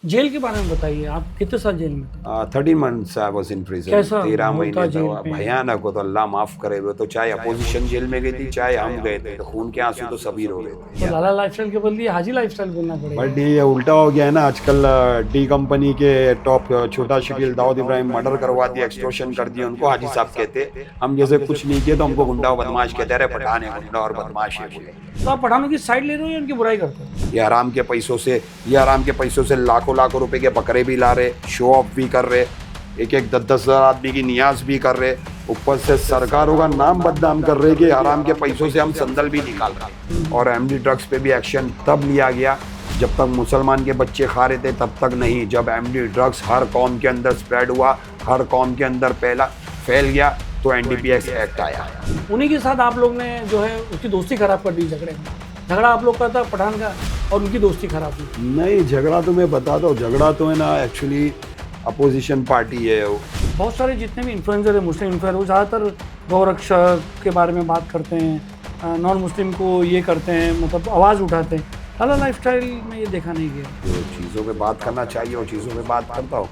Jail के बारे में बताइए, आप कितने साल जेल में थे? 13 months I was in prison. कैसा 13 होता महीने जेल तो में? भयानक हो, तो अल्लाह माफ करे। वो तो चाहे अपोजिशन जेल में गई थी, चाहे हम गए थे, तो खून के आंसू तो सभी रो रहे तो थे। लाला लाइफस्टाइल के बदले हाजी लाइफस्टाइल बोलना पड़ेगा। बट ये उल्टा हो गया है ना आजकल। डी कंपनी के टॉप छोटा शकील दाऊद इब्राहिम मर्डर करवा दिया, एक्सटोर्शन कर दिया, उनको हाजी साहब कहते। हम जैसे कुछ नहीं किए तो हमको गुंडा और बदमाश कहते। अरे पठान है, गुंडा और बदमाश है बोले। तो आप पठानों की साइड ले रहे हो या उनकी बुराई करते हो? ये आराम के पैसों से लाखों लाखों रुपए के बकरे भी ला रहे, शो ऑफ भी कर रहे, एक एक 10-10 आदमी की नियाज भी कर रहे, ऊपर से सरकारों का नाम बदनाम कर रहे कि आराम के पैसों से हम संदल भी निकाल रहे। और एमडी ड्रग्स पे भी एक्शन तब लिया गया जब तक मुसलमान के बच्चे खा रहे थे, तब तक नहीं। जब एमडी ड्रग्स हर कौम के अंदर स्प्रेड हुआ, हर कौम के अंदर फैल गया, तो एनडीपीएस एक्ट आया। उन्हीं के साथ आप लोग ने जो है उसकी दोस्ती खराब कर दी। झगड़ा आप लोग का था पठान का, और उनकी दोस्ती खराब हुई। नहीं, झगड़ा तो मैं बताता हूँ। झगड़ा तो है ना, एक्चुअली अपोजिशन पार्टी है वो। बहुत सारे जितने भी इन्फ्लुएंसर है, मुस्लिम इन्फ्लुएंसर, वो ज़्यादातर गौरक्षा के बारे में बात करते हैं, नॉन मुस्लिम को ये करते हैं, मतलब आवाज़ उठाते हैं। लाला लाइफस्टाइल में ये देखा नहीं गया। जो चीज़ों पे बात करना चाहिए वो चीज़ों पे बात करता हूँ।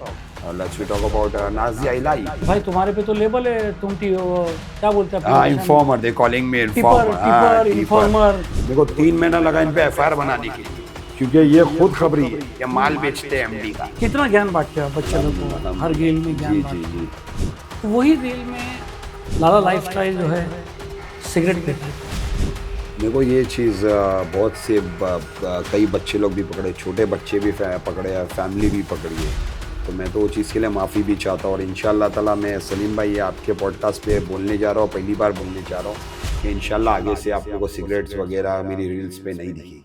Let's we talk about Nazia Ilahi. भाई तुम्हारे पे तो लेबल है, तुम क्या बोलते हैं? हाँ, इन्फॉर्मर, दे कॉलिंग मी टिपर, इन्फॉर्मर। देखो 3 महीना लगा इन पे एफआईआर बनाने के लिए, क्योंकि ये खुद खबरी है, ये माल बेचते हैं एमडी का। कितना ज्ञान बांटते हो बच्चे लोग को? हर रेल में ज्ञान जी बांटते जी हो। जी। तो वही रेल में लाला लाइफस्टाइल जो है सिगरेट पीता है। देखो ये चीज़ बहुत से कई बच्चे लोग भी पकड़े, छोटे बच्चे भी पकड़े, फैमिली भी पकड़ी है। तो मैं तो वो चीज़ के लिए माफ़ी भी चाहता हूँ। और इंशाल्लाह ताला मैं सलीम भाई आपके पॉडकास्ट पे बोलने जा रहा हूँ, पहली बार बोलने जा रहा हूँ कि इंशाल्लाह आगे से आप लोगों को सिगरेट्स वगैरह मेरी रील्स पे नहीं दिखेगी।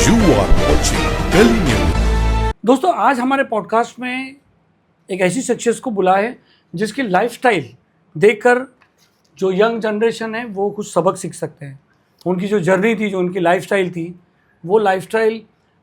You are watching Delhi News। दोस्तों, आज हमारे पॉडकास्ट में एक ऐसी शख्सियत को बुलाया है जिसकी लाइफस्टाइल देखकर जो यंग जनरेशन है वो कुछ सबक सीख सकते हैं। उनकी जो जर्नी थी, जो उनकी लाइफस्टाइल थी, वो लाइफस्टाइल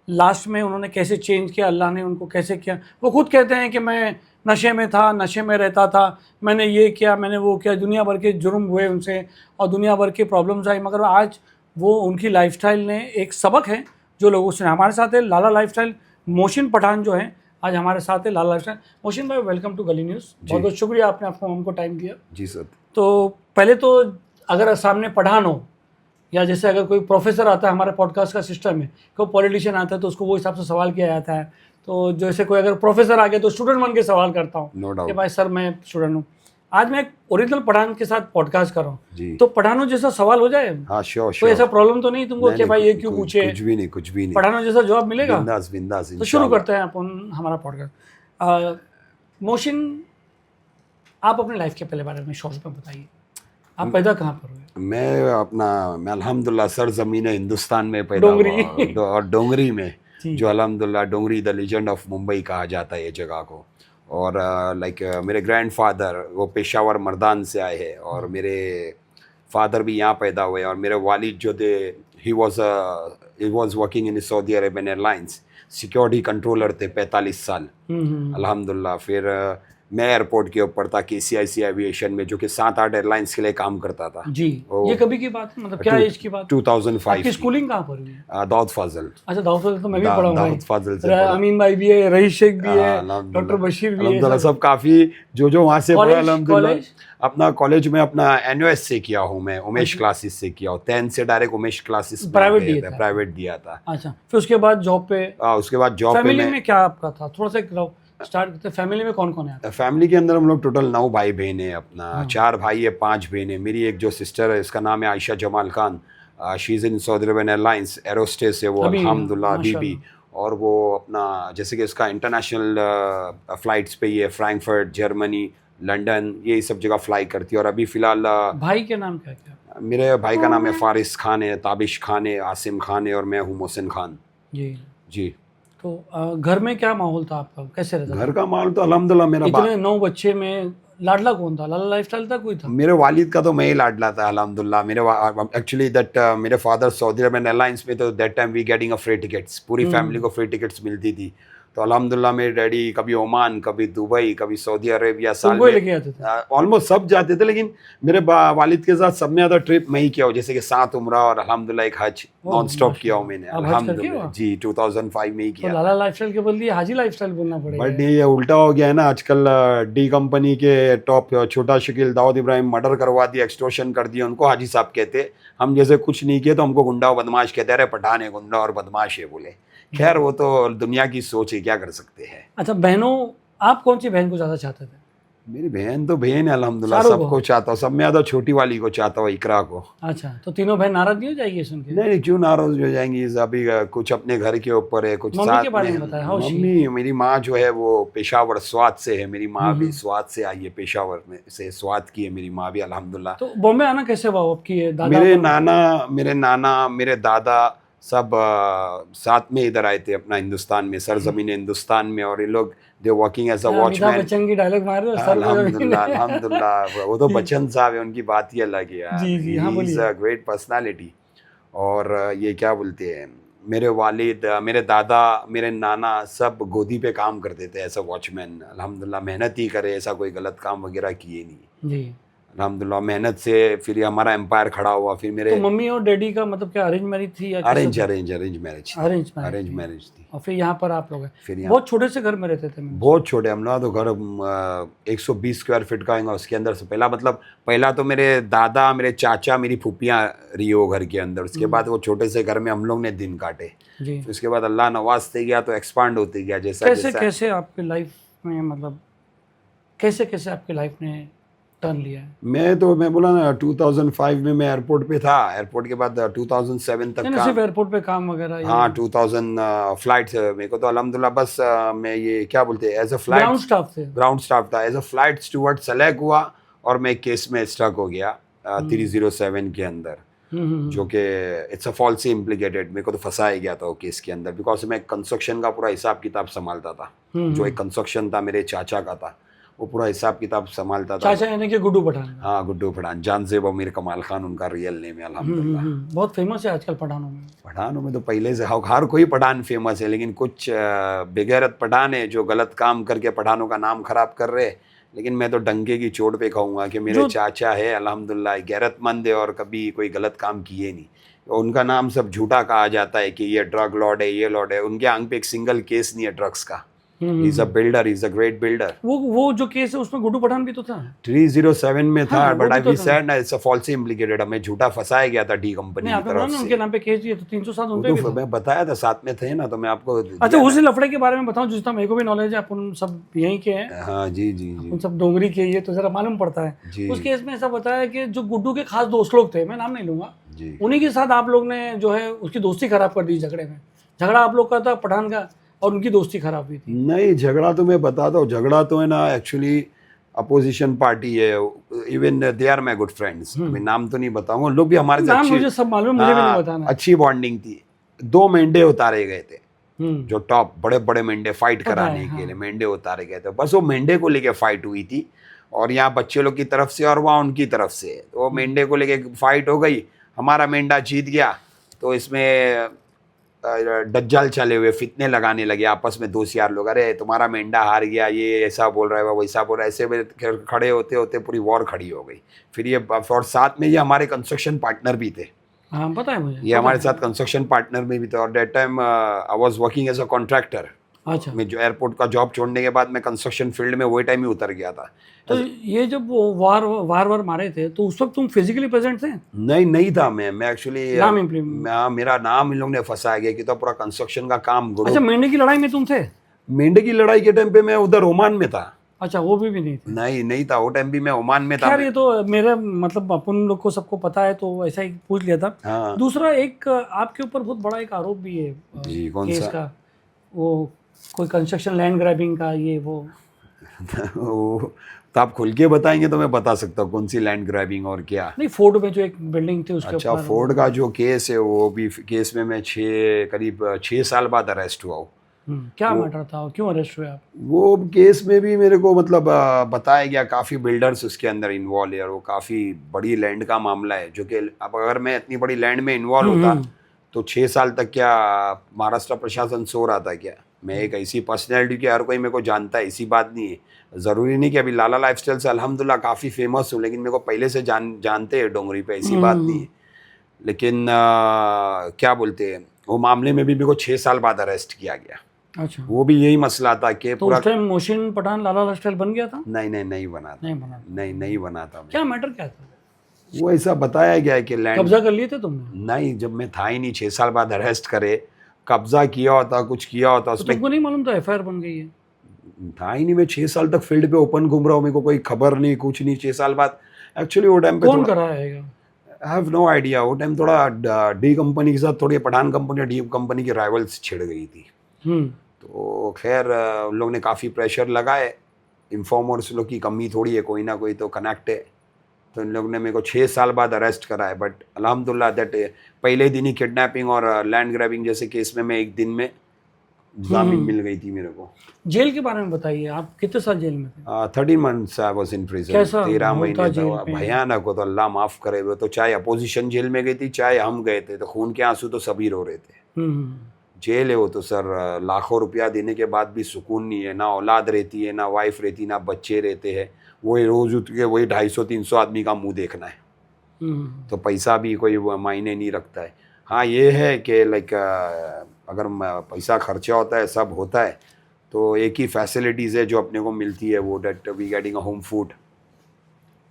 लास्ट में उन्होंने कैसे चेंज किया, अल्लाह ने उनको कैसे किया। वो खुद कहते हैं कि मैं नशे में था, नशे में रहता था, मैंने ये किया, मैंने वो किया, दुनिया भर के जुर्म हुए उनसे और दुनिया भर के प्रॉब्लम्स आई, मगर आज वो उनकी लाइफस्टाइल ने एक सबक है जो लोगों से। हमारे साथ है लाला लाइफस्टाइल, मोहसिन पठान जो है आज हमारे साथ है। लाला लाइफस्टाइल, मोहसिन भाई वेलकम टू गली न्यूज़। बहुत बहुत शुक्रिया आपने हमको टाइम दिया। जी सर। तो पहले तो अगर सामने पठान हो, या जैसे अगर कोई प्रोफेसर आता है, हमारे पॉडकास्ट का सिस्टम है, कोई पॉलिटिशियन आता है तो उसको वो हिसाब से सवाल किया जाता है। तो जैसे कोई अगर प्रोफेसर आ गया तो स्टूडेंट बन के सवाल करता हूँ No doubt। कि भाई सर मैं स्टूडेंट हूँ। आज मैं एक ओरिजिनल पठान के साथ पॉडकास्ट कर रहा जी। हूँ, तो पठानों जैसा सवाल हो जाए? हाँ, श्योर कोई श्योर। ऐसा प्रॉब्लम तो नहीं तुमको कि भाई ये क्यों पूछे? कुछ भी नहीं, कुछ भी नहीं। पठानों जैसा जवाब मिलेगा? बिंदास बिंदास। तो शुरू करते हैं अपन हमारा पॉडकास्ट। मोहसिन, आप अपने लाइफ के पहले बारे में शॉर्ट में बताइए। आप पैदा कहाँ पर हुए? मैं अल्हम्दुलिल्लाह सर ज़मीन हिंदुस्तान में पैदा हुआ, और डोंगरी में, जो अल्हम्दुलिल्लाह डोंगरी द लेजेंड ऑफ मुंबई कहा जाता है ये जगह को। और मेरे ग्रैंडफादर वो पेशावर मर्दान से आए हैं, और मेरे फादर भी यहाँ पैदा हुए। और मेरे वालिद जो थे, he was working in Saudi Arabian airlines, security controller थे 45 साल अल्हम्दुलिल्लाह। फिर मैं एयरपोर्ट के ऊपर था KCIC एविएशन में, जो कि 7-8 एयरलाइंस के लिए काम करता था। जी। ये कभी की बात है, मतलब क्या एज की बात? 2005 आपकी स्कूलिंग कहाँ पर हुई है? दाऊद फाजल। अच्छा, दाऊद फाजल तो मैं भी पढ़ा हूँ भाई। दाऊद फाजल से अमीन भाई भी है, रईस शेख भी है, अल्हम्दुलिल्लाह। डॉक्टर बशीर भी है। अल्हम्दुलिल्लाह सब काफ़ी जो वहाँ से पढ़ा अल्हम्दुलिल्लाह। कॉलेज? अपना कॉलेज में अपना NUS से किया हूँ मैं, उमेश क्लासेस से किया हूँ। 10 से डायरेक्ट उमेश क्लासेस प्राइवेट दिया था। अच्छा, फिर उसके बाद जॉब पे? उसके बाद जॉब पे फैमिली में क्या आपका था? थोड़ा सा स्टार्ट करते हैं। फैमिली में कौन कौन है? फैमिली के अंदर हम लोग टोटल 9 भाई बहन है। अपना 4 भाई है, 5 बहन है। मेरी एक जो सिस्टर है, इसका नाम है Ayesha Jamal Khan. She is in Saudi Arabian airlines, एरोस्टेस है वो अल्हम्दुलिल्लाह अभी भी। और वो अपना जैसे कि इसका इंटरनेशनल फ्लाइट्स पे ही है, फ्रैंकफर्ट, जर्मनी, लंदन, ये सब जगह फ्लाई करती है। और अभी फ़िलहाल भाई के नाम क्या क्या? मेरे भाई का नाम है फारिस खान है, ताबिश खान है, आसिम खान है, और मैं हूँ मोहसिन खान। जी जी। तो घर में क्या माहौल था आपका, कैसे रहता? घर का माहौल तो अल्हम्दुलिल्लाह मेरा इतने 9 बच्चे में लाडला कौन था? लाला लाइफस्टाइल था कोई था? मेरे वालिद का तो मैं ही लाडला था अल्हम्दुलिल्लाह। एक्चुअली मेरे फादर सऊदी अरेबियन एयरलाइंस में, तो that time we getting a free tickets, पूरी फैमिली को फ्री टिकट्स मिलती थी। तो अल्हम्दुलिल्लाह मेरे डैडी कभी ओमान, कभी दुबई, कभी सऊदी अरेबिया, साल तुमको ही में लेके आते थे? ऑलमोस्ट सब जाते थे, लेकिन मेरे वालिद के साथ सब में ज़्यादा ट्रिप मैं ही किया हूँ, जैसे कि 7 उम्रा और अल्हम्दुलिल्लाह एक हज नॉन स्टॉप किया हूँ मैंने, आप हज करके अल्हम्दुलिल्लाह हुआ? जी 2005 में ही तो किया। लाला लाइफस्टाइल के बदले हाजी लाइफस्टाइल बोलना पड़ेगा। बट ये उल्टा हो गया है ना आजकल, डी कंपनी के टॉप छोटा शकील दाऊद इब्राहिम मर्डर करवा दिया, एक्सटॉर्शन कर दिया, उनको हाजी साहब कहते। हम जैसे कुछ नहीं किए तो हमको गुंडा और बदमाश कहते, अरे पठान है, गुंडा और बदमाश है बोले। खैर वो तो दुनिया की सोच है, क्या कर सकते हैं। अच्छा बहनों, आप कौन सी बहन को ज़्यादा चाहते थे? मेरी बहन तो बहन है अल्हम्दुलिल्लाह, शाहरुख को? सबको चाहता हूँ, सब में ज़्यादा छोटी वाली को चाहता हूँ, इकरा को। अच्छा, तो तीनों बहन नाराज नहीं हो जाएगी सुन के? नहीं क्यों नाराज हो जाएंगी, अभी कुछ अपने घर के ऊपर है, कुछ मम्मी साथ के बारे में। में बताएं, how is she? मम्मी, मेरी माँ जो है वो पेशावर स्वात से है, मेरी माँ भी हम्म। स्वात से आई है, पेशावर में से स्वात की है मेरी माँ भी अल्हम्दुलिल्लाह। तो बॉम्बे आना कैसे हुआ आपकी ये दादा? मेरे नाना मेरे दादा सब साथ में इधर आए थे अपना हिंदुस्तान में, सरजमीन हिंदुस्तान में, और ये लोग they working as a Amitabh watchman. Bachchan की डायलॉग मार रहे हो सर पे? अल्हम्दुलिल्लाह अल्हम्दुलिल्लाह, वो तो बच्चन साहब है, उनकी बात ही अलग है यार। जी, जी, हाँ, ही इज बोलिए। A great personality. और ये क्या बोलते हैं, मेरे वालिद, मेरे दादा, मेरे नाना सब गोदी पे काम करते थे ऐसा वॉचमैन, अल्हम्दुलिल्लाह मेहनत ही करे, ऐसा कोई गलत काम वगैरह किए नहीं जी। अल्हम्दुलिल्लाह, मेहनत से फिर ये हमारा एम्पायर खड़ा हुआ। फिर तो मेरे मम्मी और डैडी का मतलब क्या अरेंज मैरिज थी या अरेंज कैसे? Arrange arrange marriage arrange marriage arrange थी। मैरिज थी। और फिर यहाँ पर आप लोग हैं। फिर यहाँ बहुत छोटे से घर में रहते थे मैं। बहुत छोटे हम लोग तो घर 120 स्क्वायर फीट का होगा, उसके अंदर से पहला तो मेरे दादा, मेरे चाचा, मेरी फूफियाँ रही हो घर के अंदर, उसके बाद वो छोटे से घर में हम लोग ने दिन काटे। जी। फिर उसके बाद अल्लाह नवाजते गया तो एक्सपांड होते गया, जैसा कैसे जैसा कैसे आपकी लाइफ में मतलब कैसे कैसे आपकी लाइफ ने टर्न लिया है? मैं बोला ना 2005 में मैं एयरपोर्ट पे था, एयरपोर्ट के बाद 2007 तक नहीं, का। सिर्फ एयरपोर्ट पे काम वगैरह? हाँ 2000 फ्लाइट मेरे को तो अल्हम्दुलिल्लाह बस मैं ये क्या बोलते हैं as a ground flight staff थे? ग्राउंड स्टाफ था, as a flight steward select हुआ और मैं केस में स्टक हो गया 307 के अंदर, जो कि इट्स अ फॉल्सली इम्प्लीकेटेड। मेरे को तो फंसाया गया था वो केस के अंदर, बिकॉज मैं कंस्ट्रक्शन का पूरा हिसाब किताब संभालता था। जो एक कंस्ट्रक्शन था मेरे चाचा का था, वो पूरा हिसाब किताब संभालता था। चाचा यानी कि गुड्डू पठान? हाँ गुड्डू पठान, जानजेब अमीर कमाल खान उनका रियल नेम है अल्हम्दुलिल्लाह। बहुत फेमस है आजकल पठानों में। पठानों में तो पहले से हर कोई पठान फेमस है, लेकिन कुछ बेगैरत पठान है जो गलत काम करके पठानों का नाम खराब कर रहे हैं। लेकिन मैं तो डंके की चोट पे कहूँगा कि मेरे चाचा है अल्हम्दुलिल्लाह गैरतमंद है और कभी कोई गलत काम किए नहीं। उनका नाम सब झूठा कहा जाता है कि ये ड्रग लॉर्ड है, ये लॉर्ड है, उनके आंख पे एक सिंगल केस नहीं है ड्रग्स का। Is a builder, is a great builder. वो जो केस है उसमें गुड्डू पठान भी तो था? 307 में था, हाँ, बट आई वो भी वी तो सेड ना इट्स अ फॉल्सली इम्प्लीकेटेड, हमें झूठा फंसाया गया था डी कंपनी नहीं, की आपने तरफ बोला ना से। उनके नाम पे केस दिए तो 307 उन पे भी तो था। मैं बताया था, साथ में थे ना, तो मैं आपको अच्छा, उसी लफड़े के बारे में बताऊं जितना मेरे को भी नॉलेज है, अपन सब यहीं के हैं। हाँ जी जी जी उन सब डोंगरी के, ये तो जरा मालूम पड़ता है। जी। उस केस में ऐसा बताया कि जो गुड्डू के खास दोस्त लोग थे, मैं नाम नहीं लूंगा, जी। उन्हीं के साथ आप लोग ने जो है उसकी दोस्ती खराब कर दी झगड़े में। झगड़ा आप लोग का था पठान का और उनकी दोस्ती खराब हुई थी। नहीं, झगड़ा तो मैं बताता हूँ, झगड़ा तो है ना एक्चुअली अपोजिशन पार्टी है, even they are my good friends, मैं नाम तो नहीं बताऊंगा, लोग भी हमारे से नाम अच्छी, मुझे सब मालूम है, मुझे भी नहीं बताना है। अच्छी बॉन्डिंग थी। 2 मेंढे उतारे गए थे, हम्म। जो टॉप बड़े बड़े मेंढे फाइट पता कराने है, के हाँ। लिए मेंढे उतारे गए थे, बस वो मेंढे को लेके फाइट हुई थी, और यहाँ बच्चे लोग की तरफ से और वहाँ उनकी तरफ से, तो वो मेंढे को लेके फाइट हो गई, हमारा मेंढा जीत गया। तो इसमें दज्जाल चले हुए फितने लगाने लगे आपस में 2 यार लोग, अरे तुम्हारा मेंढा हार गया, ये ऐसा बोल रहा है, वो वैसा बोल रहा है, ऐसे में खड़े होते होते पूरी वॉर खड़ी हो गई। फिर ये और साथ में ये हमारे कंस्ट्रक्शन पार्टनर भी थे, हाँ पता है मुझे, ये हमारे साथ कंस्ट्रक्शन पार्टनर में भी थे, और that time I was working as a contractor. अच्छा, मैं जो एयरपोर्ट का जॉब छोड़ने के बाद मैं कंस्ट्रक्शन फील्ड में वही टाइम ही उतर गया था। तो ये जब वो वार मारे थे तो उस वक्त तुम फिजिकली प्रेजेंट थे? नहीं था मैं एक्चुअली नाम implement- मेरा नाम इन लोगों ने फंसाया गया कि तो पूरा कंस्ट्रक्शन का काम अच्छा, मेंढे की लड़ाई में तुम थे? मेंढे की लड़ाई के टाइम पे मैं उधर ओमान में था। अच्छा, वो भी नहीं थे? नहीं था, वो टाइम भी मैं ओमान में था। खैर ये तो मेरे मतलब अपन लोग को सबको पता है तो ऐसा ही पूछ लिया था। हाँ दूसरा एक आपके ऊपर बहुत बड़ा एक आरोप भी है जी, कौन केस सा? का, वो कोई कंस्ट्रक्शन लैंड ग्रैबिंग का, ये वो तो आप खुल के बताएंगे तो मैं बता सकता हूँ कौन सी लैंड ग्रैबिंग और क्या। नहीं, फोर्ड में जो एक बिल्डिंग थी उसके अच्छा, ऊपर। फोर्ड का जो केस है, वो भी केस में मैं करीब 6 साल बाद अरेस्ट हुआ हूँ। क्या मैटर था और क्यों अरेस्ट हुए आप? वो केस में भी मेरे को मतलब बताया गया काफ़ी बिल्डर्स उसके अंदर इन्वॉल्व है, और वो काफ़ी बड़ी लैंड का मामला है, जो कि अब अगर मैं इतनी बड़ी लैंड में इन्वॉल्व होता तो 6 साल तक क्या महाराष्ट्र प्रशासन सो रहा था क्या? मैं एक ऐसी पर्सनैलिटी की हर कोई मेरे को जानता है, ऐसी बात नहीं है। ज़रूरी नहीं कि अभी लाला लाइफस्टाइल से अल्हम्दुलिल्लाह काफ़ी फेमस हूँ, लेकिन मेरे को पहले से जानते हैं डोंगरी पे, ऐसी बात नहीं है। लेकिन क्या बोलते हैं, वो मामले में भी मेरे को 6 साल बाद अरेस्ट किया गया। अच्छा, वो भी यही मसला था कि तो पूरा उस टाइम मोहसिन पठान लाला लाइफस्टाइल बन गया था? नहीं बना था, नहीं बना। नहीं बना था मैं। क्या मैटर क्या था? वो ऐसा बताया गया है कि लैंड कब्जा कर लिए थे तुमने? नहीं, जब मैं था ही नहीं, 6 साल बाद अरेस्ट करे, कब्जा किया होता, कुछ किया होता तो उसमें, तुमको नहीं मालूम था एफआईआर बन गई है? था ही नहीं। मैं 6 साल तक फील्ड पे ओपन घूम रहा हूँ, मेरे को कोई खबर नहीं, कुछ नहीं। 6 साल बाद एक्चुअली वो टाइम पे कौन थोड़ा कराएगा? I have no idea. वो टाइम थोड़ा डी कंपनी के साथ थोड़ी पठान कंपनी और डी कंपनी की राइवल्स छिड़ गई थी। तो खैर उन लोग ने काफ़ी प्रेशर लगाए, इन्फॉर्मर्स लोग की कमी थोड़ी है, कोई ना कोई तो कनेक्ट है। तो इन लोग ने मेरे को 6 साल बाद अरेस्ट करा है। बट अल्हम्दुलिल्लाह दैट पहले दिन ही किडनैपिंग और लैंड ग्रैबिंग जैसे केस में मैं एक दिन में जामीन मिल गई थी मेरे को। जेल के बारे में बताइए, आप कितने साल जेल में थे? 13 months I was in prison. कैसा 13 होता महीने जेल तो में? भयानक हो, तो अल्लाह माफ़ करे। वो तो चाहे अपोजिशन जेल में गई थी, चाहे हम गए थे, तो खून के आंसू तो सभी रो रहे थे। जेल है वो तो सर, लाखों रुपया देने के बाद भी सुकून नहीं है, ना औलाद रहती है, ना वाइफ रहती, ना बच्चे रहते हैं। वही रोज़ उठ के वही 250-300 आदमी का मुंह देखना है। तो पैसा भी कोई मायने नहीं रखता है। हाँ ये है कि लाइक अगर पैसा खर्चा होता है, सब होता है, तो एक ही फैसिलिटीज़ है जो अपने को मिलती है, वो that we getting a home food.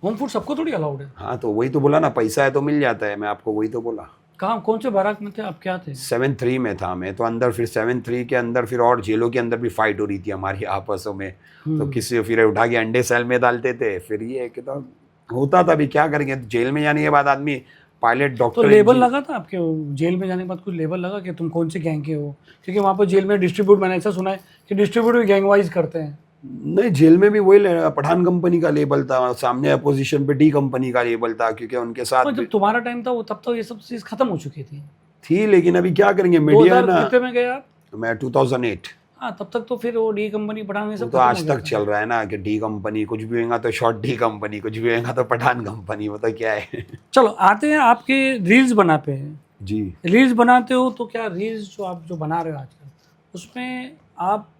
Home food सबको थोड़ी अलाउड है। हाँ तो वही तो बोला ना, पैसा है तो मिल जाता है। मैं आपको वही तो बोला। कहाँ, कौन से बाराक में थे आप, क्या थे? 7-3 में था मैं तो अंदर। फिर 7-3 के अंदर फिर और जेलों के अंदर भी फाइट हो रही थी हमारी आपसों में। तो किसी फिर उठा के अंडे सेल में डालते थे। फिर ये कि तो होता था, भी क्या करेंगे। जेल में जाने के बाद आदमी पायलट तो डॉक्टर लेबल लगा था आपके जेल में जाने के बाद? कुछ लेबल लगा कि तुम कौन से गैंग के हो? क्योंकि वहाँ पर जेल में डिस्ट्रीब्यूट, मैंने ऐसा सुना है कि डिस्ट्रीब्यूट भी गैंग वाइज करते हैं। नहीं, जेल में भी वही पठान कंपनी का लेबल था, सामने अपोजिशन पे डी कंपनी का लेबल था, क्योंकि उनके साथ जब तुम्हारा टाइम था वो, तब तो ये सब चीज़ खत्म हो चुकी थी। लेकिन अभी क्या करेंगे, मीडिया है ना। कितने में गए आप? मैं 2008। हाँ, तब तक तो फिर वो डी कंपनी पठान ये सब तो आज तक चल रहा है ना कि डी कंपनी कुछ भी होगा तो शॉर्ट डी कंपनी, कुछ भी होगा तो पठान कंपनी, वो तो क्या है। चलो आते हैं आपके रील्स बना पे। जी, रील्स बनाते हो तो क्या रील्स जो आप जो बना रहे हो आजकल, उसमें आप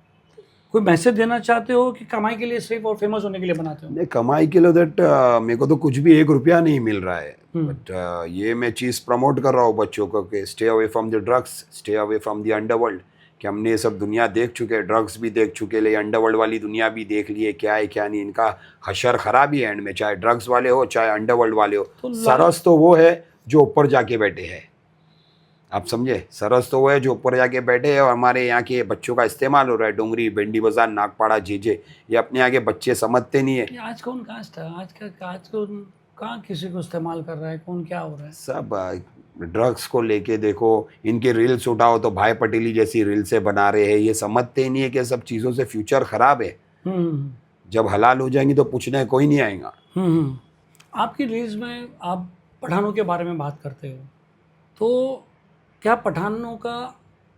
कोई मैसेज देना चाहते हो कि कमाई के लिए सिर्फ और फेमस होने के लिए बनाते हो? नहीं, कमाई के लिए दैट मेरे को तो कुछ भी 1 रुपया नहीं मिल रहा है। बट ये मैं चीज़ प्रमोट कर रहा हूँ बच्चों को कि stay away from the drugs, stay away from the underworld. कि हमने ये सब दुनिया देख चुके हैं, ड्रग्स भी देख चुके, ले अंडरवर्ल्ड वाली दुनिया भी देख लिए, क्या है क्या नहीं। इनका हशर खराब ही है एंड में, चाहे ड्रग्स वाले हो चाहे अंडरवर्ल्ड वाले हो। सरस तो वो है जो ऊपर जाके बैठे हैं, आप समझे। सरस तो वो है जो ऊपर जाके बैठे हैं और हमारे यहाँ के बच्चों का इस्तेमाल हो रहा है। डोंगरी, बेंडी बाजार, नागपाड़ा, जेजे, ये अपने यहाँ के बच्चे समझते नहीं है। आज कौन कास्ट है, आज को कहाँ किसी को इस्तेमाल कर रहा है, कौन क्या हो रहा है? सब ड्रग्स को लेके देखो, इनके रील्स उठाओ तो भाई पटेली जैसी रील्सें बना रहे हैं। ये समझते ही नहीं है कि सब चीज़ों से फ्यूचर ख़राब है। जब हलाल हो जाएंगी तो पूछने कोई नहीं आएगा। आपकी रील्स में आप पठानों के बारे में बात करते हो, तो क्या पठानों का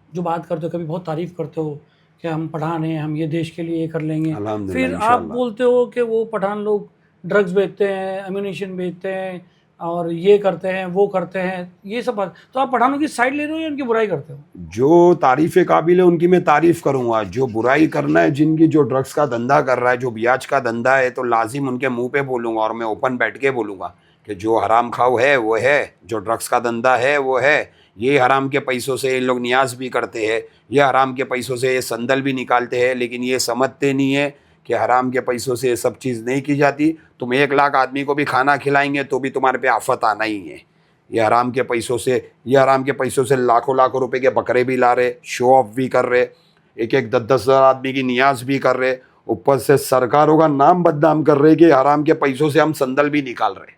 जो बात करते हो, कभी बहुत तारीफ़ करते हो कि हम पठान हैं, हम ये देश के लिए ये कर लेंगे, फिर आप बोलते हो कि वो पठान लोग ड्रग्स बेचते हैं, एम्यूनिशन बेचते हैं और ये करते हैं वो करते हैं, ये सब बात। तो आप पठानों की साइड ले रहे हो या उनकी बुराई करते हो? जो तारीफ़ काबिल है उनकी मैं तारीफ़ करूँगा। जो बुराई करना है, जिनकी जो ड्रग्स का धंधा कर रहा है, जो ब्याज का धंधा है, तो लाजिम उनके मुंह पे बोलूँगा और मैं ओपन बैठ के बोलूँगा कि जो हराम खाओ है वो है, जो ड्रग्स का धंधा है वो है। ये हराम के पैसों से ये लोग नियाज भी करते हैं, ये हराम के पैसों से ये संदल भी निकालते हैं, लेकिन ये समझते नहीं है कि हराम के पैसों से ये सब चीज़ नहीं की जाती। तुम 1 लाख आदमी को भी खाना खिलाएंगे तो भी तुम्हारे पे आफत आना ही है। ये हराम के पैसों से लाखों रुपए के बकरे भी ला रहे, शो ऑफ भी कर रहे, 10-10 हज़ार आदमी की नियाज भी कर रहे, ऊपर से सरकारों का नाम बदनाम कर रहे कि हराम के पैसों से हम संदल भी निकाल रहे।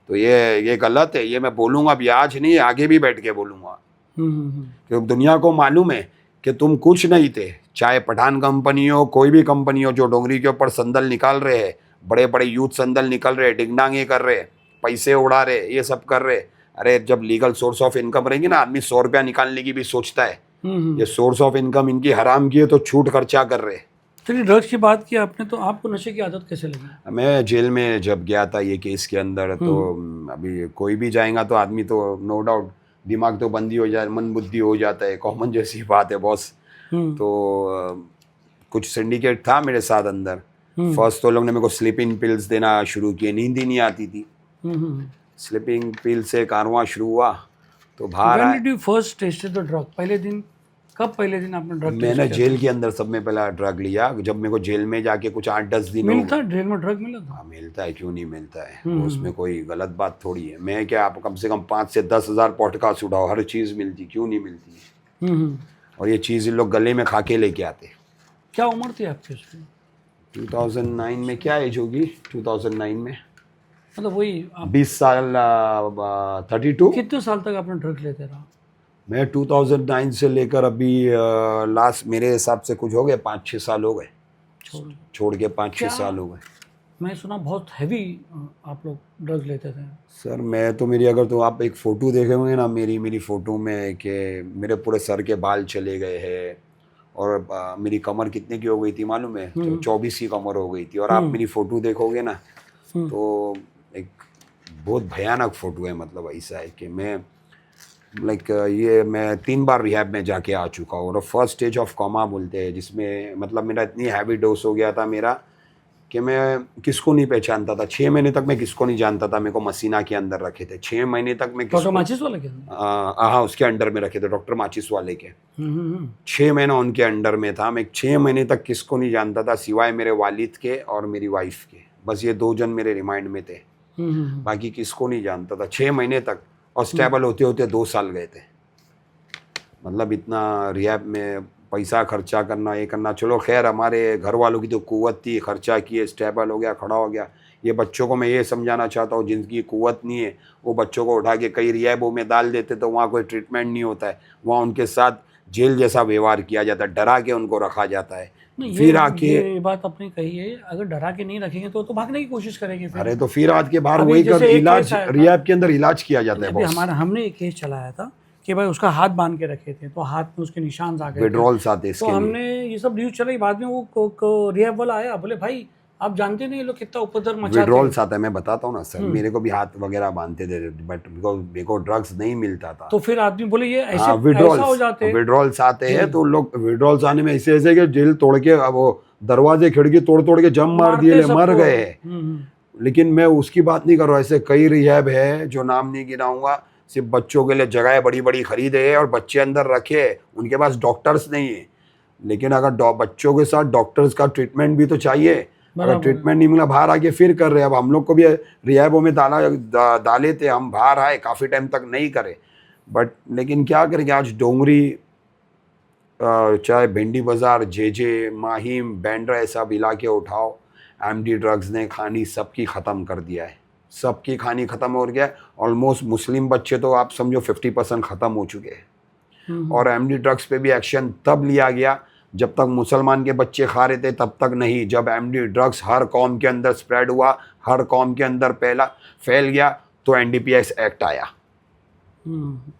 तो ये गलत है। ये मैं बोलूँगा भी, आज नहीं आगे भी बैठ के बोलूँगा, क्योंकि दुनिया को मालूम है कि तुम कुछ नहीं थे। चाहे पठान कंपनी हो, कोई भी कंपनी हो, जो डोंगरी के ऊपर संदल निकाल रहे हैं, बड़े बड़े यूथ संदल निकल रहे, डिंगडांगे कर रहे, पैसे उड़ा रहे, ये सब कर रहे। अरे जब लीगल सोर्स ऑफ इनकम रहेगी ना, आदमी 100 रुपया निकालने की भी सोचता है। ये सोर्स ऑफ इनकम इनकी हराम की है तो छूट खर्चा कर रहे। चलिए, ड्रग्स की बात की आपने, तो आपको नशे की आदत कैसे लगी? मैं जेल में जब गया था ये केस के अंदर, तो अभी कोई भी जाएगा तो आदमी तो नो डाउट दिमाग तो बंदी हो जाए, मन बुद्धि हो जाता है, कॉमन जैसी बात है बॉस। तो कुछ सिंडिकेट था मेरे साथ अंदर। फर्स्ट तो लोग ने मेरे को स्लीपिंग पिल्स देना शुरू किए, नींद ही नहीं आती थी। स्लीपिंग पिल से कारवां शुरू हुआ तो बाहर When आए। did you first tasted the drug? पहले दिन कब पहले दिन आपने ड्रग मैंने जेल के अंदर सब में पहला ड्रग लिया, जब मेरे को जेल में जाके कुछ 8-10 दिन हो मिलता जेल में ड्रग मिला था? हाँ मिलता है, क्यों नहीं मिलता है, वो उसमें कोई गलत बात थोड़ी है। मैं क्या, आप कम से कम 5 से 10 हज़ार पॉडकास्ट उठाओ, हर चीज़ मिलती, क्यों नहीं मिलती। और ये चीज़ इन लोग गले में खा के लेके आते। क्या उम्र थी आपकी उसमें? 2009 में क्या एज होगी 2009 में? मतलब वही आप 20 साल 32। कितने साल तक आपने ड्रग लेते रहा? मैं 2009 से लेकर अभी लास्ट मेरे हिसाब से कुछ हो गए 5-6 साल हो गए, छोड़ के 5-6 साल हो गए। मैं सुना बहुत हैवी आप लोग ड्रग लेते थे। सर मैं तो मेरी, अगर तो आप एक फ़ोटो देखे होंगे ना मेरी फ़ोटो में, कि मेरे पूरे सर के बाल चले गए हैं और मेरी कमर कितने की हो गई थी मालूम है? तो 24 की कमर हो गई थी। और आप मेरी फ़ोटो देखोगे ना तो एक बहुत भयानक फ़ोटो है। मतलब ऐसा है कि मैं ये मैं 3 बार रिहैब में जाके आ चुका हूँ। और फर्स्ट स्टेज ऑफ कोमा बोलते हैं, जिसमें मतलब मेरा इतनी हैवी डोज हो गया था मेरा कि मैं किसको नहीं पहचानता था। 6 महीने तक मैं किसको नहीं जानता था। मेरे को मसीना के अंदर रखे थे 6 महीने तक। मैं डॉक्टर माचिस वाले के अंदर? हाँ उसके अंडर में रखे थे, डॉक्टर माचिस वाले के। 6 महीना उनके अंडर में था। मैं 6 महीने तक किसको नहीं जानता था सिवाय मेरे वालिद के और मेरी वाइफ के। बस ये 2 जन मेरे रिमाइंड में थे, बाकी किसको नहीं जानता था 6 महीने तक। और स्टेबल होते होते 2 साल गए थे। मतलब इतना रिहैब में पैसा खर्चा करना, ये करना। चलो खैर हमारे घर वालों की तो कुव्वत थी, खर्चा किए, स्टेबल हो गया, खड़ा हो गया। ये बच्चों को मैं ये समझाना चाहता हूँ जिनकी कुव्वत नहीं है, वो बच्चों को उठा के कई रिहैबों में डाल देते तो वहाँ कोई ट्रीटमेंट नहीं होता है। वहाँ उनके साथ जेल जैसा व्यवहार किया जाता है, डरा के उनको रखा जाता है। फिर आके ये बात आपने कही है, अगर डरा के नहीं रखेंगे तो भागने की कोशिश करेंगे फिर। अरे तो फिर आज के बाहर अभी वही कर जैसे एक इलाज, केस आया था। रिहैब के अंदर इलाज किया जाता है अभी बॉस। हमने एक केस चलाया था कि भाई उसका हाथ बांध के रखे थे तो हाथ में उसके निशान आ गए थे। विड्रॉल्स आते हैं तो इसके लिए। हमने ये सब न्यूज़ चलाई, बाद में वो रिहैब वाला आया, बोले भाई आप जानते नहीं ये लोग कितना उपद्रव मचाते हैं। विड्रॉल्स आता है, मैं बताता हूँ ना सर। मेरे को भी हाथ वगैरह बांधते थे, बट मेरे को ड्रग्स नहीं मिलता था। तो फिर आदमी बोले ये ऐसे हाँ ऐसा हो जाते हैं। विड्रॉल्स आते हैं तो लोग विड्रॉल्स आने में ऐसे ऐसे कि जेल तोड़ के, अब वो दरवाजे खिड़की तोड़ के जम मार दिए, मारते मर सबको। गए हैं। लेकिन मैं उसकी बात नहीं कर रहा हूँ। ऐसे कई रिहैब है जो नाम नहीं गिनाऊंगा, सिर्फ बच्चों के लिए जगह बड़ी बड़ी खरीदे है और बच्चे अंदर रखे, उनके पास डॉक्टर्स नहीं है। लेकिन अगर बच्चों के साथ डॉक्टर्स का ट्रीटमेंट भी तो चाहिए। अगर ट्रीटमेंट नहीं मिला, बाहर आके फिर कर रहे हैं। अब हम लोग को भी रिहैबों में डाले थे, हम बाहर आए, काफ़ी टाइम तक नहीं करे। बट लेकिन क्या करेंगे, आज डोंगरी चाहे भिंडी बाज़ार, जे माहिम, बैंड्रा, सब इलाके उठाओ, एमडी ड्रग्स ने खानी सबकी ख़त्म कर दिया है। सबकी खानी ख़त्म हो गया है। ऑलमोस्ट मुस्लिम बच्चे तो आप समझो 50% ख़त्म हो चुके हैं। और एमडी ड्रग्स पे भी एक्शन तब लिया गया जब तक मुसलमान के बच्चे खा रहे थे, तब तक नहीं। जब एमडी ड्रग्स हर कौम के अंदर स्प्रेड हुआ, हर कौम के अंदर फैल गया, तो एनडीपीएस एक्ट आया।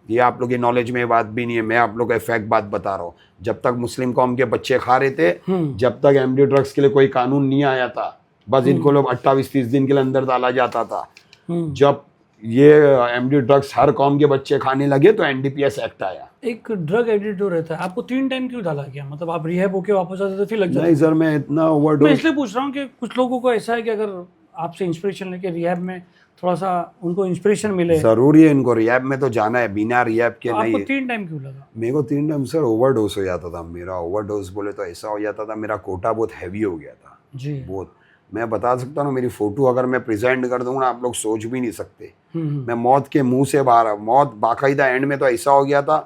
ये आप लोग की नॉलेज में बात भी नहीं है, मैं आप लोग को फैक्ट बात बता रहा हूँ। जब तक मुस्लिम कौम के बच्चे खा रहे थे, जब तक एमडी ड्रग्स के लिए कोई कानून नहीं आया था। बस इनको लोग 28-30 दिन के लिए अंदर डाला जाता था। जब ये एमडी ड्रग्स हर कौम के बच्चे खाने लगे तो एनडीपीएस एक्ट आया। एक ड्रग एडिक्ट जो रहता है, आपको 3 टाइम क्यों डाला गया? मतलब आप रिहैब होके वापस आते तो फिर लग जाता? नहीं सर, मैं इतना मैं ओवरडोज, इसलिए पूछ रहा हूँ कि कुछ लोगों को ऐसा है कि अगर आपसे इंस्पिरेशन लेके रिहैब में थोड़ा सा उनको इंस्पिरेशन मिले। जरूरी है इनको रिहैब में तो जाना है, बिना रिहैब के तो नहीं। आपको 3 टाइम क्यों लगा? मेरे को 3 टाइम सर ओवरडोज हो जाता था। मेरा ओवरडोज बोले तो ऐसा हो जाता था, मेरा कोटा बहुत हैवी हो गया था जी। बहुत। मैं बता सकता हूँ, मेरी फ़ोटो अगर मैं प्रेजेंट कर दूँ ना, आप लोग सोच भी नहीं सकते। मैं मौत के मुंह से बाहर, मौत बाकायदा एंड में तो ऐसा हो गया था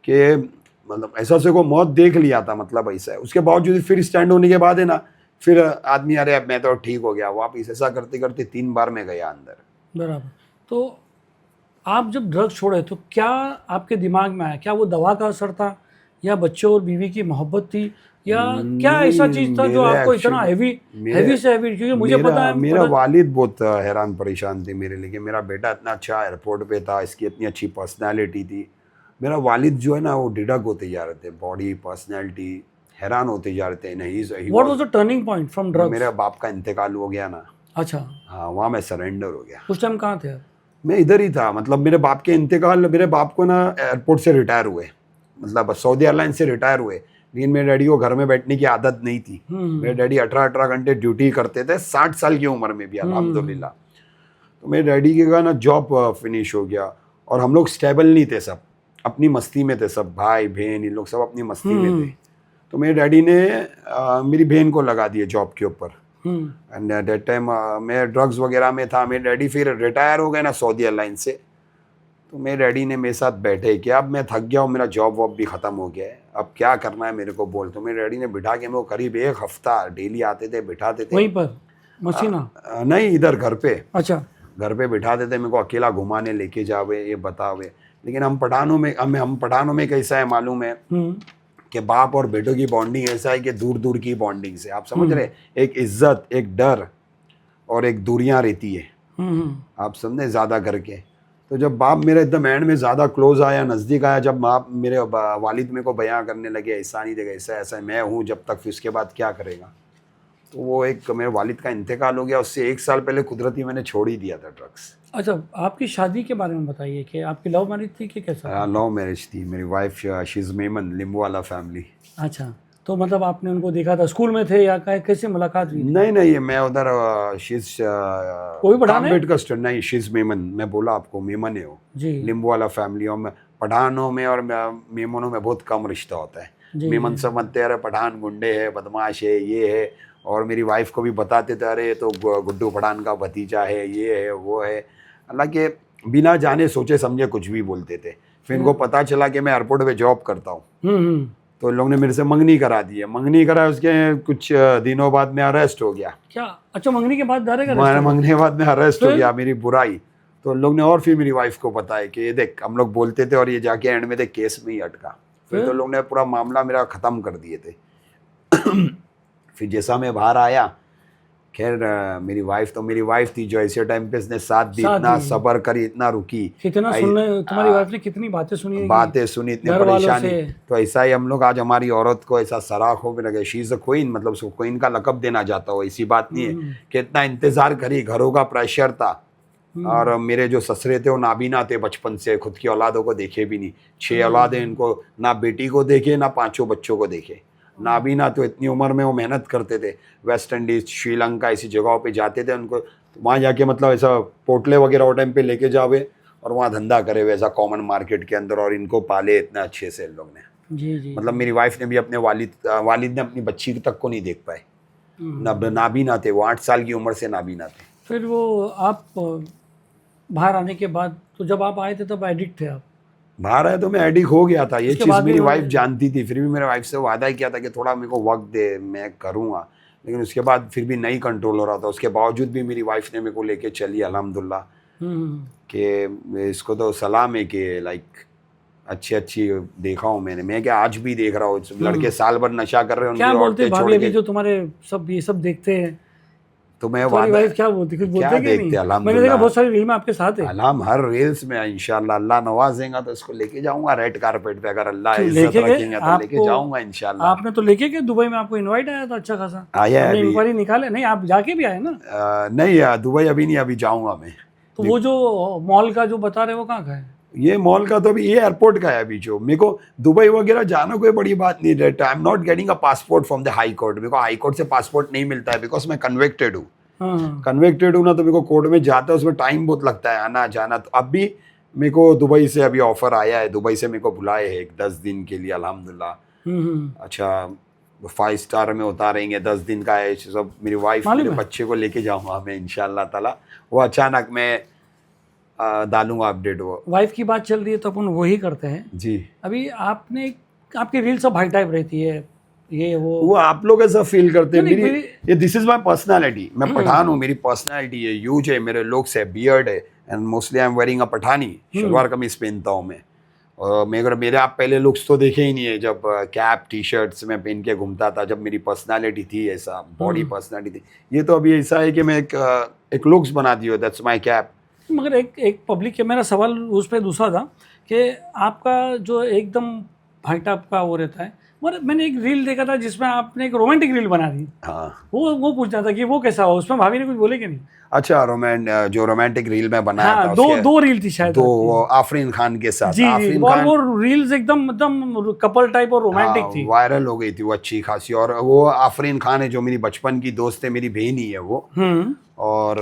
कि मतलब ऐसा से को मौत देख लिया था, मतलब ऐसा है। उसके बावजूद फिर स्टैंड होने के बाद है ना, फिर आदमी अरे अब मैं तो ठीक हो गया वापिस, ऐसा करते करते 3 बार मैं गया अंदर। बराबर। तो आप जब ड्रग्स छोड़े तो क्या आपके दिमाग में आया, क्या वो दवा का असर था या बच्चों और बीवी की मोहब्बत थी, या क्या ऐसा चीज था जो आपको इतना हैवी से हैवी? क्योंकि मुझे पता है मेरा वालिद बहुत हैरान परेशान थे मेरे लिए। मेरा बेटा इतना अच्छा एयरपोर्ट पे था, इसकी इतनी अच्छी पर्सनैलिटी थी। मेरा वालिद जो है ना, वो डिडक होते जा रहे थे, बॉडी पर्सनैलिटी हैरान होते जा रहे थे। नहीं, what was the turning point from drugs? मेरे बाप का इंतकाल हो गया ना। अच्छा। हाँ, वहाँ मैं सरेंडर हो गया। उस टाइम कहाँ थे आप? मैं इधर ही था। मतलब मेरे बाप के इंतकाल, मेरे बाप को ना एयरपोर्ट से रिटायर हुए, मतलब सऊदी एयरलाइन से रिटायर हुए। लेकिन मेरे डैडी को घर में बैठने की आदत नहीं थी। मेरे डैडी 18 घंटे ड्यूटी करते थे 60 साल की उम्र में भी अल्हम्दुलिल्लाह। तो मेरे डैडी के का ना जॉब फिनिश हो गया और हम लोग स्टेबल नहीं थे, सब अपनी मस्ती में थे, सब भाई बहन इन लोग सब अपनी मस्ती में थे। तो मेरे डैडी ने मेरी बहन को लगा दिए जॉब के ऊपर। एंड दैट टाइम मैं ड्रग्स वगैरह में था। मेरे डैडी फिर रिटायर हो गए ना सऊदी एयरलाइन से। तो मेरे डैडी ने मेरे साथ बैठे कि अब मैं थक गया हूँ, मेरा जॉब वॉब भी ख़त्म हो गया है, अब क्या करना है मेरे को बोल। तो मेरे डैडी ने बिठा के मेरे को करीब 1 हफ्ता डेली आते थे, बिठाते थे वहीं पर मसीना। नहीं, इधर घर पे। अच्छा, घर पे बिठाते थे, मेरे को अकेला घुमाने लेके जावे, ये बतावे। लेकिन हम पठानों में कैसा है मालूम है कि बाप और बेटों की बॉन्डिंग ऐसा है कि दूर दूर की बॉन्डिंग से, आप समझ रहे, एक इज्जत, एक डर और एक दूरियां रहती है, आप समझे, ज़्यादा करके। तो जब बाप मेरे एकदम एंड में ज़्यादा क्लोज आया, नज़दीक आया, जब बाप मेरे वालिद मेरे को बयां करने लगे ऐसा नहीं देगा, ऐसा ऐसा मैं हूँ जब तक, फिर उसके बाद क्या करेगा। तो वो एक मेरे वालिद का इंतकाल हो गया, उससे 1 साल पहले कुदरती मैंने छोड़ ही दिया था ड्रग्स। अच्छा, आपकी शादी के बारे में बताइए कि आपकी लव मैरिज थी कि कैसा? लव मैरिज थी। मेरी wife she is Memon, Limbu वाला फैमिली। अच्छा, तो मतलब आपने उनको देखा था, स्कूल में थे या कैसे मुलाकात हुई? नहीं, मैं उधर कोई पठान है? का स्टूडेंट नहीं, शी इज़ मेमन। मैं बोला आपको मेमन है वो, जी। लिम्बू वाला फैमिली। और पठानों में और मेमनों में बहुत कम रिश्ता होता है। मेमन सब मनते अरे पठान गुंडे है, बदमाश है, ये है। और मेरी वाइफ को भी बताते थे अरे तो गुड्डू पठान का भतीजा है, ये है वो है। हालांकि बिना जाने सोचे समझे कुछ भी बोलते थे। फिर इनको पता चला कि मैं एयरपोर्ट पे जॉब करता हूँ, तो इन लोगों ने मेरे से मंगनी करा दी है। मंगनी करा, उसके कुछ दिनों बाद मैं अरेस्ट हो गया। क्या? अच्छा, मंगनी के बाद डायरेक्ट मंगने के बाद मैं अरेस्ट हो गया, मेरी बुराई। तो लोग ने और फिर मेरी वाइफ को बताया कि ये देख हम लोग बोलते थे और ये जाके एंड में देख केस में ही अटका। फिर तो लोग ने पूरा मामला मेरा ख़त्म कर दिए थे। फिर जैसा मैं बाहर आया, खैर मेरी वाइफ थी जो ऐसे टाइम पे इसने साथ दी, इतना सब्र करी, इतना रुकी। कितना सुनने, तुम्हारी वाइफ ने कितनी बातें सुनी, इतनी परेशानी। तो ऐसा ही हम लोग आज हमारी औरत को ऐसा सराख हो लगे, शी इज़ अ क्वीन, मतलब उसको क्वीन का लकब देना चाहता हो, ऐसी बात नहीं है कि इतना इंतजार करी, घरों का प्रेशर था। और मेरे जो ससुरे थे वो नाबीना थे बचपन से, खुद की औलादों को देखे भी नहीं। 6 औलादें, इनको ना बेटी को देखे ना 5 बच्चों को देखे। नाबीना तो इतनी उम्र में वो मेहनत करते थे, वेस्ट इंडीज़, श्रीलंका ऐसी जगहों पे जाते थे। उनको वहाँ जाके मतलब ऐसा पोटले वगैरह वो टाइम पे लेके जावे और वहाँ धंधा करे वैसा कॉमन मार्केट के अंदर, और इनको पाले इतना अच्छे से इन लोग ने। जी। मतलब मेरी वाइफ ने भी अपने वालिद ने अपनी बच्ची तक को नहीं देख पाए। नाबीना थे वो, 8 साल की उम्र से नाबीना थे। फिर वो आप बाहर आने के बाद, तो जब आप आए थे तब एडिक्ट थे आप? बाहर आया तो मैं एडिक्ट हो गया था, ये चीज़ मेरी वाइफ जानती थी। फिर भी मेरे वाइफ से वादा किया था कि थोड़ा मेरे को वक्त दे, मैं करूँगा। लेकिन उसके बाद फिर भी नहीं कंट्रोल हो रहा था। उसके बावजूद भी मेरी वाइफ ने मेरे को लेके चली अल्हम्दुलिल्लाह, कि इसको तो सलाम है कि लाइक अच्छी देखा हूँ मैंने। मैं क्या आज भी देख रहा हूँ लड़के साल भर नशा कर रहे हैं, क्या बोलते भाभी अभी जो तुम्हारे सब ये सब देखते हैं, तो मैं वाइफ क्या बोलती, कुछ बोलते कि नहीं? मैंने देखा बहुत सारी रील में आपके साथ है। हर रील्स में इंशाल्लाह अल्लाह नवाजेगा तो इसको लेके जाऊंगा रेड कारपेट पे, अगर अल्लाह इज्जत रखेंगे तो लेके जाऊंगा इंशाल्लाह। आपने तो लेके गए दुबई में, आपको इनवाइट आया था अच्छा खासा, आया है, इंक्वायरी निकाले नहीं? आप जाके भी आए ना? नहीं दुबई अभी नहीं, अभी जाऊंगा मैं। तो वो जो मॉल का जो बता रहे वो कहाँ का है? ये मॉल का तो अभी ये एयरपोर्ट का है। अभी जो मेरे को दुबई वगैरह जाना कोई बड़ी बात नहीं है। आई am not getting a passport from the high court. मेरे को हाई कोर्ट से पासपोर्ट नहीं मिलता है बिकॉज मैं कन्विक्टेड हूँ। कन्विक्टेड हूँ ना, तो मेरे को कोर्ट में जाता है, उसमें टाइम बहुत लगता है आना जाना। तो अब भी मेरे को दुबई से अभी ऑफर आया है, दुबई से मेरे को बुलाए है 10 दिन के लिए अल्हम्दुलिल्लाह। अच्छा 5 स्टार में उतारेंगे, 10 दिन का है सब। मेरी वाइफ मेरे बच्चे को लेके जाऊँगा मैं इंशाल्लाह ताला। वो अचानक मैं डालूंगा अपडेट। वो वाइफ की बात चल रही है तो अपन वही करते हैं जी। अभी आपने, आपकी रील सब हाई टाइप रहती है, ये वो आप लोग ऐसा फील करते हैं। मेरी ये दिस इज माय पर्सनालिटी। मैं पठान हूँ, मेरी पर्सनालिटी है, यूज है, मेरे लुक्स है, बियर्ड है, and mostly I am wearing a Pathani, salwar kameez पहनता हूँ मैं। और मेरे आप पहले लुक्स तो देखे ही नहीं है, जब कैप टी शर्ट्स में पहन के घूमता था, जब मेरी पर्सनालिटी थी ऐसा, बॉडी पर्सनालिटी थी। ये तो अभी ऐसा है कि मैं एक लुक्स बना दी हो, दैट्स माय कैप। मगर एक पब्लिक के, मेरा सवाल उस पर दूसरा था कि आपका जो एकदम हाइट आपका वो रहता है, और मैंने एक रील देखा था जिसमें आपने एक रोमांटिक रील बना दी, हाँ वो पूछना था कि वो कैसा हो, उसमें भाभी ने कुछ बोले कि नहीं? अच्छा, जो रोमांटिक रील में बनाया हाँ, था दो रील थी शायद तो आपकी। वो आफरीन खान के साथ। जी जी, आफरीन और खान वो रील्स एकदम कपल टाइप और रोमांटिक थी। वायरल हो गई थी वो अच्छी खासी। और वो आफरीन खान है जो मेरी बचपन की दोस्त है, मेरी बहन ही है वो। और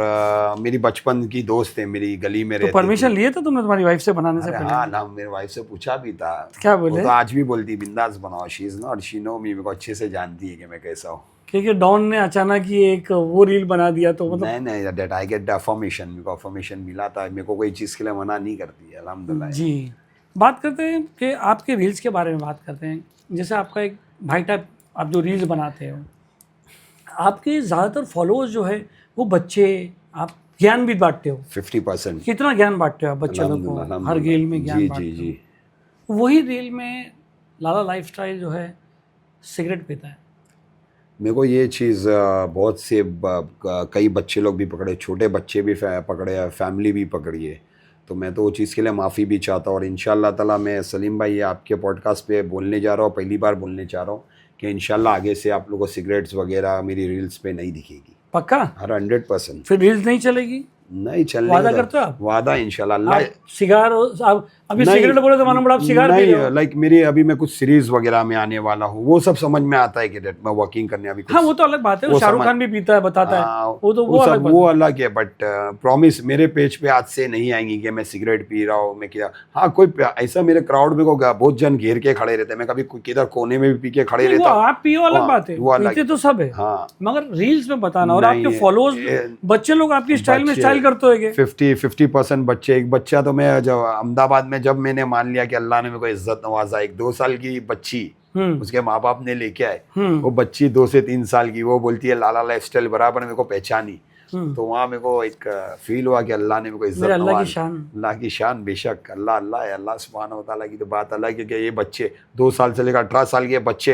मेरी बचपन की दोस्त है, मेरी गली में तो रहती परमिशन लिए थे तुमने तुम्हारी वाइफ से बनाने से अरे पहले? हाँ ना, मेरे वाइफ से पूछा भी था। क्या वो बोले? तो आज भी बोलती बिंदास बनाओ, she is not, she know me, मेरे को अच्छे से जानती है कि मैं कैसा हूँ। क्योंकि डॉन ने अचानक ही एक वो रील बना दिया तो मतलब। नहीं नहीं, दैट आई गेट अफर्मेशन, मेरे को अफर्मेशन मिला था, मेरे को कोई चीज़ के लिए मना नहीं करती है अल्हम्दुलिल्लाह। जी, बात करते हैं कि आपके रील्स के बारे में बात करते हैं। जैसे आपका एक भाई टाइप आप जो रील्स बनाते हो, आपके ज़्यादातर फॉलोअर्स जो है वो बच्चे, आप ज्ञान भी बांटते हो। 50%। कितना ज्ञान बांटते हो आप बच्चे लोग को? अल्हम्दुलिल्लाह, हर रील में ज्ञान जी बांटते जी हो। जी। वही रील में लाला लाइफस्टाइल जो है सिगरेट पीता है। मेरे को ये चीज़ बहुत से कई बच्चे लोग भी पकड़े, छोटे बच्चे भी पकड़े, फैमिली भी पकड़ी है। तो मैं तो वो चीज़ के लिए माफ़ी भी चाहता हूँ। और इंशाल्लाह ताला मैं सलीम भाई ये आपके पॉडकास्ट पे बोलने जा रहा हूँ, पहली बार बोलने जा रहा हूँ कि इंशाल्लाह आगे से आप लोगों को सिगरेट्स वगैरह मेरी रील्स पे नहीं दिखेगी। पक्का? हर 100%। फिर रील्स नहीं चलेगी? नहीं चलने वादा का- करते हो आप? वादा इंशाल्लाह। अल्लाह सिगार, आप अभी नहीं, सिगरेट बोले तो मालूम पड़ा आप सिगार पी रहे हो। नहीं, लाइक मेरी अभी मैं कुछ सीरीज वगैरह में आने वाला हूँ, वो सब समझ में आता है कि डेट मैं वर्किंग करने अभी कुछ। हाँ, वो तो अलग बात है, वो शाहरुख खान भी पीता है, बताता है, वो तो वो अलग बात वो है। अलग है। बट प्रॉमिस मेरे पेज पे आज से नहीं आएंगी कि मैं सिगरेट पी रहा हूँ, मैं क्या। हाँ, कोई ऐसा मेरे क्राउड में को बहुत जन घेर के खड़े रहते हैं, मैं कभी किधर कोने में भी पी के खड़े नहीं, वो रहता हूँ। आप पियो अलग बात है, वो अलग पीते तो सब है। हाँ, मगर रील्स में बताना और नहीं, आपके फॉलोअर्स बच्चे लोग आपकी स्टाइल में बच्चे- स्टाइल करते होंगे। 50% बच्चे। एक बच्चा तो मैं जब अहमदाबाद में जब मैंने मान लिया कि अल्लाह ने मेरे को इज्जत नवाजा, एक 2 साल की बच्ची उसके माँ बाप ने लेके आए, वो बच्ची 2 से 3 साल की, वो बोलती है लाला लाइफस्टाइल बराबर मेरे को पहचानी। तो वहाँ मेरे को एक फील हुआ कि अल्लाह ने मेरे को इज्जत मेरे अल्लाह की नवाजा। शान। अल्लाह की शान, बेशक अल्लाह अल्लाह है, अल्लाह सुब्हानहू व तआला की तो बात अलग है कि ये बच्चे 2 साल से लेकर 18 साल के बच्चे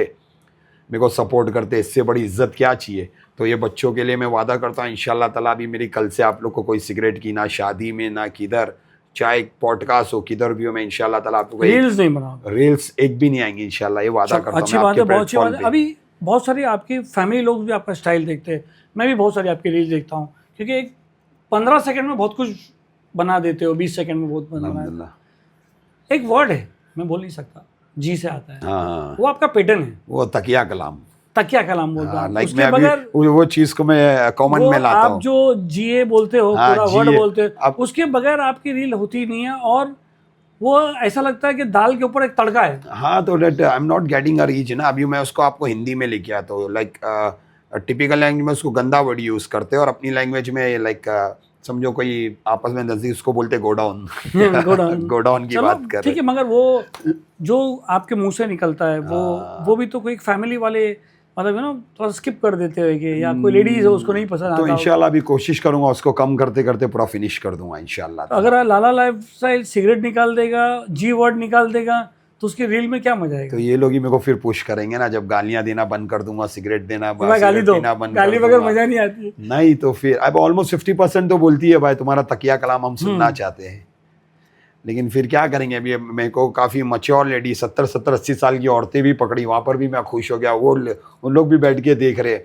मेरे को सपोर्ट करते, इससे बड़ी इज्जत क्या चाहिए। तो ये बच्चों के लिए मैं वादा करता हूँ इंशाल्लाह ताला भी मेरी कल से आप लोग को कोई सिगरेट की ना शादी में ना किधर, चाहे पॉडकास्ट हो किधर भी हो, मैं इंशाल्लाह ताला आप लोग को रील्स नहीं बनाओ। रील्स एक भी नहीं आएंगी इंशाल्लाह, ये वादा करता हूँ। अच्छी बात है, बहुत अच्छी बात है। अभी बहुत सारी आपकी फैमिली लोग भी आपका स्टाइल देखते हैं, मैं भी बहुत सारी आपकी रील्स देखता हूँ, क्योंकि एक 15 सेकंड में बहुत कुछ बना देते हो, 20 सेकंड में बहुत बना। अल्हम्दुलिल्लाह। एक वर्ड है, मैं बोल नहीं सकता, जी से आता है, हाँ, वो आपका पैटर्न है, वो तकिया कलाम। तकिया कलाम बोलता हूँ। लाइक उसके मैं बगैर अभी वो चीज़ को मैं कॉमन में लाता आप हूँ। जो जीए बोलते हो, हाँ, पूरा वर्ड जिए। बोलते हो, अब- उसके बगैर आपकी रील होती नहीं है। और वो ऐसा लगता है कि दाल के ऊपर एक तड़का है। हाँ, तो that I am not getting a reach ना। अभी मैं उसको आपको हिंदी में लेके आता हूँ, लाइक टिपिकल लैंग्वेज में उसको गंदा वर्ड यूज़ करते हैं, और अपनी लैंग्वेज में लाइक समझो कोई आपस में नजदीक उसको बोलते गोडाउन। गोडाउन। गोडाउन की चलो, बात कर ठीक है, मगर वो जो आपके मुंह से निकलता है वो भी तो कोई फैमिली वाले मतलब ना थोड़ा स्किप कर देते हो, या कोई लेडीज है उसको नहीं पसंद तो आता। इंशाल्लाह भी कोशिश करूंगा उसको कम करते करते पूरा फिनिश कर दूंगा इंशाल्लाह। अगर लाला लाइफस्टाइल सिगरेट निकाल देगा, जी वर्ड निकाल देगा, तो उसकी रील में क्या मजा आएगा? तो ये लोग ही मेरे को फिर पुश करेंगे ना, जब गालियां देना बंद कर दूंगा, सिगरेट देना तो मैं गाली सिगरेट दो, पीना बंद गाली कर बगैर दूंगा। मजा नहीं आती। नहीं तो फिर अब ऑलमोस्ट 50% तो बोलती है भाई तुम्हारा तकिया कलाम हम सुनना चाहते हैं, लेकिन फिर क्या करेंगे। अभी मेरे को काफ़ी मच्योर लेडी 70-80 साल की औरतें भी पकड़ी, वहाँ पर भी मैं खुश हो गया, वो उन लोग भी बैठ के देख रहे।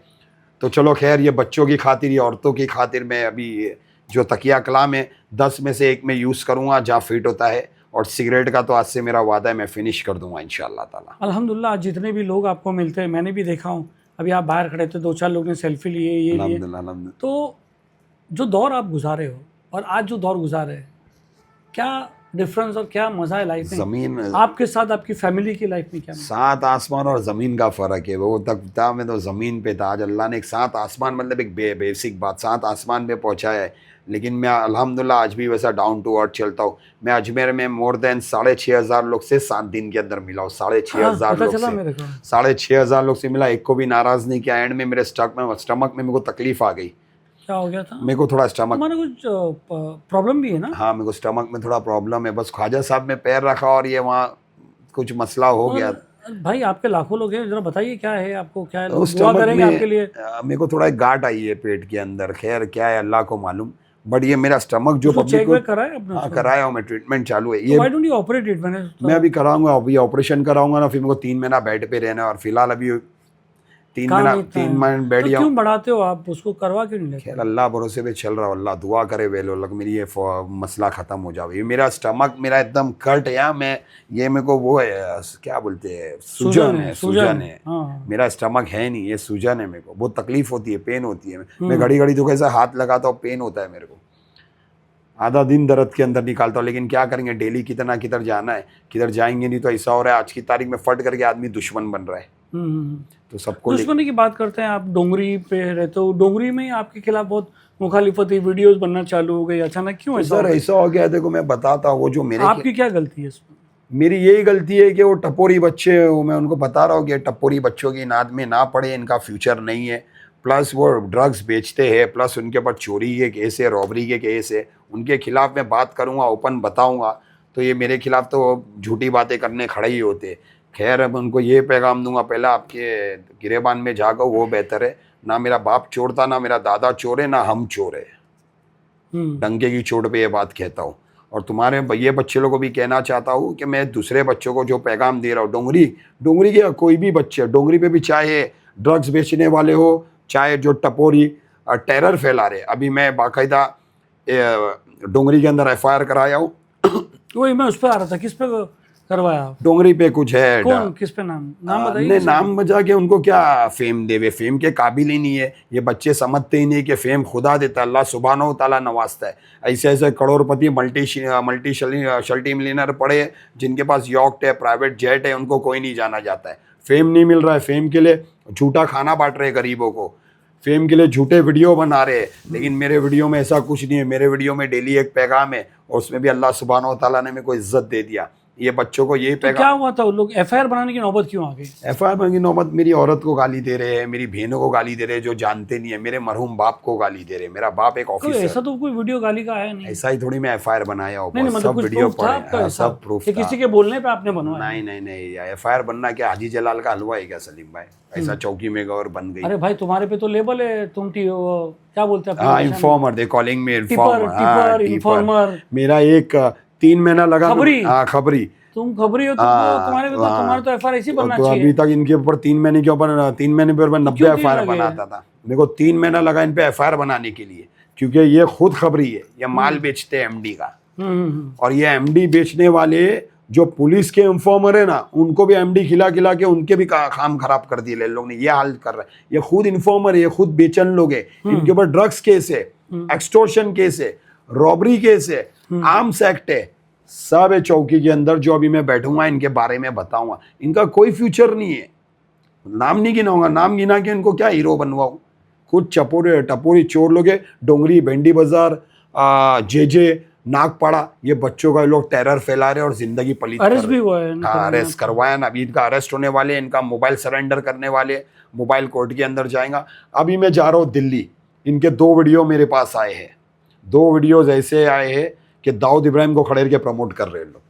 तो चलो खैर, ये बच्चों की खातिर, ये औरतों की खातिर मैं अभी जो तकिया कलाम है 10 में से 1 में यूज़ करूँगा जहाँ फिट होता है, और सिगरेट का तो आज से मेरा वादा है मैं फिनिश कर दूंगा इंशाल्लाह ताला। अल्हम्दुलिल्लाह, आज जितने भी लोग आपको मिलते हैं, मैंने भी देखा हूँ, अभी आप बाहर खड़े थे, 2-4 लोग ने सेल्फी लिए, ये लिए। अल्हम्दुलिल्लाह। तो जो दौर आप गुजारे हो और आज जो दौर गुजारे हैं, क्या डिफरेंस और क्या मजा है लाइफ में? ज़मीन आपके साथ आपकी फैमिली की लाइफ में क्या मजा? 7 आसमान और ज़मीन का फ़र्क है। वो तक था मैं तो ज़मीन पे था, आज अल्लाह ने एक 7 आसमान, मतलब एक बेसिक बात, 7 आसमान पे पहुंचाया है। लेकिन मैं अल्हम्दुलिल्लाह आज भी वैसा डाउन टू अर्थ चलता हूँ। मैं अजमेर में मोर देन 6,500 लोग से 7 दिन के अंदर मिला हूँ। 6,500 पता लोग चला से, मेरे को। 6,500 लोग से मिला, एक को भी नाराज़ नहीं किया। एंड में मेरे स्टमक में मेरे को तकलीफ आ गई। क्या हो गया था? मेरे को थोड़ा स्टमक, तुम्हारा कुछ प्रॉब्लम भी है ना? हाँ मेरे को स्टमक में थोड़ा प्रॉब्लम है। बस ख्वाजा साहब में पैर रखा और ये वहाँ कुछ मसला हो गया। और भाई आपके लाखों लोग हैं, जरा बताइए क्या है आपको, क्या है? तो दुआ स्टमक करेंगे आपके लिए। में मेरे को थोड़ा एक गांठ आई है पेट के अंदर। खैर क्या है अल्लाह को मालूम, बट ये मेरा स्टमक जो उसको पब्लिक चेक को, वेक कराया आपने? हाँ कराया हूँ मैं, ट्रीटमेंट चालू है ये। Why don't you operate it? मैं अभी कराऊंगा, अभी ऑपरेशन कराऊंगा ना, फिर मेरे को 3 महीना बेड पे रहना है, और फिलहाल अभी 3 महीना बेड तो या क्यों बढ़ाते हो आप उसको? करवा क्यों नहीं लेते? खैर अल्लाह भरोसे पे चल रहा हूँ, अल्लाह दुआ करे वे लोग मेरी ये मसला ख़त्म हो जाए। ये मेरा स्टमक मेरा एकदम कट है यार, मैं ये मेरे को वो है क्या बोलते हैं, सूजन है। हाँ। मेरा स्टमक है नहीं, ये सूजन है, मेरे को बहुत तकलीफ होती है, पेन होती है। मैं घड़ी घड़ी तो कैसा हाथ लगाता हूँ, पेन होता है मेरे को, आधा दिन दर्द के अंदर निकालता हूँ। लेकिन क्या करेंगे, डेली कितना किधर जाना है, किधर जाएंगे नहीं तो ऐसा हो रहा है आज की तारीख में फट करके आदमी दुश्मन बन रहा है। तो सबको दुश्मनी की बात करते हैं, आप डोंगरी पे रहते हो, डोंगरी में ही आपके खिलाफ बहुत मुखालिफती वीडियोस बनना चालू हो गई, अचानक क्यों ऐसा? सर ऐसा हो गया, देखो मैं बताता हूँ, वो जो मेरे आपकी क्या गलती है इसमें? मेरी यही गलती है कि वो टपोरी बच्चे, मैं उनको बता रहा हूँ कि टपोरी बच्चों की नाद में ना पड़े, इनका फ्यूचर नहीं है। प्लस वो ड्रग्स बेचते हैं, प्लस उनके ऊपर चोरी के केस है, रॉबरी के केस है, उनके खिलाफ मैं बात करूँगा, ओपन बताऊँगा, तो ये मेरे खिलाफ तो झूठी बातें करने खड़े ही होते। खैर अब उनको ये पैगाम दूंगा, पहले आपके गिरेबान में जागो, वो बेहतर है। ना मेरा बाप चोर था, ना मेरा दादा चोर है, ना हम चोर है। डंके की चोट पे ये बात कहता हूँ। और तुम्हारे ये बच्चे लोगों को भी कहना चाहता हूँ कि मैं दूसरे बच्चों को जो पैगाम दे रहा हूँ, डोंगरी के कोई भी बच्चे, डोंगरी पे भी चाहे ड्रग्स बेचने वाले हो, चाहे जो टपोरी टेरर फैला रहे, अभी मैं बाकायदा डोंगरी के अंदर FIR कराया हूँ। वही मैं उस पर आ रहा था, किस पे करवाया आप? डोंगरी पे कुछ है, कौन, किस पे? नाम बताइए। नहीं नाम बजा के उनको क्या फेम देवे, फेम के काबिल ही नहीं है ये बच्चे, समझते ही नहीं कि फेम खुदा देता है, अल्लाह सुब्हानहू तआला नवाजता है। ऐसे ऐसे करोड़पति मल्टी शल्टी मिलियनर पड़े हैं जिनके पास यॉक्ट है, प्राइवेट जेट है, उनको कोई नहीं जाना जाता है। फेम नहीं मिल रहा है, फेम के लिए झूठा खाना बांट रहे गरीबों को, फेम के लिए झूठे वीडियो बना रहे हैं। लेकिन मेरे वीडियो में ऐसा कुछ नहीं है, मेरे वीडियो में डेली एक पैगाम है, और उसमें भी अल्लाह सुब्हानहू तआला ने मेरे को इज्जत दे दिया। ये बच्चों को यही तो क्या हुआ था? वो लोग FIR बनाने की नौबत क्यों आ गई? FIR बनाने की नौबत, मेरी औरत को गाली दे रहे हैं, मेरी बहनों को गाली दे रहे हैं जो जानते नहीं है, मेरे मरहूम बाप को गाली दे रहे हैं। मेरा बाप एक ऑफिसर, ऐसा तो कोई वीडियो गाली का आया नहीं। ऐसा ही थोड़ी मैं FIR बनाया हो, नहीं, मतलब सब कुछ वीडियो प्रूफ था आपका? पड़े, सब प्रूफ था। किसी के बोलने पे आपने बनवाया? नहीं, FIR बनना क्या हाजी जलाल का हलवा है क्या सलीम भाई? ऐसा चौकी में गौर बन गई। अरे भाई तुम्हारे पे तो लेबल है, तुम क्या बोलते हैं? हाँ इन्फॉर्मर, दे कॉलिंग में इन्फॉर्मर। मेरा एक 3 महीना लगा। हाँ खबरी, तुम खबरी हो, तुम्हारे तो FIR ऐसी बनना तो चाहिए। अभी तक इनके ऊपर 3 महीने के ऊपर 3 महीने पे 90 FIR बनाता था। मेरे को 3 महीना लगा इन पे FIR बनाने के लिए, क्योंकि ये खुद खबरी है, ये माल बेचते हैं MD का। और ये MD बेचने वाले जो पुलिस के इन्फॉर्मर है ना, उनको भी MD खिला खिला के उनके भी काम खराब कर दिए लोग ने। ये हाल कर रहा है, ये खुद इन्फॉर्मर है, ये खुद बेचन लोग है, इनके ऊपर ड्रग्स केस है, एक्सटोर्शन केस है, रॉबरी केस है, आर्म्स एक्ट है, सब है चौकी के अंदर। जो अभी मैं बैठूंगा इनके बारे में बताऊंगा, इनका कोई फ्यूचर नहीं है। नाम नहीं गिनाऊंगा, नाम गिना के इनको क्या हीरो बनवाऊं? कुछ टपोरी चोर लोग है, डोंगरी, भेंडी बाजार, JJ, नागपाड़ा, ये बच्चों का लोग टेरर फैला रहे और जिंदगी पलीत अरेस्ट भी हुआ है। हाँ अरेस्ट करवाया ना, अभी इनका अरेस्ट होने वाले, इनका मोबाइल सरेंडर करने वाले, मोबाइल कोर्ट के अंदर जाएगा। अभी मैं जा रहा हूँ दिल्ली, इनके 2 वीडियो मेरे पास आए हैं, 2 वीडियोज ऐसे आए हैं कि दाऊद इब्राहिम को खड़े के प्रमोट कर रहे लोग,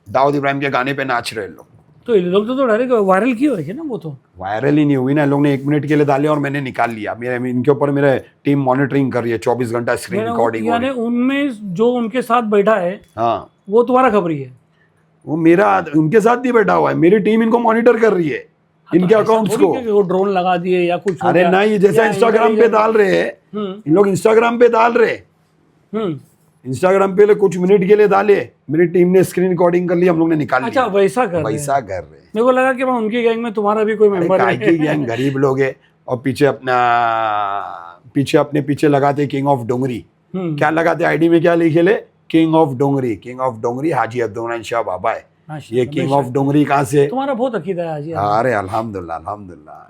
दाऊद इब्राहिम के गाने पे नाच रहे लोग। तो ये लोग तो डायरेक्ट वायरल की हुई है ना? वो तो वायरल ही नहीं हुई ना, लोग ने 1 मिनट के लिए डाले और मैंने निकाल लिया। मेरे इनके ऊपर मेरे टीम मॉनिटरिंग कर रही है, 24 घंटा स्क्रीन रिकॉर्डिंग। यानी उनमें जो उनके साथ बैठा है, हाँ वो तुम्हारा खबरी है? वो मेरा उनके साथ नहीं बैठा हुआ है, मेरी टीम इनको मॉनिटर कर रही है, इनके अकाउंट्स को। वो ड्रोन लगा दिए या कुछ? अरे नहीं, जैसा इंस्टाग्राम पे डाल रहे हैं, इन लोग इंस्टाग्राम पे डाल रहे, इंस्टाग्राम पे कुछ मिनट के लिए डाले, मेरी टीम ने स्क्रीन रिकॉर्डिंग कर ली, हम लोग ने निकाल लिया। अच्छा वैसा कर रहे। मेरे को लगा कि मैं उनकी गैंग में तुम्हारा भी कोई मेंबर है। की गैंग गरीब लोग है, और पीछे पीछे लगाते किंग ऑफ डोंगरी। क्या लगाते आईडी में, क्या लिखे ले? किंग ऑफ डोंगरी हाजी अब्दुल शाह बाबा है। ये किंग ऑफ डोंगरी कहाँ से? तुम्हारा बहुत अकीदा है हाजी। अरे अल्हम्दुलिल्लाह।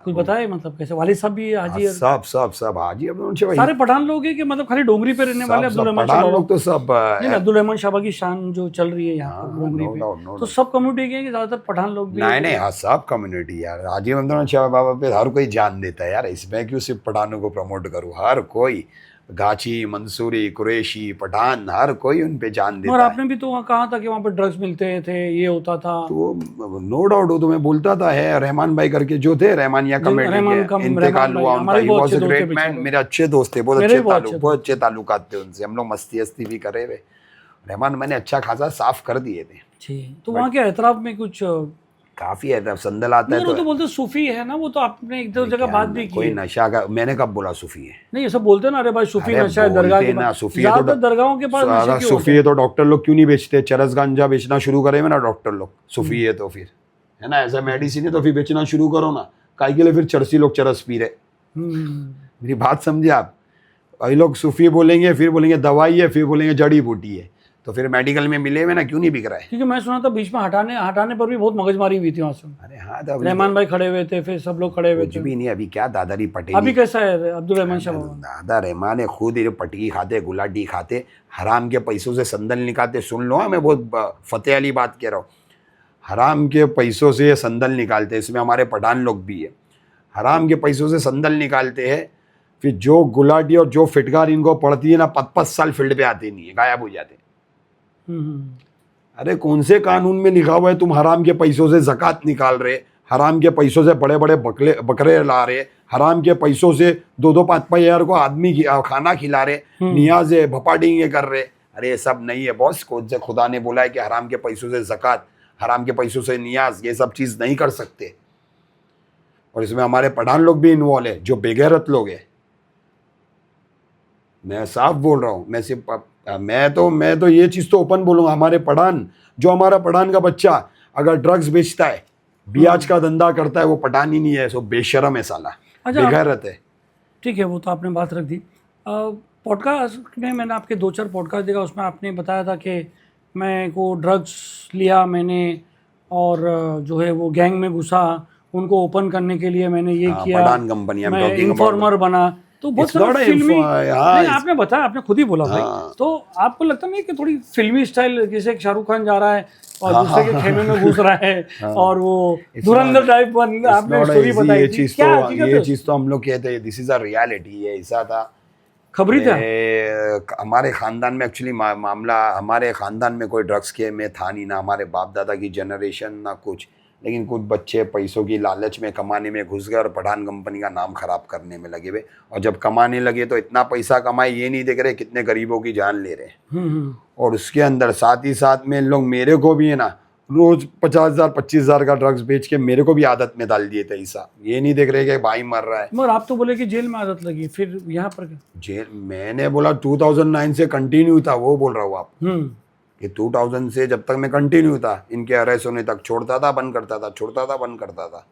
कुछ बताए, मतलब कैसे? वालिद साहब भी हाजी है? सब हाजी अब्दुल शाह। सारे पठान लोग हैं कि मतलब खाली डोंगरी पे रहने वाले? अब्दुल रहमान शाह लोग तो सब, अब्दुल रहमान शाह की शान जो चल रही है यहाँ डोंगरी पे, तो सब कम्युनिटी के ज्यादातर पठान लोग भी? नहीं हाँ सब कम्युनिटी यार। हाजी अब्दुल शाह बाबा पे हर कोई जान देता है यार, इसमें क्यों सिर्फ पठानों को प्रमोट करूँ? हर कोई गाची, मंसूरी, कुरैशी, पठान, हर कोई उन पे जान और देता है। आपने भी तो वहाँ कहा था कि वहाँ पर ड्रग्स मिलते थे, ये होता था। तो नो डाउट वो तो मैं बोलता था है। रहमान भाई करके जो थे, रहमानिया कमेटी के, इंतकाल हुआ उनका, he was a great man, मेरे अच्छे दोस्त थे, बहुत मेरे अच्छे भी बहुत ताल्लुक, अच्छे बहुत अच्छे ताल्लुकात थे उनसे, हम लोग मस्ती भी करे हुए। रहमान मैंने अच्छा खासा साफ कर दिए थे। जी, तो वहाँ के एतराफ में कुछ काफी है, जब संदल आता है नहीं, वो तो बोलते सूफी है ना, वो तो आपने एक दो जगह बात भी की कोई है। नशा का, मैंने कब बोला सूफी है? नहीं, ये सब बोलते हैं ना, अरे भाई सूफी अरे नशा है दरगाह बोलते के ना, पास। सूफी है तो ज्यादातर दरगाहों के पास नशे क्यों सूफी है तो डॉक्टर लोग क्यों नहीं बेचते? चरस गांजा बेचना शुरू करे ना डॉक्टर लोग, सूफी है तो फिर, है ना, ऐसा मेडिसिन है तो फिर बेचना शुरू करो ना, काहे के लिए फिर चरसी लोग चरस पी रहे? मेरी बात समझे आप? वही लोग सूफी बोलेंगे, फिर बोलेंगे दवाई है, फिर बोलेंगे जड़ी बूटी है, तो फिर मेडिकल में मिले हुए ना, क्यों नहीं बिक रहा है? क्योंकि मैं सुना था बीच में हटाने पर भी बहुत मगजमारी हुई थी वहाँ से। अरे हाँ, तो रहमान भाई खड़े हुए थे, फिर सब लोग खड़े हुए कुछ थे। भी नहीं, अभी क्या दादारी पटेल, अभी कैसा है अब्दुल रहमान शाह बाबा? दादा रहमान है खुद ये पटकी खाते, गुलाटी खाते, हराम के पैसों से संदल निकालते। सुन लो, मैं बहुत फतेह वाली बात कह रहा हूँ, हराम के पैसों से संदल निकालते, इसमें हमारे पठान लोग भी है, हराम के पैसों से संदल निकालते हैं, फिर जो गुलाटी और जो फिटकार इनको पड़ती है ना, 5-5 साल फील्ड पे आते नहीं है, गायब हो जाते। अरे कौन से कानून में लिखा हुआ है तुम हराम के पैसों से ज़कात निकाल रहे, हराम के पैसों से बड़े बड़े बकरे ला रहे, हराम के पैसों से 2-2, 5-5 हज़ार को आदमी खाना खिला रहे, नियाज़े भपाटिंगे कर रहे? अरे ये सब नहीं है बॉस, खुदा ने बोला है कि हराम के पैसों से ज़कात, हराम के पैसों से नियाज, ये सब चीज़ नहीं कर सकते। और इसमें हमारे पठान लोग भी इन्वॉल्व है, जो बेगैरत लोग हैं। मैं साफ बोल रहा हूँ, मैं सिर्फ मैं तो ये चीज़ तो ओपन बोलूँगा, हमारे पठान, जो हमारा पठान का बच्चा अगर ड्रग्स बेचता है, बियाज का धंधा करता है, वो पठान ही नहीं है, सो बेशरम है साला, बेगैरत है। ठीक है, वो तो आपने बात रख दी। पॉडकास्ट में मैंने आपके 2-4 पॉडकास्ट देखा, उसमें आपने बताया था कि मैं को ड्रग्स लिया मैंने, और जो है वो गैंग में घुसा, उनको ओपन करने के लिए मैंने ये किया, पठान कंपनी, मैं इन्फॉर्मर बना। तो बहुत सारा फिल्मी, नहीं आपने बताया, आपने खुद ही बोला भाई, तो आपको लगता नहीं कि थोड़ी फिल्मी स्टाइल, जैसे शाहरुख खान जा रहा है और दूसरे के खेमे में घुस रहा है और वो धुरंधर टाइप, आपने स्टोरी बताई, ये चीज़ तो हम लोग कहते हैं दिस इज अ रियलिटी, ये ऐसा था, खबरी था। हमारे ख़ानदान में एक्चुअली मामला, हमारे ख़ानदान में कोई ड्रग्स के में था नहीं, ना हमारे बाप दादा की जनरेशन ना कुछ, लेकिन कुछ बच्चे पैसों की लालच में कमाने में घुस गए और पठान कंपनी का नाम ख़राब करने में लगे हुए, और जब कमाने लगे तो इतना पैसा कमाए, ये नहीं देख रहे कितने गरीबों की जान ले रहे हैं। और उसके अंदर साथ ही साथ में लोग मेरे को भी है ना, रोज़ 50,000 25,000 का ड्रग्स बेच के मेरे को भी आदत में डाल दिए थे ऐसा, ये नहीं देख रहे कि भाई मर रहा है। मगर आप तो बोले कि जेल में आदत लगी, फिर यहाँ पर जेल, मैंने बोला 2009 से कंटिन्यू था, वो बोल रहा हूँ आप कि 2000 से जब तक मैं कंटिन्यू था, इनके अरेस्ट होने तक छोड़ता था बंद करता था, छोड़ता था बंद करता था।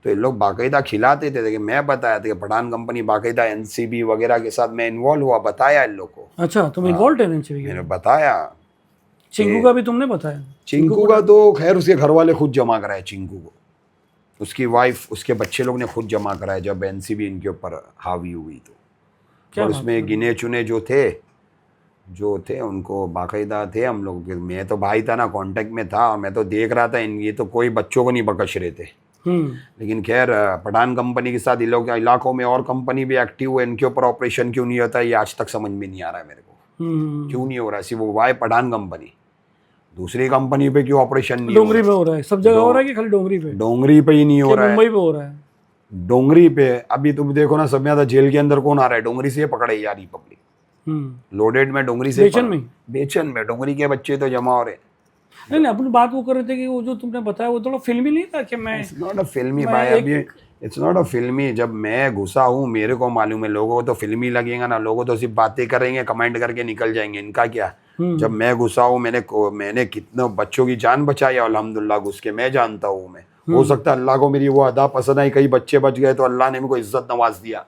तो ये लोग बाकायदा खिलाते थे कि मैं बताया था कि पठान कंपनी बाकायदा एनसीबी वगैरह के साथ मैं इन्वॉल्व हुआ, बताया इन लोग को। अच्छा, तुम इन्वॉल्व थे एनसीबी? मैंने बताया। चिंकू का भी तुमने बताया? चिंकू का तो खैर उसके घर वाले खुद जमा कराए, चिंकू को उसकी वाइफ, उसके बच्चे लोग ने खुद जमा कराया जब एनसीबी इनके ऊपर हावी हुई। तो और उसमें गिने चुने जो थे उनको बाकायदा थे हम लोग, मैं तो भाई था ना, कांटेक्ट में था, और मैं तो देख रहा था ये तो कोई बच्चों को नहीं बकश रहे थे। लेकिन खैर पठान कंपनी के साथ इन लोग इलाकों में और कंपनी भी एक्टिव है, इनके ऊपर ऑपरेशन क्यों नहीं होता ये आज तक समझ में नहीं आ रहा है मेरे को, क्यों नहीं हो रहा है? सिर्फ वो वाई पठान कंपनी, दूसरी कंपनी पे क्यों ऑपरेशन नहीं? डोंगरी पे हो रहा है, सब जगह हो रहा है कि खाली डोंगरी पे? डोंगरी पे ही नहीं हो रहा है, मुंबई पे हो रहा है। डोंगरी पे अभी तुम देखो ना, सब ज्यादा जेल के अंदर कौन आ रहा है? डोंगरी से पकड़े यार पब्लिक, लोडेड में डोंगरी से, बेचन में डोंगरी के बच्चे तो जमा हो रहे। नहीं, अपनी बात वो कर रहे थे कि वो जो तुमने बताया वो थोड़ा फिल्मी नहीं था कि मैं, इट्स नॉट अ फिल्मी भाई, अभी इट्स नॉट अ फिल्मी। जब मैं घुसा हूँ मेरे को मालूम है, लोगों को तो फिल्मी लगेगा ना, लोगों तो सिर्फ बातें करेंगे, कमेंट करके निकल जाएंगे, इनका क्या। जब मैं घुसा हूँ, मैंने कितने बच्चों की जान बचाई अल्हम्दुलिल्लाह घुस के, मैं जानता हूँ। मैं हो सकता है अल्लाह को मेरी वो अदा पसंद आई, कई बच्चे बच गए तो अल्लाह ने मेरे को इज्जत नवाज दिया,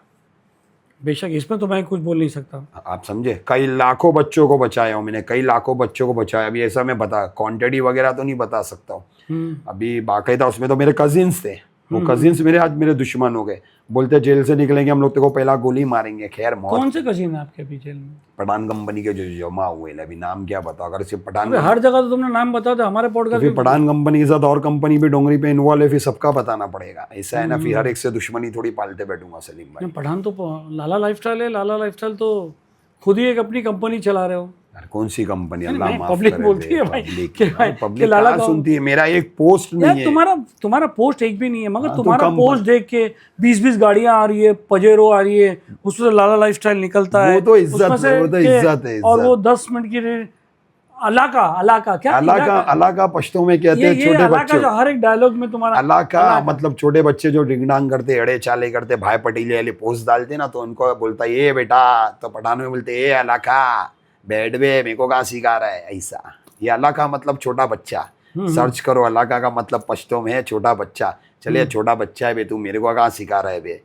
बेशक, इसमें तो मैं कुछ बोल नहीं सकता। आप समझे, कई लाखों बच्चों को बचाया हूँ मैंने, कई लाखों बच्चों को बचाया। अभी ऐसा मैं बता क्वांटिटी वगैरह तो नहीं बता सकता हूँ अभी, बाकायदा उसमें तो मेरे कजिन्स थे, वो कजिन्स मेरे आज मेरे दुश्मन हो गए, बोलते जेल से निकलेंगे हम लोग तेरे को पहला गोली मारेंगे। खैर मौत। कौन से कजीन है आपके अभी जेल में? पठान कंपनी के जो जमा हुए, अभी नाम क्या बताओ, अगर सिर्फ पठान अबे हर जगह तो तुमने नाम बता दो, हमारे पॉडकास्ट फिर पठान कंपनी के साथ और कंपनी भी डोंगरी पे इन्वॉल्व है, फिर सबका बताना पड़ेगा। ऐसा है ना, फिर हर एक से दुश्मनी थोड़ी पालते बैठूंगा सलीम भाई। पठान तो लाला लाइफस्टाइल है, लाला लाइफस्टाइल तो खुद ही एक अपनी कंपनी चला रहे हो। यार कौन सी कंपनी, अल्लाह माफ पब्लिक करे बोलती है भाई कि भाई पब्लिक लाला कहाँ सुनती है, मेरा एक पोस्ट यार नहीं है। तुम्हारा पोस्ट एक भी नहीं है, मगर तो तुम्हारा पोस्ट देख के 20-20 गाड़ियां आ रही है, पजेरो आ रही है, उसमें लाला लाइफस्टाइल निकलता है। वो तो इज्जत उसमें से है, वो तो के- इज्जत है, और वो इज्जत। 10 मिनट की अल्लाह का क्या अल्लाह का पश्तो में कहते ये हैं छोटे अल्लाह का बच्चों। जो हर एक डायलॉग में तुम्हारा अल्लाह का मतलब छोटे बच्चे जो डिंगडांग करते, अड़े चाले करते, भाई पटेली वाले पोस्ट डालते ना, तो उनको बोलता है ये बेटा, तो पठान में बोलते ये अल्लाह का बैठ बे, मेरे को कहाँ सिखा रहा है ऐसा। ये अल्लाह का मतलब छोटा बच्चा, सर्च करो, अल्लाह का मतलब पश्तो में है छोटा बच्चा। चलिए छोटा बच्चा है बे, तू मेरे को कहाँ सिखा रहा है बे।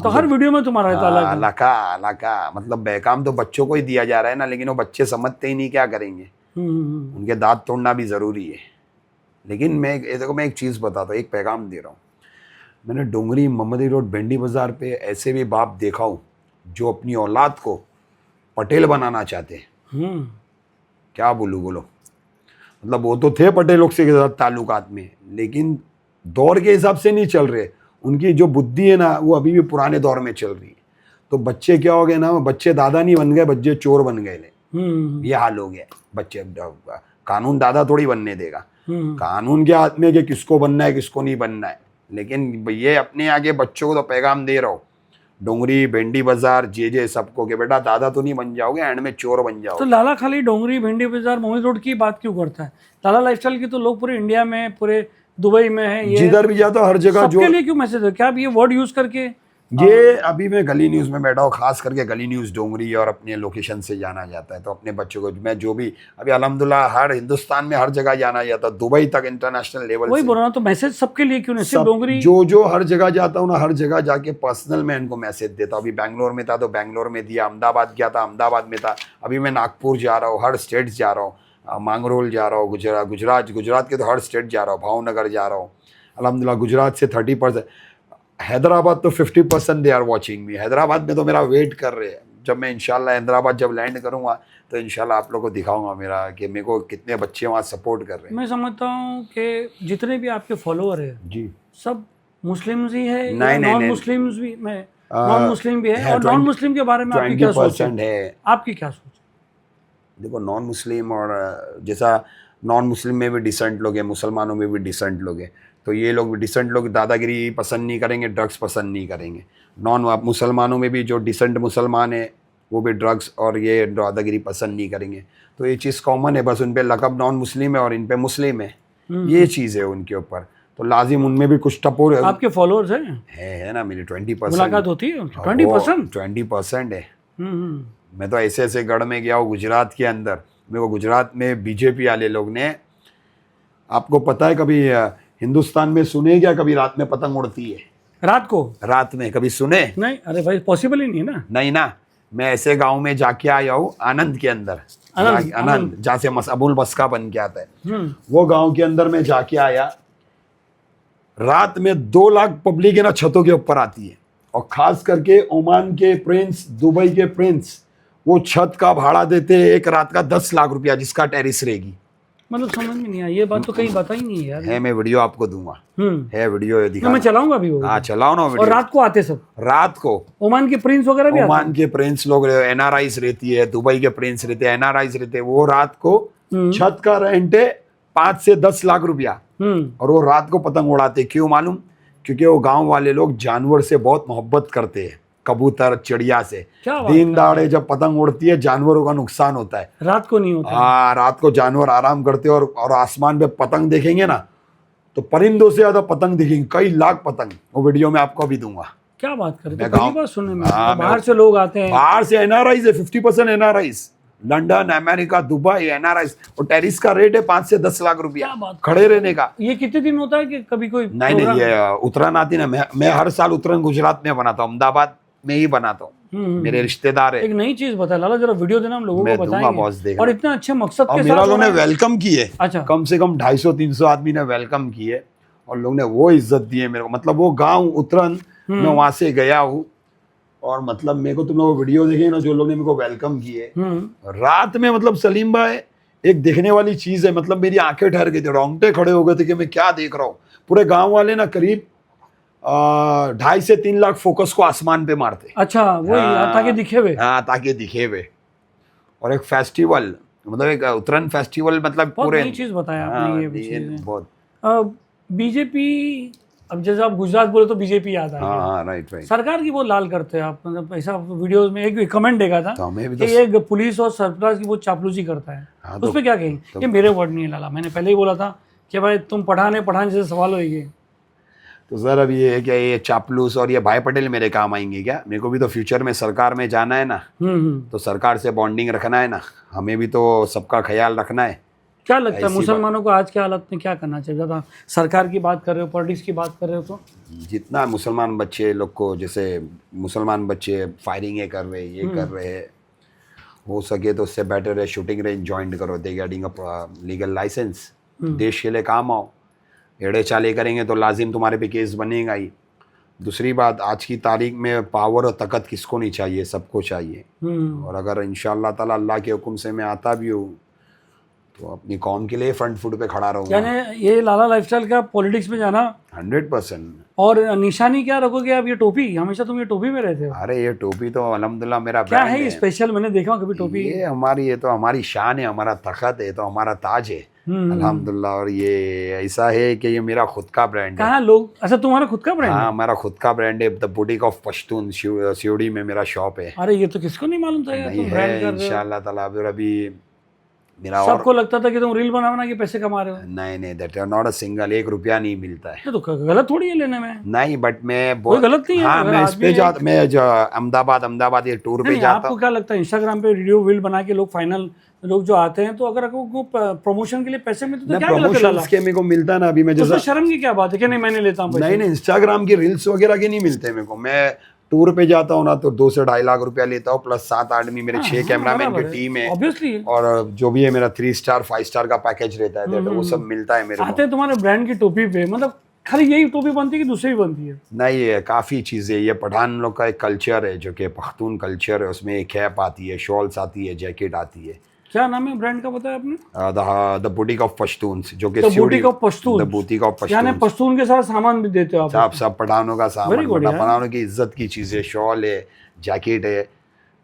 तो हर वीडियो में तुम्हारा रहता है अल्लाह का मतलब बेकाम तो बच्चों को ही दिया जा रहा है ना, लेकिन वो बच्चे समझते ही नहीं, क्या करेंगे। उनके दांत तोड़ना भी ज़रूरी है। लेकिन देखो मैं एक चीज़ बताता हूँ, एक पैगाम दे रहा हूँ। मैंने डोंगरी मोहम्मदी रोड भेंडी बाज़ार पे ऐसे भी बाप देखा हूँ जो अपनी औलाद को पटेल बनाना चाहते हैं। क्या बोलूँ बोलो, मतलब वो तो थे पटेलों के साथ ताल्लुकात में, लेकिन दौर के हिसाब से नहीं चल रहे। उनकी जो बुद्धि है ना, वो अभी भी पुराने दौर में चल रही है। तो बच्चे क्या हो गए ना, बच्चे दादा नहीं बन गए, बच्चे चोर बन गए। ये हाल हो गया। बच्चे कानून दादा थोड़ी बनने देगा, कानून के हाथ में कि किसको बनना है किसको नहीं बनना है। लेकिन ये अपने आगे बच्चों को तो पैगाम दे रहा हूँ, डोंगरी भेंडी बाजार जे सबको, कि बेटा दादा तो नहीं बन जाओगे, एंड में चोर बन जाओगे। तो लाला खाली डोंगरी भेंडी बाजार मोहित रोड की बात क्यों करता है? लाला लाइफस्टाइल की तो लोग पूरे इंडिया में, पूरे दुबई में है, ये जिधर भी जाता हर जगह जो सबके लिए क्यों मैसेज है? क्या आप ये वर्ड यूज करके ये अभी मैं गली न्यूज़ में बैठा हूँ, खास करके गली न्यूज़ डोंगरी और अपने लोकेशन से जाना जाता है। तो अपने बच्चों को मैं जो भी अभी अल्हम्दुलिल्लाह हर हिंदुस्तान में हर जगह जाना जाता है, दुबई तक इंटरनेशनल लेवल वही से। बोल रहा हूँ, तो मैसेज सबके लिए क्यों नहीं, सिर्फ डोंगरी? जो हर जगह जाता हूँ ना, हर जगह जाके पर्सनल मैं इनको मैसेज देता हूँ। अभी बैंगलोर में था तो बैंगलोर में दिया, अहमदाबाद गया था अहमदाबाद में था, अभी मैं नागपुर जा रहा हूँ, हर स्टेट जा रहा हूँ, मांगरोल जा रहा हूँ, गुजरात के तो हर स्टेट जा रहा हूँ, भावनगर जा रहा हूँ अल्हम्दुलिल्लाह। गुजरात से 30%, हैदराबाद तो 50% they are watching me. Hyderabad में तो मेरा वेट कर रहे हैं। जब मैं इंशाल्लाह हैदराबाद जब लैंड करूँगा तो इंशाल्लाह आप लोगों को दिखाऊंगा मेरा कि मेरे को कितने बच्चे वहाँ सपोर्ट कर रहे हैं। मैं समझता हूँ कि जितने भी आपके फॉलोअर है जी, सब मुस्लिम्स ही है, नहीं, नॉन मुस्लिम्स भी, मैं नॉन मुस्लिम भी है, और नॉन मुस्लिम के बारे में आपकी क्या सोच है? आपकी क्या सोच है? देखो नॉन मुस्लिम और जैसा नॉन मुस्लिम में भी डिसेंट लोग हैं, मुसलमानों में भी डिसेंट लोग हैं। तो ये लोग डिसेंट लोग दादागिरी पसंद नहीं करेंगे, ड्रग्स पसंद नहीं करेंगे। नॉन मुसलमानों में भी जो डिसेंट मुसलमान है वो भी ड्रग्स और ये दादागिरी पसंद नहीं करेंगे। तो ये चीज़ कॉमन है, बस उन पे लकब नॉन मुस्लिम है और इन पे मुस्लिम है, ये चीज़ है उनके ऊपर। तो लाजिम उनमें भी कुछ टपोर आपके फॉलोअर्स हैं? है ना, मेरी 20% मुलाकात होती है 20%? 20% है। मैं तो ऐसे ऐसे गढ़ में गया हूँ गुजरात के अंदर। मेरे को गुजरात में बीजेपी वाले लोग ने, आपको पता है कभी हिंदुस्तान में सुने क्या, कभी रात में पतंग उड़ती है? रात को? रात में कभी सुने? नहीं, अरे भाई पॉसिबल ही नहीं है ना। नहीं ना, मैं ऐसे गांव में जाके आया हूँ, आनंद के अंदर, आनंद जहाँ से अबुल बस्का बन के आता है, वो गांव के अंदर में जाके आया। रात में 2 लाख पब्लिक है ना छतों के ऊपर आती है, और खास करके ओमान के प्रिंस, दुबई के प्रिंस, वो छत का भाड़ा देते हैं एक रात का 10 लाख रुपया, जिसका टेरिस रहेगी। मतलब समझ में नहीं आया, ये बात तो कहीं बता ही नहीं है यार। है, मैं वीडियो आपको दूंगा, है वीडियो दिखा, मैं चलाऊंगा अभी वो। हाँ चलाओ ना वीडियो। और रात को आते सब? रात को ओमान के प्रिंस वगैरह भी? ओमान के प्रिंस लोग, एनआरआईज रहती है, दुबई के प्रिंस रहते हैं, एनआरआईज रहते हैं, वो रात को छत का रेंट है 5 से 10 लाख रुपया, और वो रात को पतंग उड़ाते। क्यों मालूम? क्योंकि वो गांव वाले लोग जानवर से बहुत मोहब्बत करते हैं, कबूतर चिड़िया से। दिन दहाड़े जब पतंग उड़ती है जानवरों का नुकसान होता है, रात को नहीं होता। हाँ, रात को जानवर आराम करते हैं, और आसमान पे पतंग देखेंगे ना तो परिंदों से ज्यादा पतंग दिखेंगे, कई लाख पतंग। वो वीडियो में आपको भी दूंगा। क्या बात करते हैं, पहली बार सुने में। बाहर से लोग आते हैं, बाहर से एनआरआईज है, 50% NRIs, London, America, Dubai, NRIs. और टेरिस का रेट है 5 से 10 लाख रुपया खड़े रहने का। ये कितने दिन होता है कि कभी कोई? नहीं, ये उतरान आती ना, मैं हर साल उतरान गुजरात में बनाता हूँ, अहमदाबाद में ही बनाता हूँ, मेरे रिश्तेदार है। एक नई चीज बता लाला, जरा वीडियो देना, हम लोगों को बताएंगे। और इतना अच्छे मकसद के साथ मेरा लोगों ने वेलकम किए। अच्छा, कम से कम 250-300 आदमी ने वेलकम किए, और लोग ने वो इज्जत दी है मेरे को, मतलब वो गांव उतरन मैं वहां से गया हूँ और मतलब मेरे को तुम लोग वीडियो देखे ना, जो लोग ने मेरे को वेलकम किए रात में, मतलब सलीम भाई एक देखने वाली चीज है, मतलब मेरी आंखें ठहर गई थी, रोंगटे खड़े हो गए थे कि मैं क्या देख रहा हूँ। पूरे गांव वाले ना करीब 2.5 से 3 लाख फोकस को आसमान पे मारते। अच्छा, वही ताकि दिखे हुए। हाँ, ताकि दिखे हुए। और एक फेस्टिवल, मतलब एक उत्तरायण फेस्टिवल, मतलब बहुत पूरे नई चीज बताया आपने ये बहुत। बीजेपी, अब जैसे आप गुजरात बोले तो बीजेपी याद आ गया। हाँ, राइट। सरकार की वो लाल करते हैं आप, मतलब ऐसा वीडियोस में एक कमेंट देखा था तो हमें भी कि ये पुलिस और सरकार की वो चापलूसी करता है। हाँ, उस पर क्या कहेंगे? ये मेरे वर्ड नहीं है लाला, मैंने पहले ही बोला था कि भाई तुम पठान जैसे सवाल होगी। तो सर अब ये है क्या, ये चापलूस और ये भाई पटेल मेरे काम आएंगे क्या? मेरे को भी तो फ्यूचर में सरकार में जाना है ना, तो सरकार से बॉन्डिंग रखना है ना, हमें भी तो सबका ख्याल रखना है। क्या लगता है मुसलमानों को आज के हालत में क्या करना चाहिए? ज़्यादा सरकार की बात कर रहे हो, पॉलिटिक्स की बात कर रहे हो, तो जितना मुसलमान बच्चे लोग को, जैसे मुसलमान बच्चे फायरिंग कर रहे, ये कर रहे हैं, हो सके तो उससे बेटर है शूटिंग रेंज ज्वाइन करो, they getting a legal licence, देश के लिए काम आओ। एड़े चाले करेंगे तो लाजिम तुम्हारे पे केस बनेगा ही। दूसरी बात, आज की तारीख में पावर और ताकत किसको नहीं चाहिए, सबको चाहिए। और अगर इंशाअल्लाह ताला अल्लाह के हुक्म से मैं आता भी हूँ तो अपनी कौम के लिए फ्रंट फुट पे खड़ा रहूँगा। यानी ये लाला लाइफस्टाइल का पॉलिटिक्स में जाना 100%। और निशानी क्या रखोगे आप? ये टोपी, हमेशा तुम ये टोपी में रहते हो। अरे ये टोपी तो अल्हम्दुलिल्लाह मेरा क्या ब्रांड है ये स्पेशल? मैंने देखा कभी टोपी। ये तो हमारी शान है, हमारा तखत है, तो हमारा ताज है अल्हम्दुलिल्लाह। और ये ऐसा है कि ये मेरा खुद का ब्रांड है। कहाँ लोग? अच्छा, तुम्हारा खुद का ब्रांड? हाँ, हमारा खुद का ब्रांड है, द बुटीक ऑफ पश्तून, सियोड़ी में मेरा शॉप है। अरे ये तो किसको नहीं मालूम था यार, नहीं तुम ब्रांड है कर रहे हो। इंशाअल्लाह ताला। अभी मेरा सबको लगता था कि तुम रील बना के पैसे कमा रहे हो। नहीं, that are not a single, 1 रुपया नहीं मिलता है। ये तो गलत थोड़ी है लेने में। नहीं, बट मैं कोई गलत नहीं है। हाँ, अगर मैं इस आदमी पे जाता, मैं जो अहमदाबाद ये टूर पे जाता आपको हूँ। क्या लगता है इंस्टाग्राम पे वीडियो वील बना के लोग फाइनल लोग जो आते हैं, तो अगर आपको प्रमोशन के लिए पैसे मिलते तो क्या गलत है लाला? के मेरे को मिलता है ना, अभी मैं तो जैसा शर्म की क्या बात है कि नहीं मैंने लेता हूँ पैसे? नहीं, इंस्टाग्राम की रील्स वगैरह के नहीं मिलते मेरे को। मैं टूर पे जाता हूँ ना तो 2 से 2.5 लाख रुपया लेता हूँ, प्लस 7 आदमी मेरे 6 कैमरामैन की टीम है, ऑब्वियसली। और जो भी है मेरा 3 स्टार 5 स्टार का पैकेज रहता है, तो वो सब मिलता है मेरे को। आते हैं तुम्हारे ब्रांड की टोपी पे, मतलब खाली यही टोपी बनती है कि दूसरी भी बनती है? नहीं, ये काफ़ी चीज़ें, ये पठान लोग का एक कल्चर है जो कि पख्तून कल्चर है। उसमें एक कैप आती है, शॉल्स आती है, जैकेट आती है। क्या नाम है ब्रांड का बताया आपने? द बुटीक ऑफ पश्तून, जो कि boutique of Pashtun, the boutique of यानी पश्तून। पश्तून के साथ सामान भी देते हो आप? सब पठानों का सामान, पठानों की इज्जत की चीज़ें, शॉल है, जैकेट है।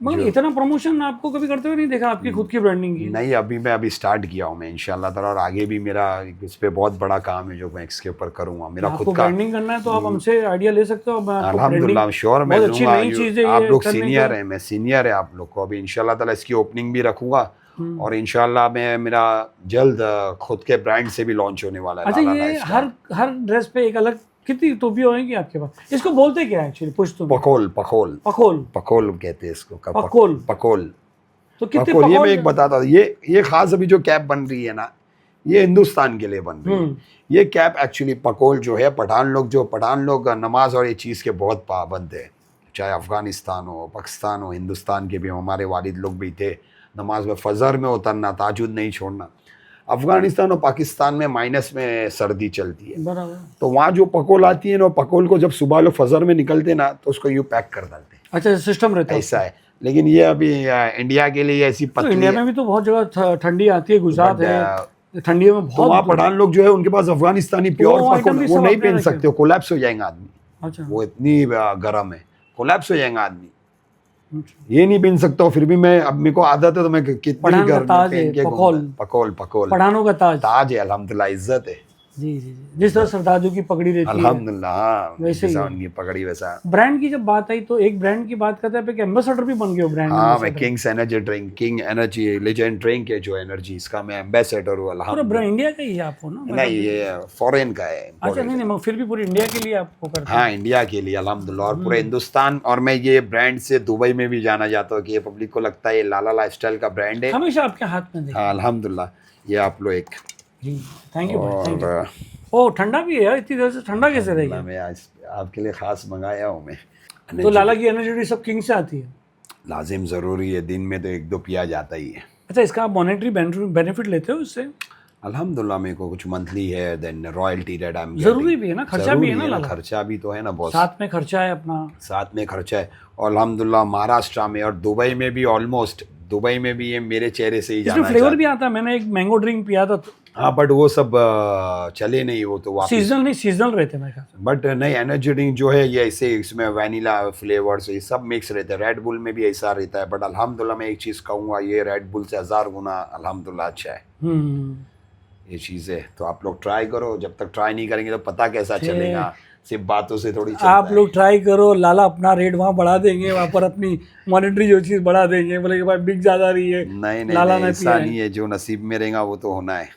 मगर इतना प्रमोशन आपको कभी करते हुए नहीं देखा आपकी खुद की ब्रांडिंग की? नहीं, अभी स्टार्ट किया हूँ मैं इंशाल्लाह ताला, और आगे भी मेरा इस पे बहुत बड़ा काम है जो मैं इसके ऊपर करूँगा। मेरा खुद का ब्रांडिंग करना है तो आप हमसे आइडिया ले सकते हो। अल्हम्दुलिल्लाह श्योर मैं बहुत अच्छी लूँगा। नई चीज़ है ये आप लोग करने सीनियर को। हैं, मैं सीनियर है आप लोग को। अभी इंशाल्लाह ताला इसकी ओपनिंग भी रखूँगा, और इंशाल्लाह मैं मेरा जल्द खुद के ब्रांड से भी लॉन्च होने वाला है। अच्छा, ये हर ड्रेस पे एक अलग कितनी टोपी होगी आपके पास? इसको बोलते क्या है एक्चुअली? पुष्ट पकोल कहते हैं इसको। पकोल तो कितने पकोल, ये मैं एक बताता हूँ। ये खास अभी जो कैप बन रही है ना, ये हिंदुस्तान के लिए बन रही है। ये कैप एक्चुअली पकोल जो है, पठान लोग नमाज और ये चीज़ के बहुत पाबंद है। चाहे अफगानिस्तान हो, पाकिस्तान हो, हिंदुस्तान के भी हमारे वालिद लोग भी थे, नमाज में फजर में उतरना, ताजुद नहीं छोड़ना। अफगानिस्तान और पाकिस्तान में माइनस में सर्दी चलती है, बराबर। तो वहाँ जो पकोल आती है ना, पकोल को जब सुबह लोग फजर में निकलते ना तो उसको यूँ पैक कर डालते हैं। अच्छा, सिस्टम रहता है ऐसा है। लेकिन ये अभी इंडिया के लिए ऐसी तो पतली इंडिया में भी तो बहुत जगह ठंडी आती है, गुजरात है, ठंडियों में तो वहाँ बहुत। पठान लोग जो है उनके पास अफगानिस्तानी प्योर वो पकोल item भी वो सब नहीं अपने पहन रखे। सकते, कोलैप्स हो जाएगा आदमी। अच्छा, वो इतनी गर्म है, कोलैप्स हो जाएगा आदमी। ये नहीं पहन सकता हूँ, फिर भी मैं, अब मेरे को आदत है तो मैं कितनी पठान का गर्मी ताज पहन है, के पकोल। पकोल पठानों का ताज है अल्हम्दुलिल्लाह, इज्जत है। जी, जिस तरह सरदारों की पगड़ी रहती है अल्हम्दुलिल्लाह, हाँ, वैसे ही जैसा है। उनकी पगड़ी वैसा। ब्रांड की जब बात आई तो एक ब्रांड की बात करते हैं, एम्बेसडर भी बन गए हो ब्रांड। हाँ, मैं Kings energy drink, king energy legend drink है जो एनर्जी, इसका मैं एम्बेसडर हूँ पूरा अल्हम्दुलिल्लाह। ब्रांड इंडिया का ही है आपको ना? नहीं, ये फॉरेन का है। अच्छा, नहीं, फिर भी पूरी इंडिया के लिए आपको करते हैं। हाँ, इंडिया के लिए अल्हम्दुलिल्लाह, और पूरे हिंदुस्तान। और मैं ये ब्रांड से दुबई में भी जाना चाहता हूँ कि ये पब्लिक को लगता है ये लाला लाइफस्टाइल का ब्रांड है। हमेशा आपके हाथ में देखा। हाँ, अल्हम्दुलिल्लाह। ये आप लोग एक जी, थैंक यू भाई, थैंक यू। और ओ, ठंडा भी है यार, इतनी देर से ठंडा कैसे रहेगा? मैं आज आपके लिए खास मंगाया हूँ मैं। तो लाला की एनर्जी सब किंग से आती है? लाजिम ज़रूरी है, दिन में तो 1-2 पिया जाता ही है। अच्छा, इसका आप मॉनेटरी बेनिफिट लेते हो इससे? अल्हम्दुलिल्लाह मेरे को कुछ मंथली है, then royalty rate I am जरूरी भी है ना, खर्चा भी है ना लाला, खर्चा भी तो है ना बॉस, साथ में खर्चा है अपना। साथ में खर्चा है। और अल्हम्दुलिल्लाह महाराष्ट्र में और दुबई में भी ऑलमोस्ट, दुबई में भी ये मेरे चेहरे से ही इसमें जाना फ्लेवर भी आता है, मैंने एक मैंगो ड्रिंक पिया था, हाँ बट वो सब चले नहीं, वो तो वापस सीजनल नहीं, सीजनल रहते मेरे ख्याल से। बट नहीं, एनर्जी ड्रिंक जो है ये ऐसे इसमें वैनिला फ्लेवर्स ये सब मिक्स रहते हैं। रेड बुल में भी ऐसा रहता है, बट अल्हम्दुलिल्लाह मैं एक चीज़ कहूँगा, ये रेड बुल से 1000 गुना अल्हम्दुलिल्लाह अच्छा है ये चीज़ है। तो आप लोग ट्राई करो, जब तक ट्राई नहीं करेंगे तो पता कैसा चलेगा, सिर्फ बातों से थोड़ी चलता आप है। लोग ट्राई करो, लाला अपना रेट वहाँ बढ़ा देंगे, वहाँ पर अपनी मॉनेटरी जो चीज़ बढ़ा देंगे, बोले कि भाई बिक ज़्यादा रही है, नहीं नहीं लाला नहीं, ने ऐसा पिया नहीं है, जो नसीब में रहेगा वो तो होना है।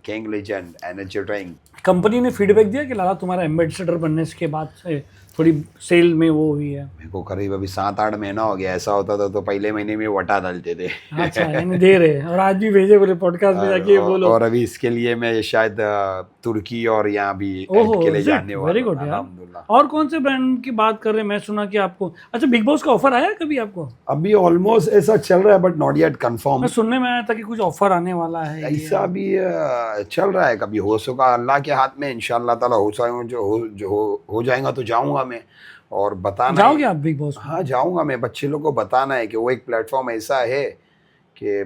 King legend energy drink. Company ने फीडबैक दिया कि लाला तुम्हारा एम्बेसडर बनने के बाद से थोड़ी सेल में वो हुई है। मेरे को करीब अभी 7-8 महीना हो गया, ऐसा होता था तो पहले महीने में वटा डालते थे। अच्छा, यानी दे रहे हैं, और आज भी भेजे बोले पॉडकास्ट में जाके बोलो। और अभी इसके लिए मैं शायद तुर्की और यहाँ भी ऐड के लिए जाने वाला वेरी हूँ, गुड यार। अल्हम्दुलिल्लाह। और कौन से ब्रांड की बात कर रहे हैं? मैं सुना कि आपको, अच्छा, बिग बॉस का ऑफर आया कभी आपको? अभी ऑलमोस्ट ऐसा चल रहा है बट नॉट येट कंफर्म। मैं सुनने में आया था कि कुछ ऑफर आने वाला है। ऐसा भी चल रहा है, कभी हो सका अल्लाह के हाथ में, इंशाल्लाह ताला हो जाएगा तो जाऊंगा मैं और बताना। जाओगे आप बिग बॉस? हाँ जाऊंगा मैं, बच्चे लोग को बताना है कि वो एक प्लेटफॉर्म ऐसा है कि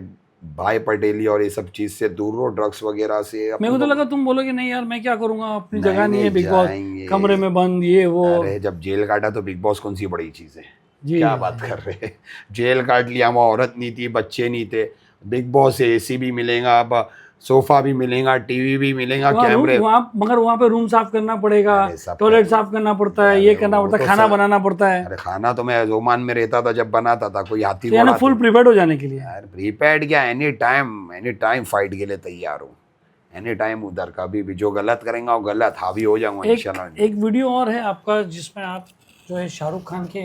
भाई पटेली और ये सब चीज से दूर रहो, ड्रग्स वगैरह से। मेरे को तो लगा तुम बोलोगे नहीं यार मैं क्या करूंगा, अपनी जगह नहीं है, बिग जाएंगे। बॉस कमरे में बंद, ये वो। अरे जब जेल काटा तो बिग बॉस कौन सी बड़ी चीज है, जी क्या बात कर रहे हैं। जेल काट लिया, वहाँ औरत नहीं थी, बच्चे नहीं थे, बिग बॉस से एसी भी मिलेगा, अब सोफा भी मिलेगा, टीवी भी मिलेगा, कैमरे। मगर वहाँ पे रूम साफ करना पड़ेगा, टॉयलेट साफ करना पड़ता है, ये करना पड़ता है, खाना बनाना पड़ता है। अरे खाना तो मैं ओमान में रहता था जब बनाता था, कोई हाथी घोड़ा फुल प्रिपेयर्ड हो जाने के लिए। यार प्रीपेड क्या, एनी टाइम फाइट के लिए तैयार हूँ, एनी टाइम उधर। कभी भी जो गलत करेंगे वो गलत हावी हो जाऊंगा इंशाल्लाह। एक वीडियो और है आपका जिसमें आप जो है शाहरुख खान के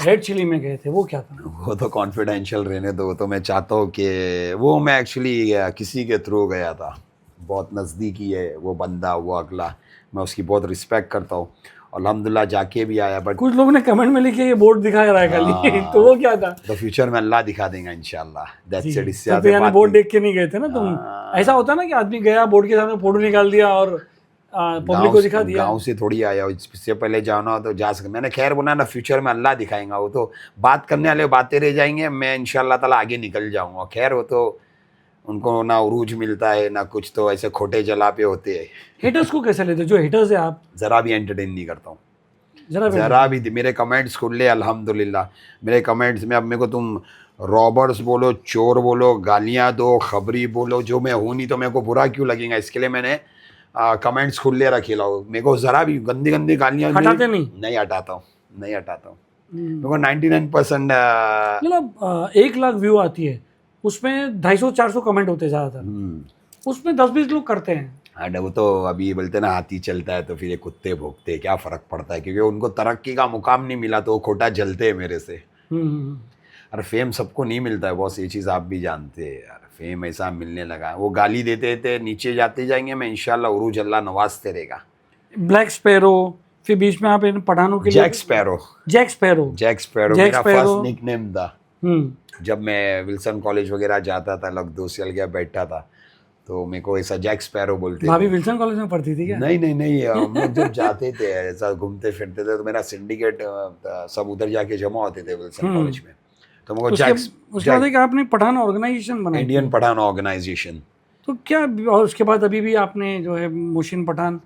रेड चिली में गए थे, वो क्या था? वो तो कॉन्फिडेंशियल रहने दो, तो मैं चाहता हूँ कि वो मैं एक्चुअली किसी के थ्रू गया था, बहुत नज़दीकी है वो बंदा, वो अगला, मैं उसकी बहुत रिस्पेक्ट करता हूँ, अल्हम्दुलिल्लाह जाके भी आया। बट कुछ लोगों ने कमेंट में लिखे ये बोर्ड दिखा रहा है खाली, तो वो क्या था? तो फ्यूचर में अल्लाह दिखा देगा इंशाल्लाह, दैट्स इट। इससे तो यानी बोर्ड देख के नहीं गए थे ना तुम? ऐसा होता है ना कि आदमी गया, बोर्ड के सामने फोटो निकाल दिया और पब्लिक को दिखा दिया। गाँव से थोड़ी आया, इससे पहले जाना हो तो जा सकते। मैंने खैर बोला ना, फ्यूचर में अल्लाह दिखाएगा, वो तो बात करने वाले बातें रह जाएंगे, मैं इंशाल्लाह ताला आगे निकल जाऊंगा। खैर वो तो उनको ना उरूज मिलता है ना कुछ, तो ऐसे खोटे जला पे होते हैं। हेटर्स को कैसे लेते? जो हेटर्स है आप ज़रा भी एंटरटेन नहीं करता हूँ, जरा भी। मेरे कमेंट्स खुल ले अल्हम्दुलिल्लाह, मेरे कमेंट्स में अब मेरे को तुम रॉबर्स बोलो, चोर बोलो, गालियाँ दो, खबरी बोलो, जो मैं हूँ नहीं तो मेरे को बुरा क्यों लगेगा, इसके लिए मैंने कमेंट्स खुले रखे लाओ। मेरे को ज़रा भी गंदी गालियाँ हटाते नहीं हटाता हूँ मेरे को 99% मतलब 1 लाख व्यू आती है, उसमें 250-400 कमेंट होते हैं ज़्यादातर, उसमें 10-20 लोग करते हैं। हाँ वो तो अभी बोलते ना हाथी चलता है तो फिर ये कुत्ते भोगते, क्या फ़र्क पड़ता है, क्योंकि उनको तरक्की का मुकाम नहीं मिला तो वो खोटा जलते हैं मेरे से। अरे फेम सबको नहीं मिलता है बॉस, ये चीज़ आप भी जानते हैं यार, फेम ऐसा मिलने लगा। वो गाली देते थे, नीचे जाते जाएंगे, मैं इंशाल्लाह उरूज अल्लाह नवाजते रहेगा। ब्लैक स्पैरो, फिर बीच में आप इन पठानों के लिए जैक स्पैरो मेरा फर्स्ट निकनेम था। जब मैं विल्सन कॉलेज वगैरह जाता था, लग 2 साल गया बैठा था, तो मेरे को ऐसा जैक स्पैरो बोलते। भाभी विल्सन कॉलेज में पढ़ती थी क्या? नहीं हम लोग जब जाते थे ऐसा घूमते फिरते थे, तो मेरा सिंडिकेट सब उधर जाके जमा होते थे विल्सन कॉलेज में। तो मेरे को उसके बाद एक आपने पठान ऑर्गेनाइजेशन बनाई, इंडियन पठान ऑर्गेनाइजेशन। तो क्या, और उसके बाद अभी भी आपने जो है मोहसिन पठान,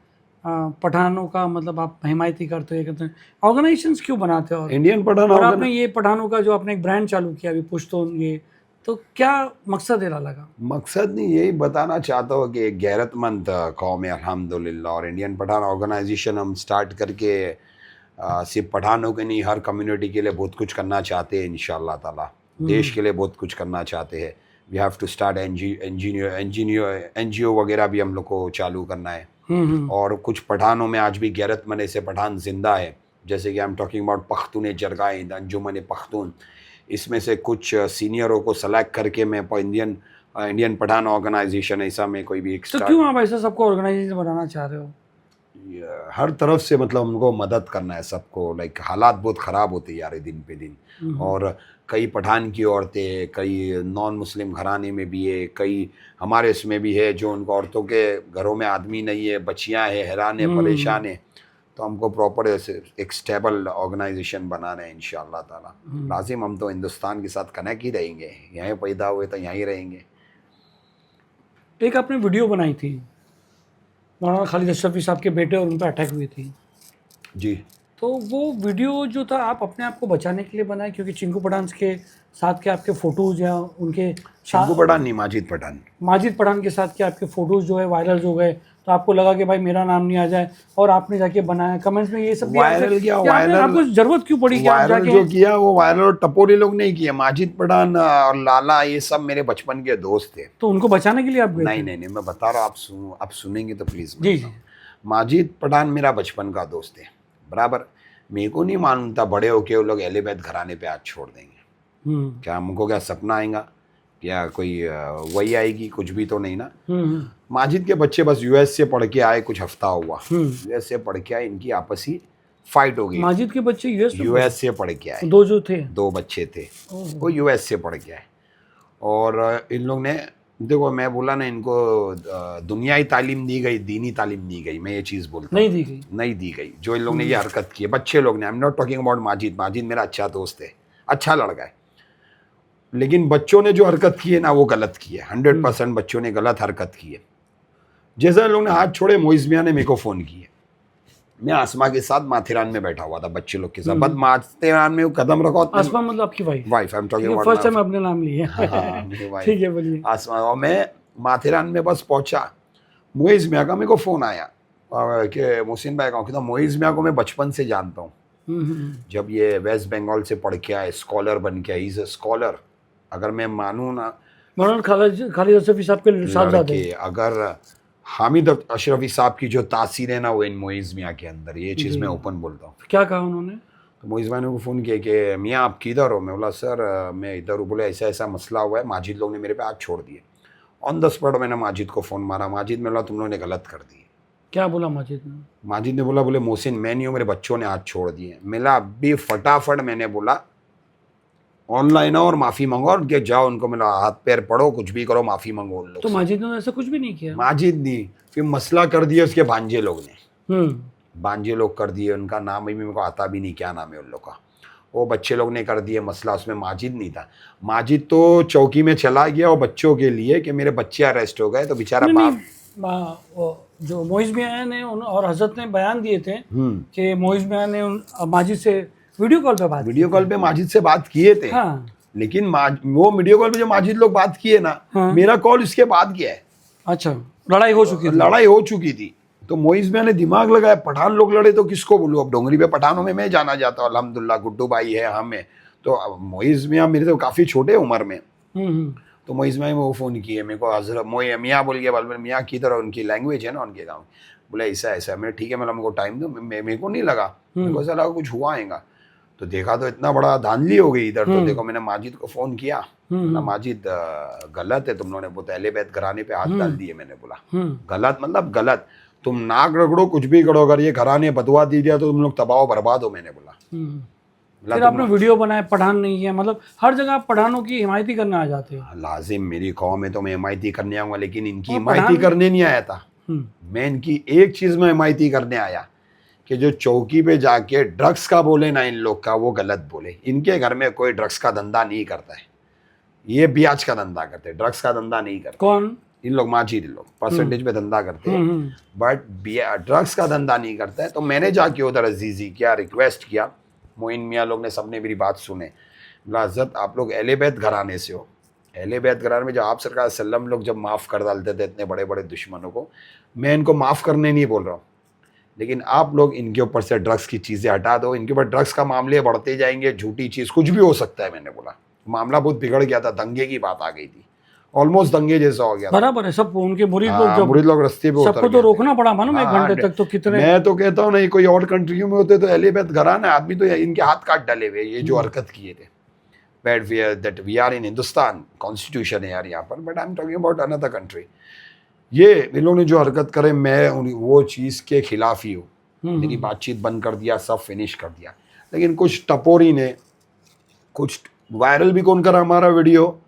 पठानों का मतलब आप हिमायती करते हो, कहते हैं ऑर्गेनाइजेशंस क्यों बनाते हो? इंडियन पठान, और आपने ये पठानों का जो आपने एक ब्रांड चालू किया अभी पुश्तून, ये तो क्या मकसद है लगा? मकसद नहीं, यही बताना चाहता हूँ कि एक गैरतमंद कौम है अल्हम्दुलिल्लाह, और इंडियन पठान ऑर्गेनाइजेशन हम स्टार्ट करके सिर्फ पठानों के नहीं, हर कम्युनिटी के लिए बहुत कुछ करना चाहते हैं इंशाल्लाह ताला, देश के लिए बहुत कुछ करना चाहते हैं। We have to start NGO वगैरह भी हम लोग को चालू करना है। और कुछ पठानों में आज भी गैरतमंद ऐसे पठान जिंदा है, जैसे कि I am talking about Pakhtun Jirga, Anjuman Pakhtun, इसमें से कुछ सीनियरों को सेलेक्ट करके मैं इंडियन पठान ऑर्गेनाइजेशन ऐसा में कोई भी एक तो क्यों आप ऐसा सबको ऑर्गेनाइजेशन बनाना चाह रहे हो? हर तरफ से मतलब उनको मदद करना है सबको। लाइक हालात बहुत ख़राब होते जा रहे दिन पे दिन, और कई पठान की औरतें, कई नॉन मुस्लिम घराने में भी है, कई हमारे इसमें भी है जो उनको औरतों के घरों में आदमी नहीं है, बच्चियां हैं, हैरान है, परेशान है। तो हमको प्रॉपर एक स्टेबल ऑर्गेनाइजेशन बनाना है इंशाअल्लाह ताला। लाजिम हम तो हिंदुस्तान के साथ कनेक्ट ही रहेंगे, यहीं पैदा हुए तो यहीं रहेंगे। एक आपने वीडियो बनाई थी, मौलाना खालिद अशरफी साहब के बेटे और उन पर अटैक हुई थी, जी तो वो वीडियो जो था आप अपने आप को बचाने के लिए बनाए, क्योंकि चिंकू पठान के साथ के आपके फ़ोटोज़ या उनके चिंकू पठान नहीं, माजिद पठान। माजिद पठान के साथ के आपके फ़ोटोज़ जो है वायरल हो गए, तो आपको लगा कि भाई मेरा नाम नहीं आ जाए, और आपने जाके बनाया। कमेंट्स में ये सब भी वायरल आपसे- किया, कि आपने- वायरल आपको ज़रूरत क्यों पड़ी कि आप वायरल जाके जो किया वो वायरल और टपोरी लोग नहीं किया। माजिद पठान और लाला ये सब मेरे बचपन के दोस्त थे। तो उनको बचाने के लिए आप गए नहीं थे? नहीं नहीं, मैं बता रहा हूँ, आप सुनेंगे तो प्लीज़। जी जी। माजिद पठान मेरा बचपन का दोस्त है बराबर। मेरे को नहीं मालूम था बड़े होके वो लोग अहले बैत घराने पे हाथ छोड़ देंगे। क्या हमको क्या सपना आएगा, क्या कोई वही आएगी, कुछ भी तो नहीं ना। माजिद के बच्चे बस यूएस से पढ़ के आए, कुछ हफ्ता हुआ यूएस से पढ़ के आए, इनकी आपसी फाइट हो गई। माजिद के बच्चे यूएस से पढ़ के आए, दो जो थे, 2 बच्चे थे, वो यूएस से पढ़ के आए। और इन लोग ने, देखो मैं बोला ना, इनको दुनियाई तालीम दी गई, दीनी तालीम दी गई, मैं ये चीज़ बोलता नहीं दी गई, नहीं दी गई। जो इन लोग ने ये हरकत की है, बच्चे लोग ने, आई am not talking about Majid. Majid मेरा अच्छा दोस्त है, अच्छा लड़का है, लेकिन बच्चों ने जो हरकत की है ना वो गलत की है। 100% बच्चों ने गलत हरकत की है। जैसे इन लोग ने हाथ छोड़े, मोइज़ मियां ने मेरे को फ़ोन किया। मैं आसमा के साथ माथेरान में बैठा हुआ था बच्चे लोग के साथ, बस माथेरान में कदम रखा। आसमा मतलब आपकी wife? I am talking about first time अपने नाम लिए। ठीक है, बोलिए। आसमा, और मैं माथेरान में बस पहुंचा, मोइज़ मियां का मेरे को फ़ोन आया कि मोहसिन भाई का। तो मोइज़ मियां को मैं बचपन से जानता हूँ। जब ये वेस्ट बंगाल से पढ़ के आए, स्कॉलर बन के आए, इज़ अ स्कॉलर। अगर मैं मानूँ ना, मौलाना खालिद अशरफी साहब के साहबजादे, अगर हामिद अशरफी साहब की जो तासीर है ना वो इन मोइज़ मियां के अंदर, ये चीज़ मैं ओपन बोलता हूँ। क्या कहा उन्होंने? तो मोइज़ भाई ने को फ़ोन किया कि मियाँ आप किधर हो? मैं बोला सर मैं इधर हूँ। बोले ऐसा ऐसा मसला हुआ है, माजिद लोग ने मेरे पे हाथ छोड़ दिए। ऑन द स्पॉट मैंने माजिद को फ़ोन मारा। माजिद में बोला तुम लोगों ने गलत कर दी। क्या बोला माजिद ने? माजिद ने बोला, बोले मोहसिन मैं नहीं हूँ, मेरे बच्चों ने हाथ छोड़ दिए। मिला अभी फटाफट मैंने बोला ऑनलाइन और माफ़ी मांगो, और के जाओ उनको मिला हाथ पैर पढ़ो, कुछ भी करो, माफ़ी मांगो उन लोग। तो माजिद ने ऐसा कुछ भी नहीं किया? माजिद नहीं, फिर मसला कर दिया उसके भांजे लोग ने। भांजे लोग कर दिए, उनका नाम भी मेरे को आता भी नहीं, क्या नाम है उन लोग का। वो बच्चे लोग ने कर दिए मसला, उसमें माजिद नहीं था। माजिद तो चौकी में चला गया और बच्चों के लिए कि मेरे बच्चे अरेस्ट हो गए, तो बेचारा बाप। जो मोइज़ मियां ने और हजरत ने बयान दिए थे कि मोइज़ मियां ने माजिद से वीडियो कॉल पे माजिद से बात किए थे। हाँ। लेकिन वो वीडियो कॉल पे जो माजिद लोग बात किए ना, हाँ। मेरा कॉल इसके बाद गया है। अच्छा, लड़ाई हो चुकी थी। तो मोइज़ मियां ने दिमाग लगाया, पठान लोग लड़े तो किसको बोलूँ। अब डोंगरी पे पठानों में मैं जाना जाता हूँ, अल्हम्दुलिल्लाह गुड्डू भाई है हमें। तो मोइज़ मियां मेरे से काफ़ी छोटे उम्र में, तो मोइज़ मियां वो फ़ोन किए मेरे को, हजरत मियाँ बोल गया, बोल मियाँ की तरह उनकी लैंग्वेज है ना उनके गाँव। बोला ऐसा ऐसा। मैं ठीक है, मतलब मेरे को टाइम दो। मेरे को नहीं लगा, मेरे को ऐसा लगा कुछ हुआ आएगा। तो देखा तो इतना बड़ा धांधली हो गई इधर। तो देखो मैंने माजिद को फ़ोन किया ना, माजिद गलत है, तुम लोगों ने बहुत अहले बैत घराने पे हाथ डाल दिए। मैंने बोला गलत मतलब गलत, तुम नाक रगड़ो, कुछ भी करो, अगर ये घराने बदवा दी दिया तो तुम लोग तबाह बर्बाद हो। मैंने बोला। फिर आपने वीडियो बनाए, पठान नहीं है, मतलब हर जगह आप पठानों की हिमायती करने आ जाते हो। लाजिम मेरी कौम है तो मैं हिमायती करने आऊँगा, लेकिन इनकी हिमायती करने नहीं आया था। मैं इनकी एक चीज़ में हिमायती करने आया कि जो चौकी पे जाके ड्रग्स का बोले ना इन लोग का, वो गलत बोले। इनके घर में कोई ड्रग्स का धंधा नहीं करता है, ये ब्याज का धंधा करते हैं, ड्रग्स का धंधा नहीं करते। कौन? इन लोग माजिद लोग परसेंटेज पे धंधा करते हैं, बट ड्रग्स का धंधा नहीं करता है। तो मैंने जाके उधर अजीजी किया, रिक्वेस्ट किया, मोइन मियाँ लोग ने सबने मेरी बात सुने। बोला हज़रत आप लोग अहले बैत घराने से हो, अहले बैत घराने में जो आप सरकार सल्लम लोग जब माफ़ कर डालते थे इतने बड़े बड़े दुश्मनों को, मैं इनको माफ़ करने नहीं बोल रहा हूँ, लेकिन आप लोग इनके ऊपर से ड्रग्स की चीज़ें हटा दो। इनके ऊपर ड्रग्स का मामले बढ़ते जाएंगे, झूठी चीज़ कुछ भी हो सकता है। मैंने बोला मामला बहुत बिगड़ गया था, दंगे की बात आ गई थी, ऑलमोस्ट दंगे जैसा हो गया। बराबर है, सब उनके मुरीद लोग रस्ते पे सबको तो रोकना पड़ा मालूम, 1 घंटे तक। तो कितने, मैं तो कहता हूँ नहीं, कोई और कंट्रियों में होते तो अहले बैत घराना आदमी तो इनके हाथ काट डाले हुए, ये जो हरकत किए थे। But we are in Hindustan, constitution है यार यहाँ पर, but I am talking about another country. ये इन लोगों ने जो हरकत करे, मैं वो चीज़ के खिलाफ ही हूँ। मेरी बातचीत बंद कर दिया, सब फिनिश कर दिया। लेकिन कुछ टपोरी ने, कुछ वायरल भी कौन करा हमारा वीडियो,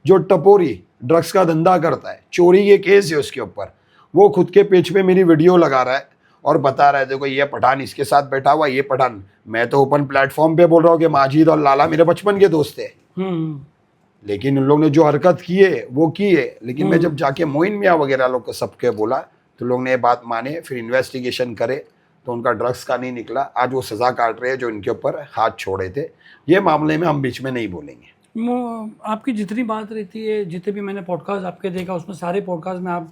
जो टपोरी ड्रग्स का धंधा करता है, चोरी के केस है उसके ऊपर, वो खुद के पेज पे मेरी वीडियो लगा रहा है और बता रहा है देखो ये पठान इसके साथ बैठा हुआ, ये पठान। मैं तो ओपन प्लेटफॉर्म पे बोल रहा हूँ कि माजिद और लाला मेरे बचपन के दोस्त थे, लेकिन उन लोग ने जो हरकत की है वो की है। लेकिन मैं जब जाके मोइन मियाँ वगैरह लोग को सबके बोला तो लोग ने ये बात माने, फिर इन्वेस्टिगेशन करे तो उनका ड्रग्स का नहीं निकला। आज वो सज़ा काट रहे हैं जो इनके ऊपर हाथ छोड़े थे। ये मामले में हम बीच में नहीं बोलेंगे। आपकी जितनी बात रहती है, जितने भी मैंने पॉडकास्ट आपके देखा, उसमें सारे पॉडकास्ट में आप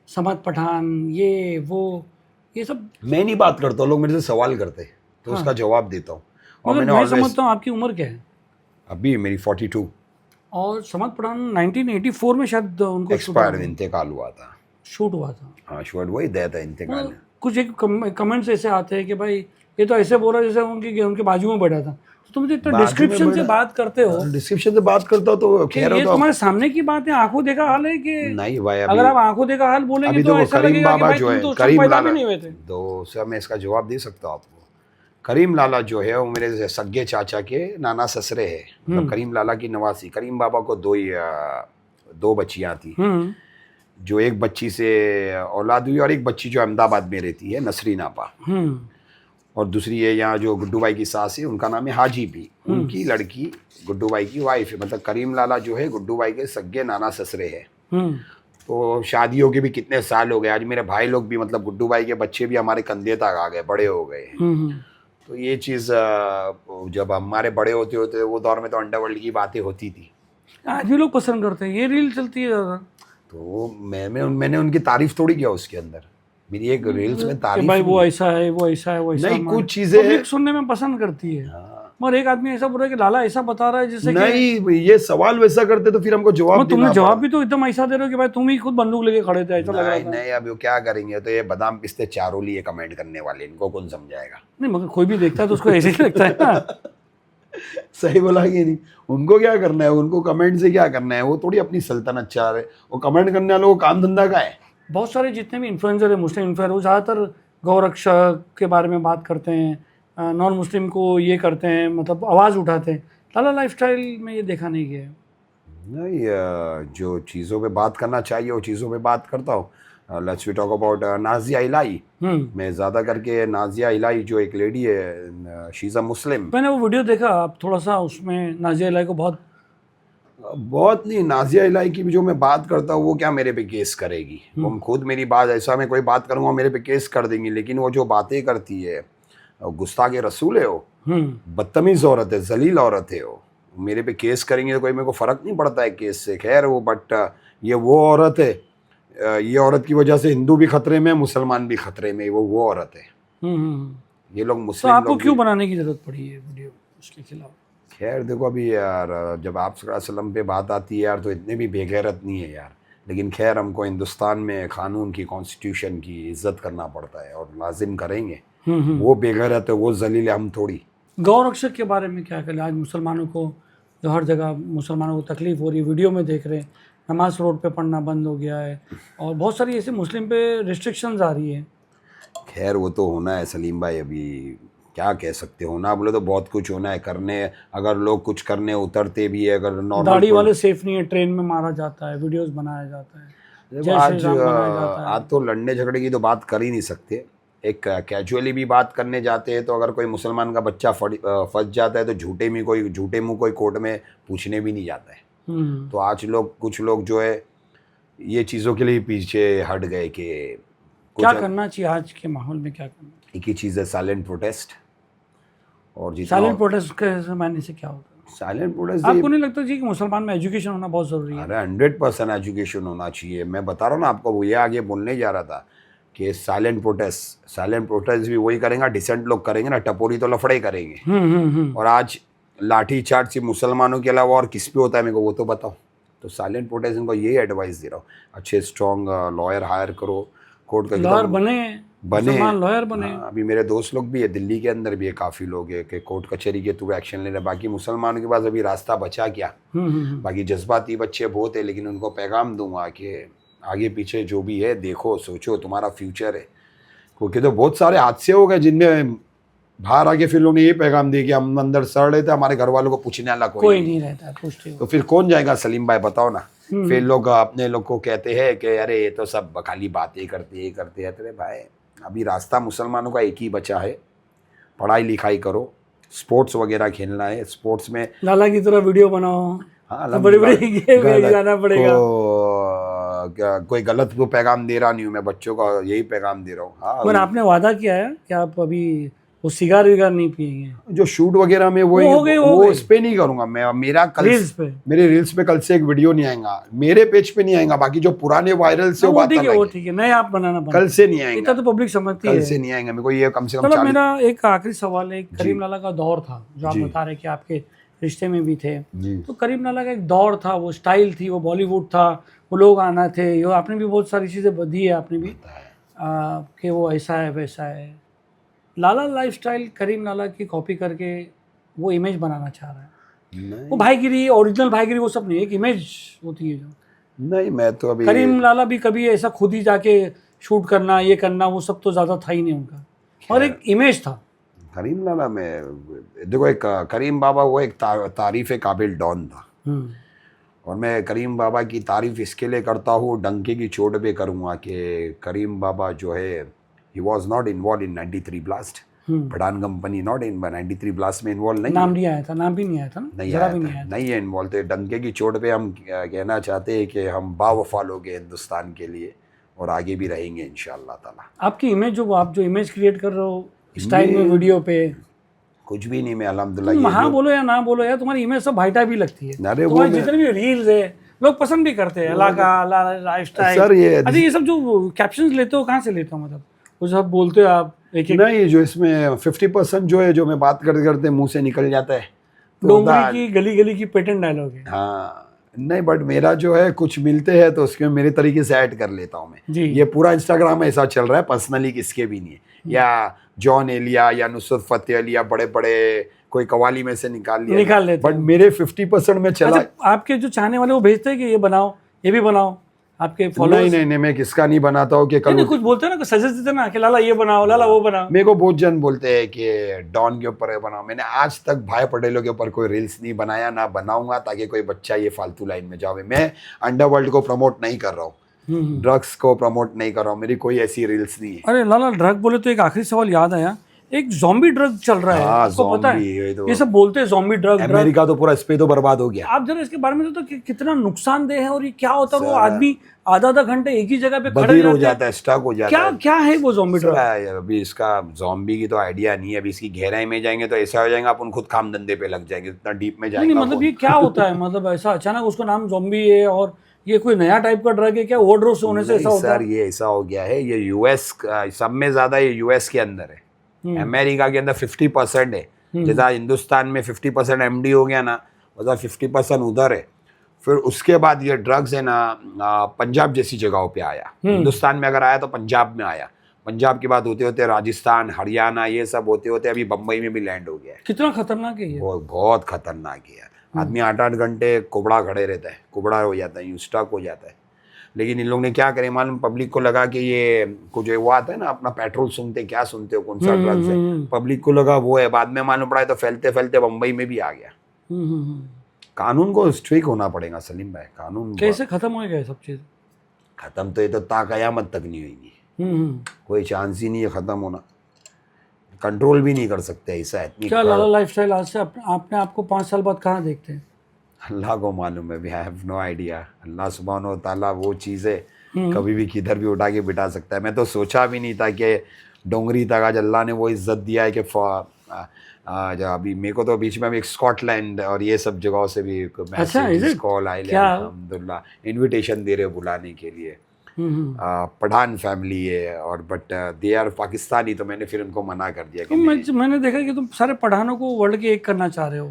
समद पठान, ये वो, ये सब मैं नहीं बात करता हूँ, लोग मेरे से सवाल करते हैं तो उसका जवाब देता हूँ। और मैंने मैं समझता हूँ आपकी उम्र क्या है? अभी मेरी 42। और समद पठान 1984 में शायद उनको एक्सपायर इंतकाल हुआ था, शूट हुआ था। हाँ शूट वही दया था इंतकाल। कुछ एक कमेंट्स ऐसे आते हैं कि भाई ये तो ऐसे बोल रहा है जैसे उनके बाजू में बैठा था। तो तुम इतना डिस्क्रिप्शन से बात करते हो, डिस्क्रिप्शन से बात करता हो तो खैर ये तुम्हारे सामने की बात है, आंखों देखा हाल है कि नहीं भाई। अगर आप आंखों देखा हाल बोलेंगे तो ऐसा करीम लगेगा कि बाबा भाई जो तुम है, तो करीम पैदा लाला भी नहीं हुए थे। तो सर मैं इसका जवाब दे सकता हूँ आपको। करीम लाला जो है वो मेरे सगे चाचा के नाना ससरे है, मतलब करीम लाला की नवासी। करीम बाबा को दो बच्चियां थी, जो एक बच्ची से औलाद हुई और एक बच्ची जो अहमदाबाद में रहती है, नसरीन आपा, और दूसरी है यहाँ जो गुड्डू भाई की सास है, उनका नाम है हाजी भी। उनकी लड़की गुड्डू भाई की वाइफ है। मतलब करीम लाला जो है गुड्डू भाई के सगे नाना ससरे है। तो शादियों के भी कितने साल हो गए। आज मेरे भाई लोग भी, मतलब गुड्डू भाई के बच्चे भी हमारे कंधे तक आ गए, बड़े हो गए। तो ये चीज़ जब हमारे बड़े होते होते वो दौर में तो अंडरवर्ल्ड की बातें होती थी। आज भी लोग पसंद करते हैं, ये रील चलती है ज़्यादा। तो मैंने उनकी तारीफ थोड़ी किया उसके अंदर। मेरी एक रील्स में तारीफ, भाई वो ऐसा है, वो ऐसा है, वो ऐसा नहीं, कुछ चीजें सुनने में पसंद करती है। मगर एक आदमी ऐसा बोल रहा है कि लाला ऐसा बता रहा है जिससे नहीं, ये सवाल वैसा करते तो फिर हमको जवाब तुमने जवाब भी तो एकदम ऐसा दे रहे हो कि भाई तुम ही खुद बंदूक लेके खड़े थे, ऐसा लग रहा था। नहीं, अब वो क्या करेंगे, तो ये बादाम पिस्ते चारों लिए कमेंट करने वाले, इनको कौन समझाएगा। नहीं, मगर कोई भी देखता है तो उसको ऐसे ही लगता है ना। सही बोला कि नहीं? उनको क्या करना है, उनको कमेंट से क्या करना है, वो थोड़ी अपनी सल्तनत चाह रहे। वो कमेंट करने वालों को काम धंधा का है। बहुत सारे जितने भी इन्फ्लुएंसर है, मुस्लिम इन्फ्लुएंसर, वो ज़्यादातर गौरक्षक के बारे में बात करते हैं, नॉन मुस्लिम को ये करते हैं, मतलब आवाज़ उठाते हैं। लाला लाइफस्टाइल में ये देखा नहीं गया है। नहीं, जो चीज़ों पे बात करना चाहिए वो चीज़ों पे बात करता हूँ। Let's we talk about Nazia Ilahi. मैं ज़्यादा करके नाजिया इलाही जो एक लेडी है, शी इज़ अ मुस्लिम। मैंने वो वीडियो देखा, आप थोड़ा सा उसमें नाजिया इलाही को बहुत नहीं, नाजिया इलाही की भी जो मैं बात करता हूँ वो क्या मेरे पे केस करेगी। वो खुद मेरी बात, ऐसा मैं कोई बात करूँगा मेरे पे केस कर देंगी। लेकिन वो जो बातें करती है, गुस्ताख रसूल है, वो बदतमीज़ औरत है, जलील औरत है। वो मेरे पे केस करेंगे तो कोई मेरे को फ़र्क नहीं पड़ता है केस से, खैर वो। बट ये वो औरत है, ये औरत की वजह से हिंदू भी खतरे में, मुसलमान भी खतरे में। वो औरत है। ये लोग मुस्लिम। तो आपको क्यों बनाने की ज़रूरत पड़ी है वीडियो उसके खिलाफ? खैर देखो, अभी यार जब आप सल्लम पे बात आती है यार, तो इतने भी बेगैरत नहीं है यार। लेकिन खैर हमको हिंदुस्तान में कानून की, कॉन्स्टिट्यूशन की इज्जत करना पड़ता है और लाजिम करेंगे। वो बेगैरत है, वो जलील है, हम थोड़ी। गौरक्षक के बारे में क्या करें? आज मुसलमानों को, जो हर जगह मुसलमानों को तकलीफ़ हो रही है, वीडियो में देख रहे हैं, नमाज रोड पे पढ़ना बंद हो गया है और बहुत सारी ऐसे मुस्लिम पे रिस्ट्रिक्शंस आ रही है। खैर वो तो होना है सलीम भाई, अभी क्या कह सकते हो ना, बोले तो बहुत कुछ होना है करने। अगर लोग कुछ करने उतरते भी है, अगर नॉर्मल, दाढ़ी वाले सेफ नहीं है, ट्रेन में मारा जाता है, वीडियोस बनाया जाता है। आज तो लड़ने झगड़े की तो बात कर ही नहीं सकते। एक कैजुअली भी बात करने जाते हैं तो अगर कोई मुसलमान का बच्चा फंस जाता है तो झूठे मुंह कोई कोर्ट में पूछने भी नहीं जाता है। तो आज कुछ लोग जो है ये चीज़ों के लिए पीछे हट गए कि क्या करना चाहिए आज के माहौल में, क्या करना। एक ही चीज़ है, साइलेंट प्रोटेस्ट। और साइलेंट प्रोटेस्ट के मायने से क्या होता है? साइलेंट प्रोटेस्ट, आपको नहीं लगता जी कि मुसलमान में एजुकेशन होना बहुत ज़रूरी है? अरे 100% एजुकेशन होना चाहिए। मैं बता रहा हूँ ना आपको, वो ये आगे बोलने जा रहा था कि साइलेंट प्रोटेस्ट भी वही करेंगे, डिसेंट लोग करेंगे ना, टपोरी तो लफड़े करेंगे। और आज लाठी चार्ज सिर्फ मुसलमानों के अलावा और किस पे होता है मेरे को वो तो बताओ। तो साइलेंट प्रोटेस्ट इनको यही एडवाइस दे रहा हूँ, अच्छे स्ट्रॉन्ग लॉयर हायर करो, कोर्ट का लॉयर बने लॉयर बने। अभी मेरे दोस्त लोग भी है, दिल्ली के अंदर भी है काफ़ी लोग है कि कोर्ट कचहरी के थ्रू एक्शन ले रहे। बाकी मुसलमानों के पास अभी रास्ता बचा क्या। बाकी जज्बाती बच्चे बहुत है, लेकिन उनको पैगाम दूंगा कि आगे पीछे जो भी है देखो, सोचो, तुम्हारा फ्यूचर है। क्योंकि तो बहुत सारे हादसे हो गए जिनमें बाहर आके फिर लोगों ने ये पैगाम दिया कि हम अंदर सड़ रहे थे, हमारे घर वालों को पूछने वाला कोई नहीं रहता पूछते तो फिर कौन जाएगा सलीम भाई, बताओ ना। फिर लोग अपने लोग को कहते हैं कि अरे ये तो सब खाली बातें करते हैं। तेरे भाई अभी रास्ता मुसलमानों का एक ही बचा है, पढ़ाई लिखाई करो, स्पोर्ट्स वगैरह खेलना है, स्पोर्ट्स में लाला की तरह वीडियो बनाओ। हाँ, तो बड़े बड़े गेम जाना पड़ेगा। कोई गलत वो पैगाम दे रहा नहीं हूँ मैं, बच्चों का यही पैगाम दे रहा हूँ। हाँ, पर आपने वादा किया है कि आप अभी वो सिगार विगार नहीं पिएंगे। जो शूट वगैरह में वो इस पे नहीं करूंगा मैं। मेरा कल मेरे रील्स पे कल से एक वीडियो नहीं आएगा, मेरे पेज पे नहीं आएगा। बाकी जो पुराने वायरल से वो ठीक है, नए आप बनाना कल से नहीं आएंगे। इतना तो पब्लिक समझती है, कल से नहीं आएंगे। मेरे को ये कम से कम मेरा एक आखिरी सवाल है। करीम लाला का दौर था जो आप बता रहे कि आपके रिश्ते में भी थे, तो करीम लाला का एक दौर था, वो स्टाइल थी, वो बॉलीवुड था, वो लोग आना थे। ये आपने भी बहुत सारी चीज़ें दी है आपने भी कि वो ऐसा है वैसा है। लाला लाइफस्टाइल करीम लाला की कॉपी करके वो इमेज बनाना चाह रहा है। वो भाईगिरी, ओरिजिनल भाईगिरी वो सब नहीं, एक इमेज होती है जो नहीं। मैं तो अभी करीम लाला भी कभी ऐसा खुद ही जाके शूट करना, ये करना, वो सब तो ज़्यादा था ही नहीं उनका, और एक इमेज था करीम लाला में। देखो, एक करीम बाबा वो एक तारीफ़ काबिल डॉन था, और मैं करीम बाबा की तारीफ़ इसके लिए करता हूँ, डंके की चोट पे करूँगा कि करीम बाबा जो है he was not involved in 93 blast। Pathan company not in 93 blast में इन्वॉल्व नहीं। नाम नहीं आया था, नाम भी नहीं आया था ना, नहीं आया, नहीं है इन्वॉल्व। तो डंके की चोट पे हम कहना चाहते हैं कि हम बावफा लोग हैं हिंदुस्तान के लिए, और आगे भी रहेंगे इंशाअल्लाह ताला। आपकी इमेज जो आप जो इमेज क्रिएट कर रहे हो स्टाइल में, वीडियो पे, कुछ भी नहीं। मैं अल्हम्दुलिल्लाह हाँ बोलो या ना बोलो यार, तुम्हारी इमेज सब भाईटा भी लगती है। अरे वो जितने भी रील्स है लोग पसंद भी करते हैं, लाइफस्टाइल। सर ये सब जो कैप्शंस लेते हो कहाँ से लेते हो, मतलब वो सब बोलते हो आप एक नहीं, जो इसमें 50% जो है, जो मैं बात करते करते मुंह से निकल जाता है, डोंगरी की गली गली की पेटेंट डायलॉग है। हाँ नहीं, बट मेरा जो है कुछ मिलते हैं तो उसके मेरे तरीके से ऐड कर लेता हूँ मैं जी। ये पूरा इंस्टाग्राम में ऐसा चल रहा है, पर्सनली किसके भी नहीं है, या जॉन एलिया या नुसरत फतेह अली या बड़े बड़े कोई कवाली में से निकाल लेते, बट मेरे 50% में चला। अच्छा, आपके जो चाहने वाले वो भेजते हैं कि ये बनाओ, ये भी बनाओ, आपके फॉलोअर्स? नहीं, मैं किसका नहीं बनाता हूँ कि कल कुछ बोलते हैं ना, सजेस्ट देते ना कि लाला ये बनाओ, लाला वो बनाओ। मेरे को बहुत जन बोलते हैं कि डॉन के ऊपर बनाओ। मैंने आज तक भाई पटेलों के ऊपर कोई रील्स नहीं बनाया, ना बनाऊंगा, ताकि कोई बच्चा ये फालतू लाइन में जावे। मैं अंडरवर्ल्ड को प्रमोट नहीं कर रहा हूँ, ड्रग्स को प्रमोट नहीं कर रहा हूँ, मेरी कोई ऐसी रील्स नहीं है। अरे लाला, ड्रग बोले तो एक आखिरी सवाल याद आया, एक ज़ॉम्बी ड्रग चल रहा है, आपको पता है? ये सब बोलते हैं ज़ॉम्बी ड्रग, अमेरिका तो पूरा इस पे तो बर्बाद हो गया। आप जरा इसके बारे में तो कितना नुकसानदेह है, और ये क्या होता है? वो आदमी आधा घंटे एक ही जगह पे खड़े हो जाता है, स्टक हो जाता है। क्या है वो ज़ॉम्बी ड्रग? अभी इसका ज़ॉम्बी की तो आइडिया नहीं है, अभी इसकी गहराई में जाएंगे तो ऐसा हो जाएगा अपन खुद काम धंधे पे लग जाएंगे, इतना डीप में जाएंगे। मतलब ये क्या होता है, मतलब ऐसा अचानक उसका नाम ज़ॉम्बी है, और ये कोई नया टाइप का ड्रग है क्या? ओवरडोज होने से ऐसा होता है? सर ये ऐसा हो गया है, ये यूएस सब में ज्यादा ये यूएस के अंदर है, अमेरिका के अंदर 50% है। जैसा हिंदुस्तान में 50% एमडी हो गया ना, वैसा 50% उधर है। फिर उसके बाद ये ड्रग्स है ना पंजाब जैसी जगहों पे आया। हिंदुस्तान में अगर आया तो पंजाब में आया, पंजाब के बाद होते होते राजस्थान, हरियाणा, ये सब होते होते अभी बम्बई में भी लैंड हो गया है। कितना खतरनाक है ये? बहुत खतरनाक है। आदमी 8-8 घंटे कुबड़ा खड़े रहता है, कुबड़ा हो जाता है, स्टक हो जाता है। लेकिन इन लोग ने क्या करे मालूम, पब्लिक को लगा कि ये कुछ वो आता है ना, अपना पेट्रोल सुनते क्या सुनते हो, कौन सा ड्रग्स है, पब्लिक को लगा वो है। बाद में मालूम पड़ा है तो फैलते फैलते बम्बई में भी आ गया। कानून को स्ट्रिक्ट होना पड़ेगा सलीम भाई। कानून कैसे खत्म होएगा ये सब चीज? खत्म तो ये तो क़यामत तक नहीं होगी, कोई चांस ही नहीं है खत्म होना। कंट्रोल भी नहीं कर सकते ऐसा। इतनी क्या लाला लाइफस्टाइल आज से आपने आपको 5 साल बाद कहाँ देखते हैं? अल्लाह को मालूम है, आई हैव नो आइडिया। अल्लाह सुब्हानो ताला वो चीज़ें कभी भी किधर भी उठा के बिठा सकता है। मैं तो सोचा भी नहीं था कि डोंगरी तक आज अल्लाह ने वो इज्जत दिया है कि अभी मेरे को तो बीच में अभी एक स्कॉटलैंड और ये सब जगहों से भी कॉल आए, अल्हम्दुलिल्लाह इन्विटेशन दे रहे बुलाने के लिए। पठान फैमिली है और बट दे आर पाकिस्तानी, तो मैंने फिर उनको मना कर दिया कि मैंने देखा कि तुम सारे पठानों को वर्ल्ड के एक करना चाह रहे हो।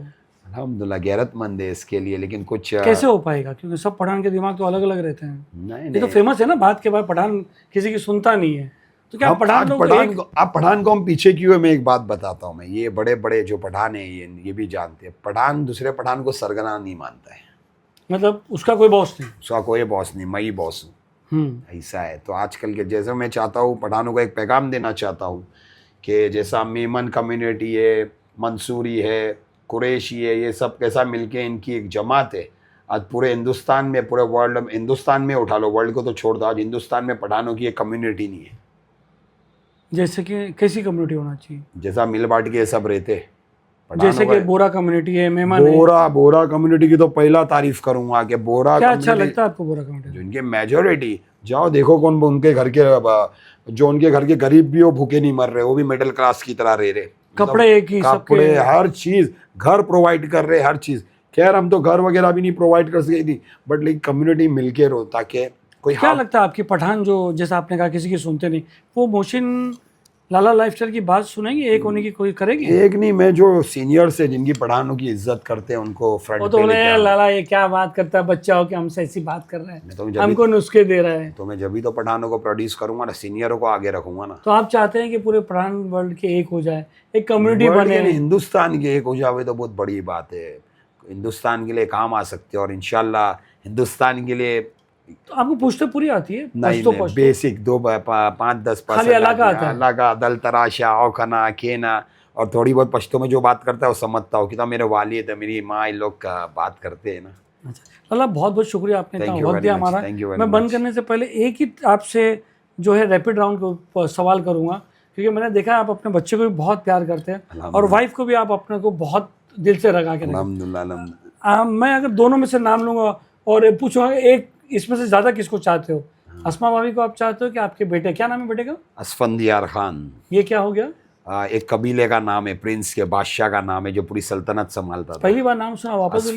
अल्हम्दुलिल्लाह गैरतमंद है इसके लिए, लेकिन कुछ कैसे हो पाएगा? क्योंकि सब पठान के दिमाग तो अलग अलग रहते हैं। नहीं ये तो फेमस है ना बात के बाद, पठान किसी की सुनता नहीं है, तो क्या पठान को हम पीछे क्यों है? मैं एक बात बताता हूँ। मैं ये बड़े बड़े जो पठान है ये भी जानते हैं, पठान दूसरे पठान को सरगना नहीं मानता है। मतलब उसका कोई बॉस नहीं? उसका कोई बॉस नहीं, मैं ही बॉस हूँ। ऐसा है। तो आजकल के जैसे मैं चाहता हूँ पठानों को एक पैगाम देना चाहता हूँ कि जैसा मेमन कम्युनिटी है, मंसूरी है, कुरैशी है, ये सब कैसा मिलके इनकी एक जमात है। आज पूरे हिंदुस्तान में, पूरे वर्ल्ड में, हिंदुस्तान में उठा लो, वर्ल्ड को तो छोड़ दो, आज हिंदुस्तान में पठानों की एक कम्युनिटी नहीं है। जैसे कि कैसी कम्युनिटी होना चाहिए? जैसा मिल बांट के ये सब रहते, जैसे कि बोरा कम्युनिटी है, मेमन है। बोरा कम्युनिटी की तो पहला तारीफ करूंगा कि बोरा क्या अच्छा लगता है आपको बोरा कम्युनिटी? जिनके मेजोरिटी, जाओ देखो कौन उनके घर के, जो उनके घर के गरीब भी हो भूखे नहीं मर रहे, वो भी मिडिल क्लास की तरह रह रहे, कपड़े एक ही, कपड़े हर चीज, घर प्रोवाइड कर रहे, हर चीज। खैर हम तो घर वगैरह भी नहीं प्रोवाइड कर सके थी, बट लेकिन कम्युनिटी मिलके रहो ताकि कोई। क्या लगता है आपकी पठान जो, जैसा आपने कहा किसी की सुनते नहीं, वो मोहसिन लाला लाइफस्टाइल की बात सुनेंगे, एक होने की कोई करेगी? एक नहीं, मैं जो सीनियर से जिनकी पठानों की इज्जत करते हैं उनको फ्रंट वो तो बोले लाला ये क्या बात करता है, बच्चा हो के हमसे ऐसी बात कर रहा है, तो हमको नुस्खे दे रहा है। तो मैं जब भी तो पठानों को प्रोड्यूस करूंगा ना, सीनियरों को आगे रखूंगा ना। तो आप चाहते हैं कि पूरे पठान वर्ल्ड के एक हो जाए, एक कम्युनिटी बने? हिंदुस्तान के एक हो जाए तो बहुत बड़ी बात है, हिंदुस्तान के लिए काम आ सकते हैं और इंशाल्लाह हिंदुस्तान के लिए। तो आपको पुश्तो पूरी आती है? नहीं, बेसिक 5-10% खाली अलाका आता है? अलाका, दल तराशा, औखना, केना, और थोड़ी बहुत पश्तो में जो बात करता है वो समझता हूँ कि तो मेरे वालिद है, मेरी माँ, इन लोग का बात करते हैं ना। अच्छा लाला, बहुत बहुत शुक्रिया, आपने इतना वक्त दिया हमारा। मैं बंद करने से पहले एक ही आपसे जो है रैपिड राउंड को सवाल करूँगा, क्योंकि मैंने देखा आप अपने बच्चे को भी बहुत प्यार करते हैं और वाइफ को भी आप अपने को बहुत दिल से लगा के। मैं अगर दोनों में से नाम लूँगा और पूछूंगा एक इसमें से ज्यादा किसको चाहते हो? अस्मा भाभी को आप चाहते हो कि आपके बेटे, क्या नाम है बेटे का? असफंदियार खान। ये क्या हो गया? एक कबीले का नाम है, प्रिंस के बादशाह का नाम है जो पूरी सल्तनत संभालता था। पहली बार नाम सुना, वापस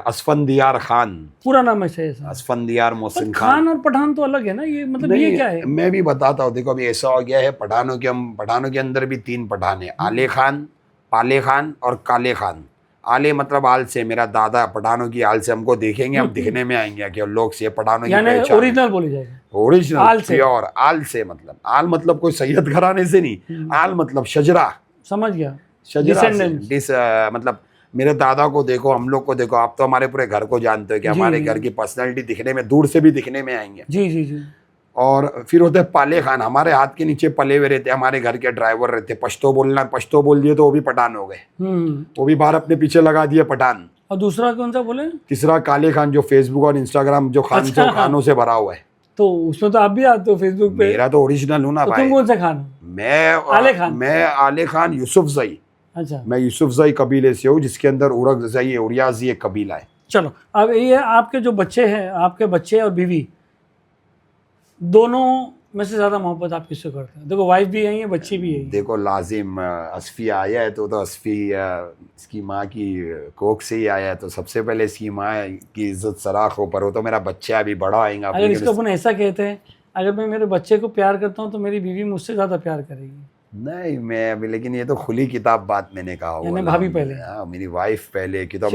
असफंदियार खान पूरा नाम है। असफंदियार मोहसिन खान और पठान तो अलग है ना, ये मतलब ये क्या है? मैं भी बताता हूँ, देखो अभी ऐसा हो गया है, पठानों के अंदर भी 3 पठान है, आले खान, पाले खान और काले खान। आले मतलब आल से, मेरा दादा पठानों की आल से, हमको देखेंगे हम दिखने में आएंगे कि लोग से पठानों की पहचान, ओरिजिनल बोली जाएगी, ओरिजिनल प्योर आल से। मतलब आल मतलब कोई सैयद घराने से नहीं, आल मतलब शजरा, समझ गया, शजरा से, मतलब मेरे दादा को देखो, हम लोग को देखो, आप तो हमारे पूरे घर को जानते हो कि हमारे घर की पर्सनैलिटी दिखने में, दूर से भी दिखने में आएंगे। जी जी जी। और फिर होते हैं पाले खान, हमारे हाथ के नीचे पले हुए रहते, हमारे घर के ड्राइवर रहते। पश्तो बोल दिए तो वो भी पठान हो गए, वो भी बाहर अपने पीछे लगा दिए पठान। और दूसरा कौन सा बोले? तीसरा काले खान, जो फेसबुक और इंस्टाग्राम जो खानों से भरा हुआ है। तो उसमें तो आप भी आते हो फेसबुक पे? मेरा तो ओरिजिनल हूँ ना भाई। तुम कौन सा खान? मैं आले खान यूसुफजई। अच्छा, मैं यूसुफजई कबीले से हूँ, जिसके अंदर उरगजई उरियाजी एक कबीला है। चलो, अब ये आपके जो बच्चे हैं, आपके बच्चे और बीवी दोनों में से ज्यादा मोहब्बत आप किससे करते हैं? देखो वाइफ भी यही है, बच्ची भी यही है। देखो लाजिम असफी आया है तो असफी इसकी माँ की कोख से ही आया है, तो सबसे पहले इसकी माँ की इज्जत सराख हो, पर वो तो मेरा बच्चा अभी बड़ा आएगा। अगर इसको अपन ऐसा कहते हैं, अगर मैं मेरे बच्चे को प्यार करता हूँ तो मेरी बीवी मुझसे ज्यादा प्यार करेगी। नहीं मैं अभी, लेकिन ये तो खुली किताब बात मैंने कहा हुआ, भाभी पहले, मेरी वाइफ पहले की तो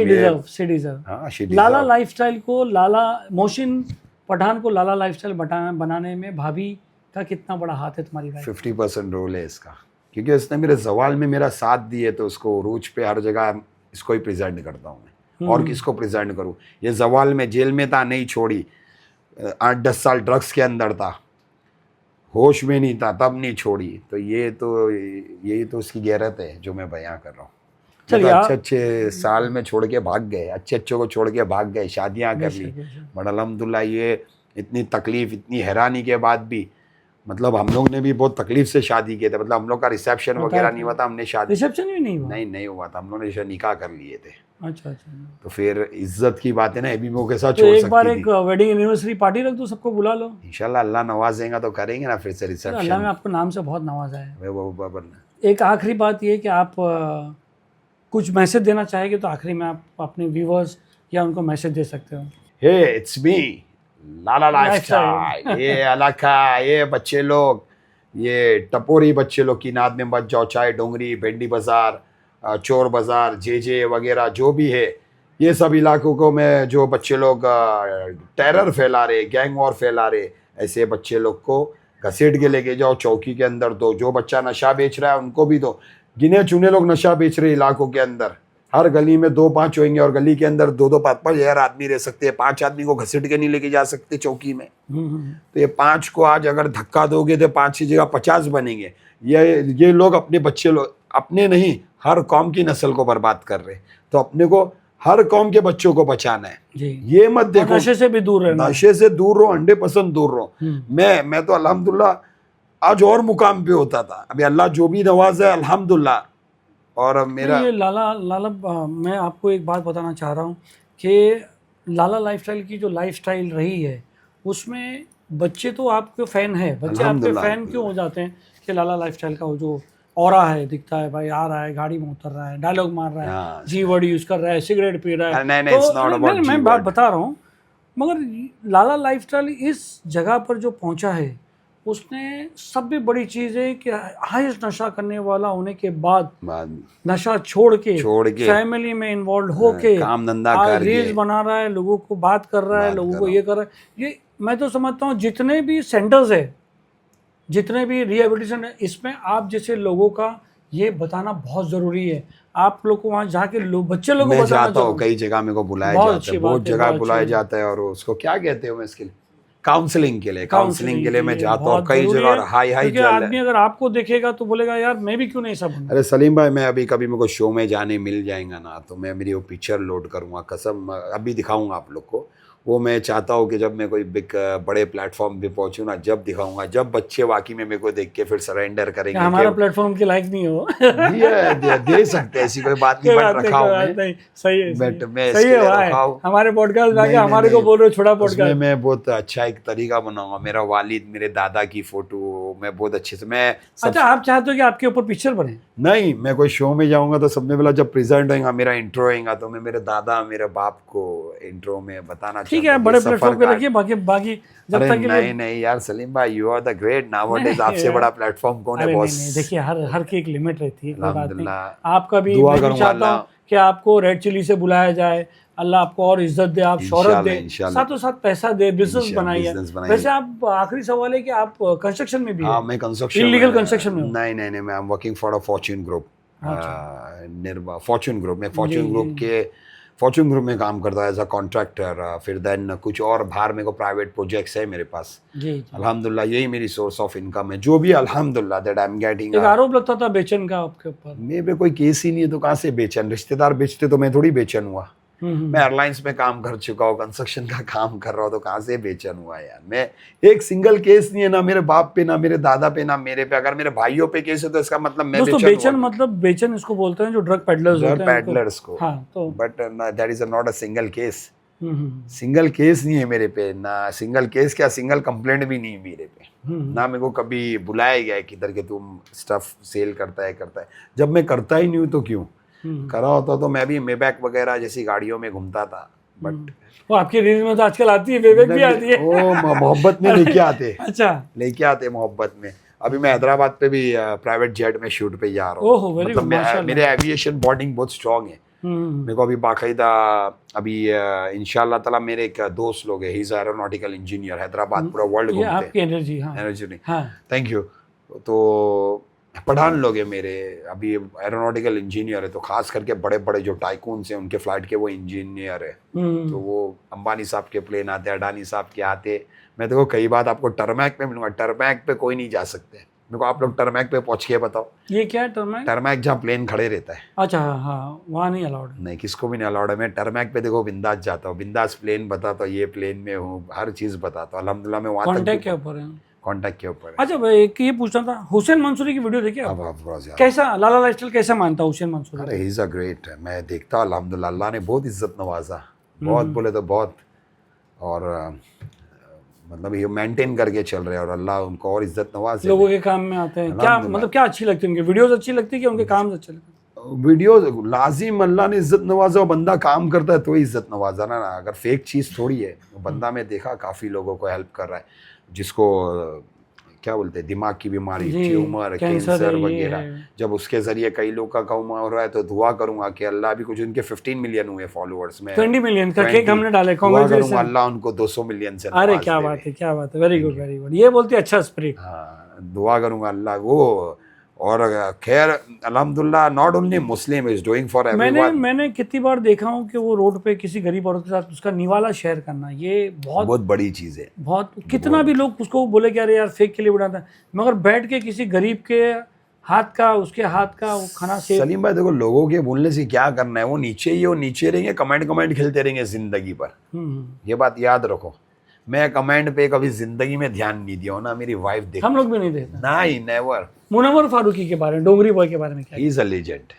लाला लाइफस्टाइल को, लाला मोहसिन पठान को लाला लाइफस्टाइल बनाने में भाभी का कितना बड़ा हाथ है? तुम्हारी वाइफ 50% रोल है इसका, क्योंकि उसने मेरे जवाल में मेरा साथ दिए, तो उसको रूज पे हर जगह इसको ही प्रेजेंट करता हूँ मैं, और किसको प्रेजेंट करूँ? ये जवाल में जेल में था, नहीं छोड़ी, 8-10 साल ड्रग्स के अंदर था, होश में नहीं था, तब नहीं छोड़ी। तो यही तो उसकी गैरत है जो मैं बयां कर रहा हूँ। चलिए, अच्छे साल में छोड़ के भाग गए, अच्छे को छोड़ के भाग गए, शादियां कर ली, बट अल्हम्दुलिल्लाह ये इतनी तकलीफ, इतनी हैरानी के बाद भी, मतलब हम लोग ने भी बहुत तकलीफ से शादी किए थे, मतलब हम लोग का रिसेप्शन वगैरह नहीं हुआ था, हमने शादी, रिसेप्शन भी नहीं हुआ? नहीं हुआ था, हम लोगों ने निकाह कर लिए थे। अच्छा। तो फिर इज्जत की बात है ना, अभी के साथ तो छोड़ एक बार एक वेडिंग एनिवर्सरी पार्टी रख दो, सबको बुला लो, इंशाल्लाह अल्लाह नवाजेगा तो करेंगे ना फिर से रिसेप्शन। अल्लाह ने आपको नाम से बहुत नवाजा है। एक आखिरी बात ये कि आप कुछ मैसेज देना चाहेंगे तो आखिरी में आप अपने व्यूवर्स या उनको मैसेज दे सकते हो। हे इट्स मी लाला लाइफस्टाइल, ये अलखा, ये बच्चे लोग, ये टपोरी बच्चे लोग की नाद में बच जाओ, चाहे डोंगरी, भेंडी बाजार, चोर बाजार, जे वगैरह जो भी है, ये सब इलाकों को में जो बच्चे लोग टेरर फैला रहे, गैंग वॉर फैला रहे, ऐसे बच्चे लोग को घसीट के लेके जाओ, चौकी के अंदर दो। जो बच्चा नशा बेच रहा है उनको भी दो, गिने चुने लोग नशा बेच रहे इलाकों के अंदर, हर गली में 2-5 होंगे और गली के अंदर 2-2 5-5 हजार आदमी रह सकते हैं। 5 आदमी को घसीट के नहीं लेके जा सकते चौकी में। तो ये 5 को आज अगर धक्का दोगे तो 5 की जगह 50 बनेंगे। ये लोग अपने बच्चे लोग अपने नहीं हर कौम की नस्ल को बर्बाद कर रहे। तो अपने को हर कौम के बच्चों को बचाना है। ये मत देखो नशे से भी दूर रहना, नशे से दूर रहो, अंडे पसंद दूर रहो। मैं तो अल्हम्दुलिल्लाह आज और मुकाम पे होता था। अभी अल्लाह जो भी नवाज है अल्हम्दुलिल्लाह। और मेरा ये लाला मैं आपको एक बात बताना चाह रहा हूँ कि लाला लाइफस्टाइल की जो लाइफस्टाइल रही है उसमें बच्चे तो आपके फैन है। बच्चे आपके अल्हम्दुलिल्लाह। फैन क्यों हो जाते हैं कि लाला लाइफस्टाइल का वो जो ऑरा है दिखता है, भाई आ रहा है गाड़ी में उतर रहा है, डायलॉग मार रहा है, हाँ, जी वर्ड यूज कर रहा है, सिगरेट पी रहा है। नहीं, it's not about मैं G बात word। बता रहा हूँ, मगर लाला लाइफस्टाइल इस जगह पर जो पहुंचा है उसने सब भी बड़ी चीज़ है कि हाईएस्ट नशा करने वाला होने के बाद नशा छोड़ के फैमिली में इन्वॉल्व होके काम धंधा आज रील्स बना रहा है, लोगों को बात कर रहा है, लोगों को ये कर रहा है। ये मैं तो समझता हूँ जितने भी सेंटर्स है, जितने भी रिहेबिलिटेशन है, इसमें आप जैसे लोगों का ये बताना बहुत ज़रूरी है। आप लोग को वहाँ जाके बच्चे लोगों को मैं बताना जाता हूँ, कई जगह मेरे को बुलाया जाता है, बहुत जगह बुलाया जाता है। और उसको क्या कहते हो, मैं इसके लिए काउंसलिंग के लिए मैं जाता हूँ कई जगह। और हाई आदमी अगर आपको देखेगा तो बोलेगा यार मैं भी क्यों नहीं सब। अरे सलीम भाई, मैं अभी कभी मेरे को शो में जाने मिल जाएगा ना तो मैं मेरी वो पिक्चर लोड करूँगा, कसम अभी दिखाऊंगा आप लोग को। वो मैं चाहता हूँ कि जब मैं कोई बिग बड़े प्लेटफॉर्म पे पहुंचूँ ना, जब दिखाऊंगा, जब बच्चे वाकई में मेरे को देख के फिर सरेंडर करेंगे। हमारा प्लेटफॉर्म के लायक नहीं हो दे सकते, ऐसी कोई बात नहीं, बट रखा हूँ मैं। सही है, बट मैं सही है भाई, हमारे पॉडकास्ट में हमारे को बोल रहे हो छोटा पॉडकास्ट। मैं बहुत अच्छा एक तरीका बनाऊंगा, मेरा वालिद मेरे दादा की फोटो मैं बहुत अच्छे से मैं अच्छा, आप चाहते हो कि आपके ऊपर पिक्चर बने? नहीं, मैं कोई शो में जाऊंगा तो सबसे पहला जब प्रेजेंट होगा, मेरा इंट्रो होगा, तो मैं मेरे दादा मेरे बाप को इंट्रो में बताना। ठीक है, बड़े प्लेटफॉर्म पे रखिए, बाकी जब तक नहीं यार सलीम भाई, you are the great nowadays. आपसे बड़ा प्लेटफॉर्म कौन है बॉस? नहीं, देखिए हर की एक लिमिट रहती है, कोई बात नहीं। अल्हम्दुलिल्लाह, आपका भी मैं चाहता हूँ कि आपको रेड चिली से बुलाया जाए, अल्लाह आपको और इज्जत दे, आप शोहरत दे, साथों साथ पैसा दे, बिजनेस बनाइए। वैसे आप आखिरी सवाल है कि आप कंस्ट्रक्शन में भी हाँ, मैं कंस्ट्रक्शन इलीगल कंस्ट्रक्शन में नहीं, मैं I am working for a Fortune group. Fortune group में फॉर्च्यून ग्रुप में काम करता है एज अ कॉन्ट्रैक्टर। फिर देन कुछ और बाहर मेरे को प्राइवेट प्रोजेक्ट्स है मेरे पास। अल्हम्दुलिल्लाह, यही मेरी सोर्स ऑफ इनकम है, जो भी अल्हम्दुलिल्लाह दैट आई एम गेटिंग। एक आरोप लगता था बेचैन का आपके ऊपर। मेरे पे कोई केस ही नहीं है तो कहाँ से बेचैन? रिश्तेदार बेचते तो मैं थोड़ी बेचैन हुआ। मैं एयरलाइंस में काम कर चुका हूँ, कंस्ट्रक्शन का काम कर रहा हूँ, तो कहाँ से बेचैन हुआ यार? मैं एक सिंगल केस नहीं है, ना मेरे बाप पे, ना मेरे दादा पे, ना मेरे पे। अगर मेरे भाइयों पे केस है तो इसका मतलब मैं बेचैन इसको बोलते हैं जो ड्रग पेडलर्स को। तो but that is not a single case. Single case नहीं है मेरे पे, ना सिंगल केस क्या, सिंगल कंप्लेंट भी नहीं है मेरे पे। ना मेरे को कभी बुलाया गया है किधर के तुम स्टफ सेल करता है। जब मैं करता ही नहीं हूँ तो क्यों करा होता, तो मैं भी मेबैक वगैरह जैसी गाड़ियों में घूमता था। बट वो आपकी रील में तो आजकल आती है, मेबैक भी आती है। ओ मोहब्बत में लेके आते। अच्छा, लेके आते मोहब्बत में। अभी मैं हैदराबाद पे भी प्राइवेट जेट में शूट पे जा रहा हूँ। मतलब मेरे एविएशन बॉन्डिंग बहुत स्ट्रांग है। मेरे को अभी बाकायदा अभी इंशाल्लाह ताला मेरे एक दोस्त लोग है, he is aeronautical engineer, Hyderabad पूरा वर्ल्ड घूमते हैं। आपकी एनर्जी नहीं, थैंक यू। तो पठान लोग हैं मेरे, अभी एरोनॉटिकल इंजीनियर है, तो खास करके बड़े बड़े जो टाइकून्स हैं उनके फ्लाइट के वो इंजीनियर है। तो वो अंबानी साहब के प्लेन आते, अडानी साहब के आते। मैं देखो कई बात आपको टरमैक पे मिलूंगा, टरमैक पे कोई नहीं जा सकते। मेरे को आप लोग टरमैक पे पहुंच के बताओ, ये क्या है टरमैक? टरमैक जहाँ प्लेन खड़े रहता है। अच्छा, हाँ, वहाँ नहीं अलाउड? नहीं, किसको भी नहीं अलाउड है। मैं टरमैक पे देखो बिंदास जाता हूँ, बिंदास प्लेन बताता हूँ, ये प्लेन में हूँ, हर चीज़ बताता हूँ। अल्हम्दुलिल्लाह मैं वहाँ कॉन्टैक्ट के ऊपर है, कॉन्टैक्ट के ऊपर। अच्छा भाई, एक ये पूछना था, हुसैन मंसूरी की वीडियो देखी आप? कैसा लाला लाइफस्टाइल कैसा मानता हुसैन मंसूरी? अरे ही इज अ ग्रेट, मैं देखता हूँ अल्हम्दुलिल्लाह, अल्लाह ने बहुत इज्जत नवाजा, बहुत बोले तो बहुत। और मतलब ये मेंटेन करके चल रहे हैं और अल्लाह उनको और इज्जत नवाजे, लोगों के काम में आते हैं। क्या मतलब क्या अच्छी लगती है उनकी वीडियोस? अच्छी लगती है कि उनके काम अच्छे लगते हैं? वीडियो लाजिम अल्लाह ने इज्जत नवाजा, बंदा काम करता है तो ही इज्जत नवाजा ना। अगर फेक चीज़ थोड़ी है। बंदा मैं देखा काफ़ी लोगों को हेल्प कर रहा है, जिसको क्या बोलते हैं दिमाग की बीमारी, ट्यूमर, कैंसर वगैरह। जब उसके जरिए कई लोग का काम हो रहा है तो दुआ करूंगा कि अल्लाह भी कुछ, उनके 15 मिलियन हुए फॉलोअर्स में, 20 मिलियन का केक हमने डाले, कांग्रेचुलेशन, अल्लाह उनको 200 मिलियन से। अरे क्या बात है, क्या बात है, वेरी गुड, वेरी गुड। ये बोलते अच्छा स्पिरिट। हाँ, दुआ करूंगा अल्लाह वो और खैर अल्हम्दुलिल्लाह not only Muslim is doing for everyone. मैंने कितनी बार देखा हूँ कि वो रोड पे किसी गरीब औरत के साथ उसका निवाला शेयर करना, ये बहुत बड़ी चीज़ है। बहुत कितना भी लोग उसको बोले कि अरे यार फेक के लिए बनाता है, मगर बैठ के किसी गरीब के हाथ का, उसके हाथ का वो खाना से। सलीम भाई देखो, लोगों के बोलने से क्या करना है, वो नीचे ही वो नीचे रहेंगे, कमेंट खेलते रहेंगे जिंदगी पर। ये बात याद रखो, मैं कमेंट पे कभी जिंदगी में ध्यान नहीं दिया हूं ना, मेरी वाइफ देख। हम लोग भी नहीं देते। नहीं, नेवर। मुनव्वर फारूकी के बारे में, डोंगरी बॉय के बारे में क्या? ही इज अ लेजेंड,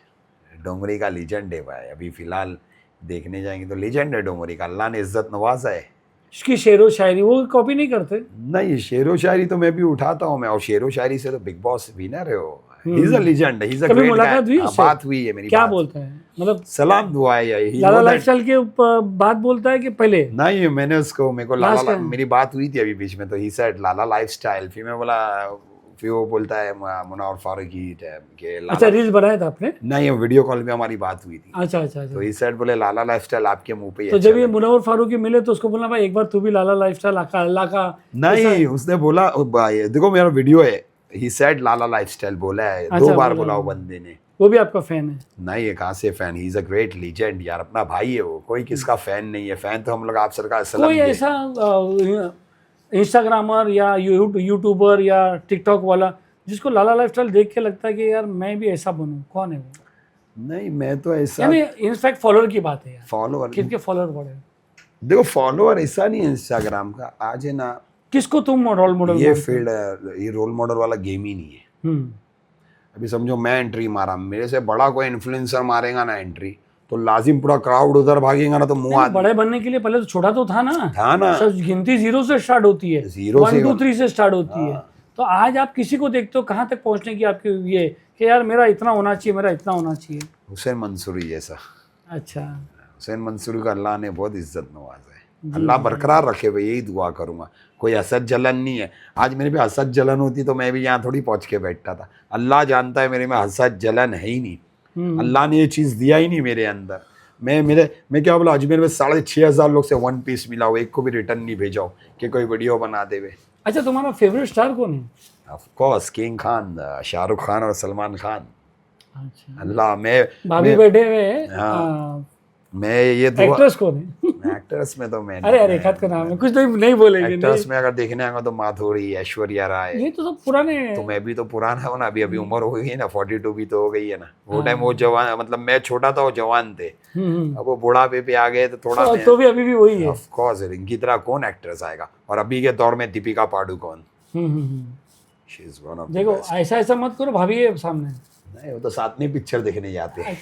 डोंगरी का लीजेंड है भाई। अभी फिलहाल देखने जाएंगे तो लीजेंड है डोंगरी का, अल्लाह ने इज्जत नवाजा है। इसकी शेरो शायरी वो कॉपी नहीं करते? नहीं, शेरो शायरी तो मैं भी उठाता हूँ मैं, और शेरो शायरी से तो बिग बॉस विनर है वो। He is a legend, he is a great guy. बात हुई है मेरी। क्या बोलता है मतलब? सलाम दुआ है। लाला लाइफस्टाइल के बात बोलता है कि पहले? नहीं, मैंने उसको, मेरे को लाला, मेरी बात हुई थी अभी बीच में, तो ही सेड लाला लाइफस्टाइल। फिर मैं बोला, फिर वो बोलता है मुनव्वर फारूकी के। अच्छा, रील्स बनाया था आपने? नहीं, वीडियो कॉल में हमारी बात हुई थी। अच्छा अच्छा। तो ही सेड बोले लाला लाइफस्टाइल आपके मुंह पे ही। तो जब ये मुनव्वर फारूकी मिले तो उसको बोलना भाई एक बार तू भी लाला लाइफस्टाइल अल्लाह का। नहीं, उसने बोला देखो मेरा वीडियो है, ही सेड लाला लाइफस्टाइल बोला है। अच्छा, 2 बार बोला वो बंदे ने। वो भी आपका फैन है? नहीं, ये कहाँ से fan, he is a great legend यार, अपना भाई है वो, कोई किसका फैन नहीं है। फैन तो हम लोग आप सरकार सलाम। कोई ऐसा इंस्टाग्रामर या यूट्यूबर या टिकटॉक वाला जिसको लाला लाइफस्टाइल देख के लगता है कि यार मैं भी ऐसा बनूं, कौन है वो? नहीं, मैं तो ऐसा, यानी इनफैक्ट फॉलोअर की बात है यार। फॉलोअर किसके फॉलोअर बढ़े? देखो, फॉलोअर ऐसा नहीं है इंस्टाग्राम का, आज है ना। किसको तुम रोल मॉडल? ये फील्ड, ये रोल मॉडल वाला गेम ही नहीं है। अभी समझो मैं एंट्री मारा, मेरे से बड़ा कोई इन्फ्लुएंसर मारेगा ना एंट्री, तो लाजिम पूरा क्राउड उधर भागेगा ना, तो मुंह आदमी। बड़े बनने के लिए पहले तो छोटा तो था ना। सब गिनती 0 से स्टार्ट होती है, 1 2 3 से स्टार्ट होती है। तो आज आप किसी को देखते हो, कहाँ तक पहुँचने की आपकी ये कि यार मेरा इतना होना चाहिए, मेरा इतना होना चाहिए? हुसैन मंसूरी जैसा। अच्छा, हुसैन मंसूरी का अल्लाह ने बहुत इज्जत नवाजा है, अल्लाह बरकरार रखे भाई, यही दुआ करूंगा। कोई हसद जलन नहीं है। आज मेरे पे हसद जलन होती तो मैं भी यहाँ थोड़ी पहुँच के बैठता था। अल्लाह जानता है मेरे में हसद जलन है ही नहीं। अल्लाह ने ये चीज़ दिया ही नहीं मेरे अंदर। मैं क्या बोला, अजमेर में 6,500 लोग से 1 पीस मिला हो, एक को भी रिटर्न नहीं भेजा हो कि कोई वीडियो बना देवे। अच्छा, तुम्हारा फेवरेट स्टार कौन है? Of course king Khan, Shahrukh Khan और सलमान खान। अच्छा, अल्लाह, भाभी बैठे हुए हैं। हाँ, मैं ये दुआ। एक्ट्रेस कौन है? एक्ट्रेस में तो मैं, अरे रेखा का नाम है, कुछ नहीं बोलेंगे। एक्ट्रेस में अगर देखने आएगा तो माधुरी, ऐश्वर्या राय। ये तो सब पुराने हैं। तो मैं भी तो पुराना हूँ ना, अभी उम्र हो गई है ना, 42 भी तो हो गई है ना। वो टाइम वो जवान, मतलब मैं छोटा था, वो जवान थे। अब वो बुढ़ापे पे आ गए तो थोड़ा तो भी अभी भी वही है। ऑफ कोर्स, इनकी तरह कौन एक्ट्रेस आएगा। और अभी के दौर में Deepika Padukone, she is one of. देखो ऐसा मत करो, भाभी है सामने। नहीं, वो तो साथ में पिक्चर देखने जाते हैं।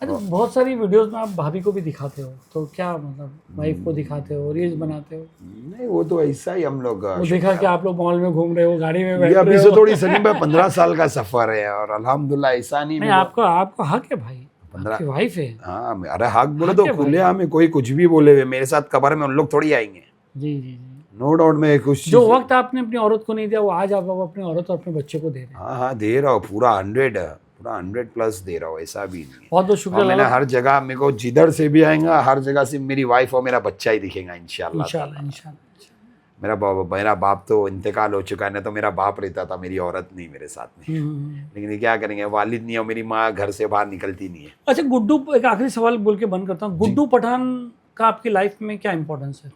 अच्छा, बहुत सारी वीडियोस में आप भाभी को भी दिखाते हो, तो क्या मतलब वाइफ को दिखाते हो, रील्स बनाते हो? नहीं, वो तो ऐसा ही हम लोग। वो देखा कि आप लोग मॉल में घूम रहे हो, गाड़ी में बैठ ये रहे अभी हो। से थोड़ी सलीम भाई 15 साल का सफर है, और अल्हम्दुलिल्लाह ऐसा नहीं। आपका हक है भाई, आपकी वाइफ है। हाँ, अरे हक बोले तो खुले, हमें कोई कुछ भी बोले हुए, मेरे साथ कब्र में उन लोग थोड़ी आएंगे। जी, नो डाउट। में कुछ जो वक्त आपने अपनी औरत को नहीं दिया, वो आज आप अपनी औरत और अपने बच्चे को दे रहे हैं। हाँ, दे रहा हूँ पूरा 100+ दे रहा हूँ, ऐसा भी नहीं है। बहुत शुक्रिया। मैंने हर जगह, मेरे को जिधर से भी आएगा, हर जगह से मेरी वाइफ और मेरा बच्चा ही दिखेगा इंशाल्लाह। मेरा बाप तो इंतकाल हो चुका है, ना तो मेरा बाप रहता था, मेरी औरत नहीं मेरे साथ में। लेकिन क्या करेंगे, वालिद नहीं, और मेरी माँ घर से बाहर निकलती नहीं है। अच्छा गुड्डू, एक आखिरी सवाल बोल के बंद करता हूँ। गुड्डू पठान का आपकी लाइफ में क्या इंपॉर्टेंस है?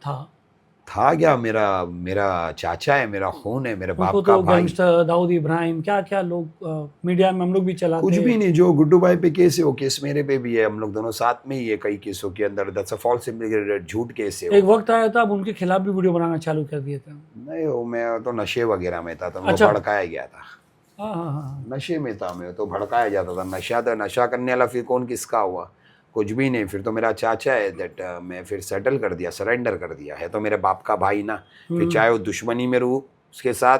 था क्या, मेरा चाचा है, मेरा खून है, मेरे बाप का तो भाई। गैंगस्टर दाऊद इब्राहिम, क्या लोग मीडिया में हम लोग भी चलाते कुछ भी नहीं। जो गुड्डू भाई पे केस है, वो केस मेरे पे भी है, हम लोग दोनों साथ में ही है कई केसों के अंदर। दैट्स अ फॉल्स इम्प्लीकेटेड, झूठ केस है। एक वक्त आया था अब उनके खिलाफ भी वीडियो बनाना चालू कर दिए थे। नहीं, वो मैं तो नशे वगैरह में था, तो मैं अच्छा। भड़काया गया था। हाँ, नशे में था मैं, तो भड़काया जाता था। नशा करने वाला फिर कौन किसका हुआ, कुछ भी नहीं। फिर तो मेरा चाचा है, दैट मैं फिर सेटल कर दिया, सरेंडर कर दिया है। तो मेरे बाप का भाई ना, फिर चाहे वो दुश्मनी में रहूँ उसके साथ,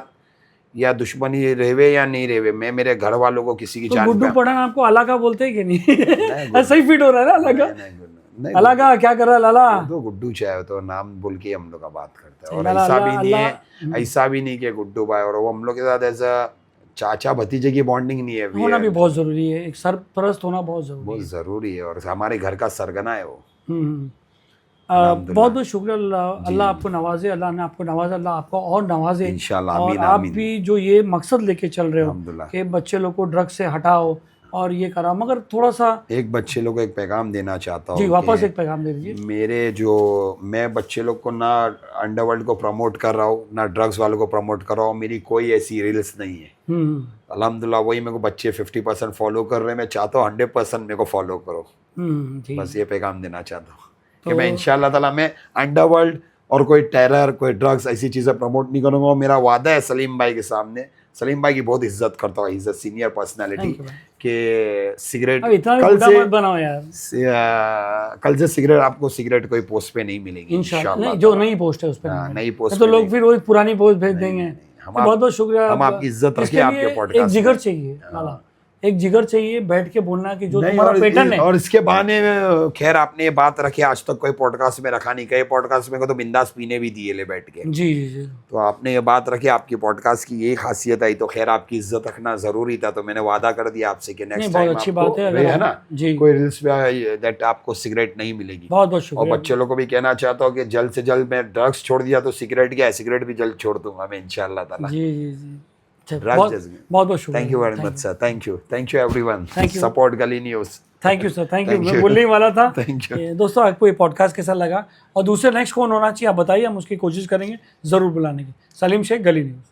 या दुश्मनी रहवे या नहीं रहवे, मैं मेरे घर वालों को किसी की जान। गुड्डू पठान आपको अलाका बोलते हैं कि नहीं? सही फिट हो रहा है ना अलाका? नहीं, अलाका क्या कर रहा है लाला? तो गुड्डू चाहे तो नाम बोल के हम लोग का बात करते हैं। और ऐसा भी नहीं है, ऐसा भी नहीं कि गुड्डू भाई और वो हम लोग के साथ ऐसा चाचा भतीजे की बॉन्डिंग नहीं है। होना भी बहुत जरूरी है, एक सरपरस्त होना बहुत जरूरी है। बहुत जरूरी है, और हमारे घर का सरगना है वो। बहुत बहुत शुक्रिया। अल्लाह आपको नवाजे, अल्लाह ने आपको नवाजा, अल्लाह आपको और नवाजे इंशाल्लाह, और आमीन, आप आमीन। भी जो ये मकसद लेके चल रहे हो अल्हम्दुलिल्लाह। कि बच्चे लोग को ड्रग से हटाओ और ये करा, मगर थोड़ा सा एक बच्चे लोग को एक पैगाम देना चाहता जी हूँ वापस कि एक पैगाम दे दीजिए। मैं बच्चे लोग को ना अंडरवर्ल्ड को प्रमोट कर रहा हूँ, ना ड्रग्स वालों को प्रमोट कर रहा हूँ, मेरी कोई ऐसी रील्स नहीं है। अल्हम्दुलिल्लाह वही मेरे को बच्चे 50% फॉलो कर रहे हैं, मैं चाहता हूँ 100% मेरे को फॉलो करो। जी बस ये पैगाम देना चाहता हूँ कि मैं इंशाल्लाह ताला मैं अंडरवर्ल्ड और कोई टेरर, कोई ड्रग्स ऐसी चीज़ें प्रमोट नहीं करूँगा। और मेरा वादा है सलीम भाई के सामने, सलीम भाई की बहुत इज्जत करता हूँ, इज़्ज़त सीनियर पर्सनालिटी, Thank you, भाई। कि सिगरेट अब इतना भी कल बुरा से मत बनाओ यार। कल से सिगरेट आपको सिगरेट कोई पोस्ट पे नहीं मिलेगी इंशाल्लाह इंशाल्लाह नहीं, जो ताला। नई पोस्ट है उस पर हाँ, नहीं नई है। पोस्ट तो पे लोग नहीं। फिर वही पुरानी पोस्ट भेज देंगे। हम बहुत बहुत शुक्रिया। हम आपकी इज्जत इसके रखें आपके लिए पॉडकास्ट एक जिगर में। चाहिए लाला, एक जिगर चाहिए बैठ के बोलना कि जो नहीं, तुम्हारा पैटर्न है। और इसके बहाने में खैर आपने ये बात रखी, आज तक कोई पॉडकास्ट में रखा नहीं, कई पॉडकास्ट में को तो बिंदास पीने भी दिए ले बैठ के। जी जी जी तो आपने ये बात रखी, आपकी पॉडकास्ट की यही खासियत आई, तो खैर आपकी इज्जत रखना जरूरी था, तो मैंने वादा कर दिया आपसे कि नहीं, नेक्स्ट बहुत टाइम अच्छी आपको बात है, अगर है आप- ना जी। कोई रील्स पे दैट आपको सिगरेट नहीं मिलेगी। बहुत बहुत और शुक्रिया। बच्चे लोग को भी कहना चाहता हूँ कि जल्द से जल्द मैं ड्रग्स छोड़ दिया तो सिगरेट क्या है, सिगरेट भी जल्द छोड़ दूंगा मैं इंशाल्लाह ताला। जी जी जी चल, Drugs बहुत is- बहुत बहुत शुक्रिया। Thank you very much sir, thank you everyone, Thank you. Support Gali news. Thank you sir, thank you. Thank मैं you. बोलने ही वाला था। Thank you. कि दोस्तों आपको ये पॉडकास्ट कैसा लगा और दूसरे नेक्स्ट कौन होना चाहिए आप बताइए, हम उसकी कोशिश करेंगे ज़रूर बुलाने की। सलीम शेख, गली न्यूज़।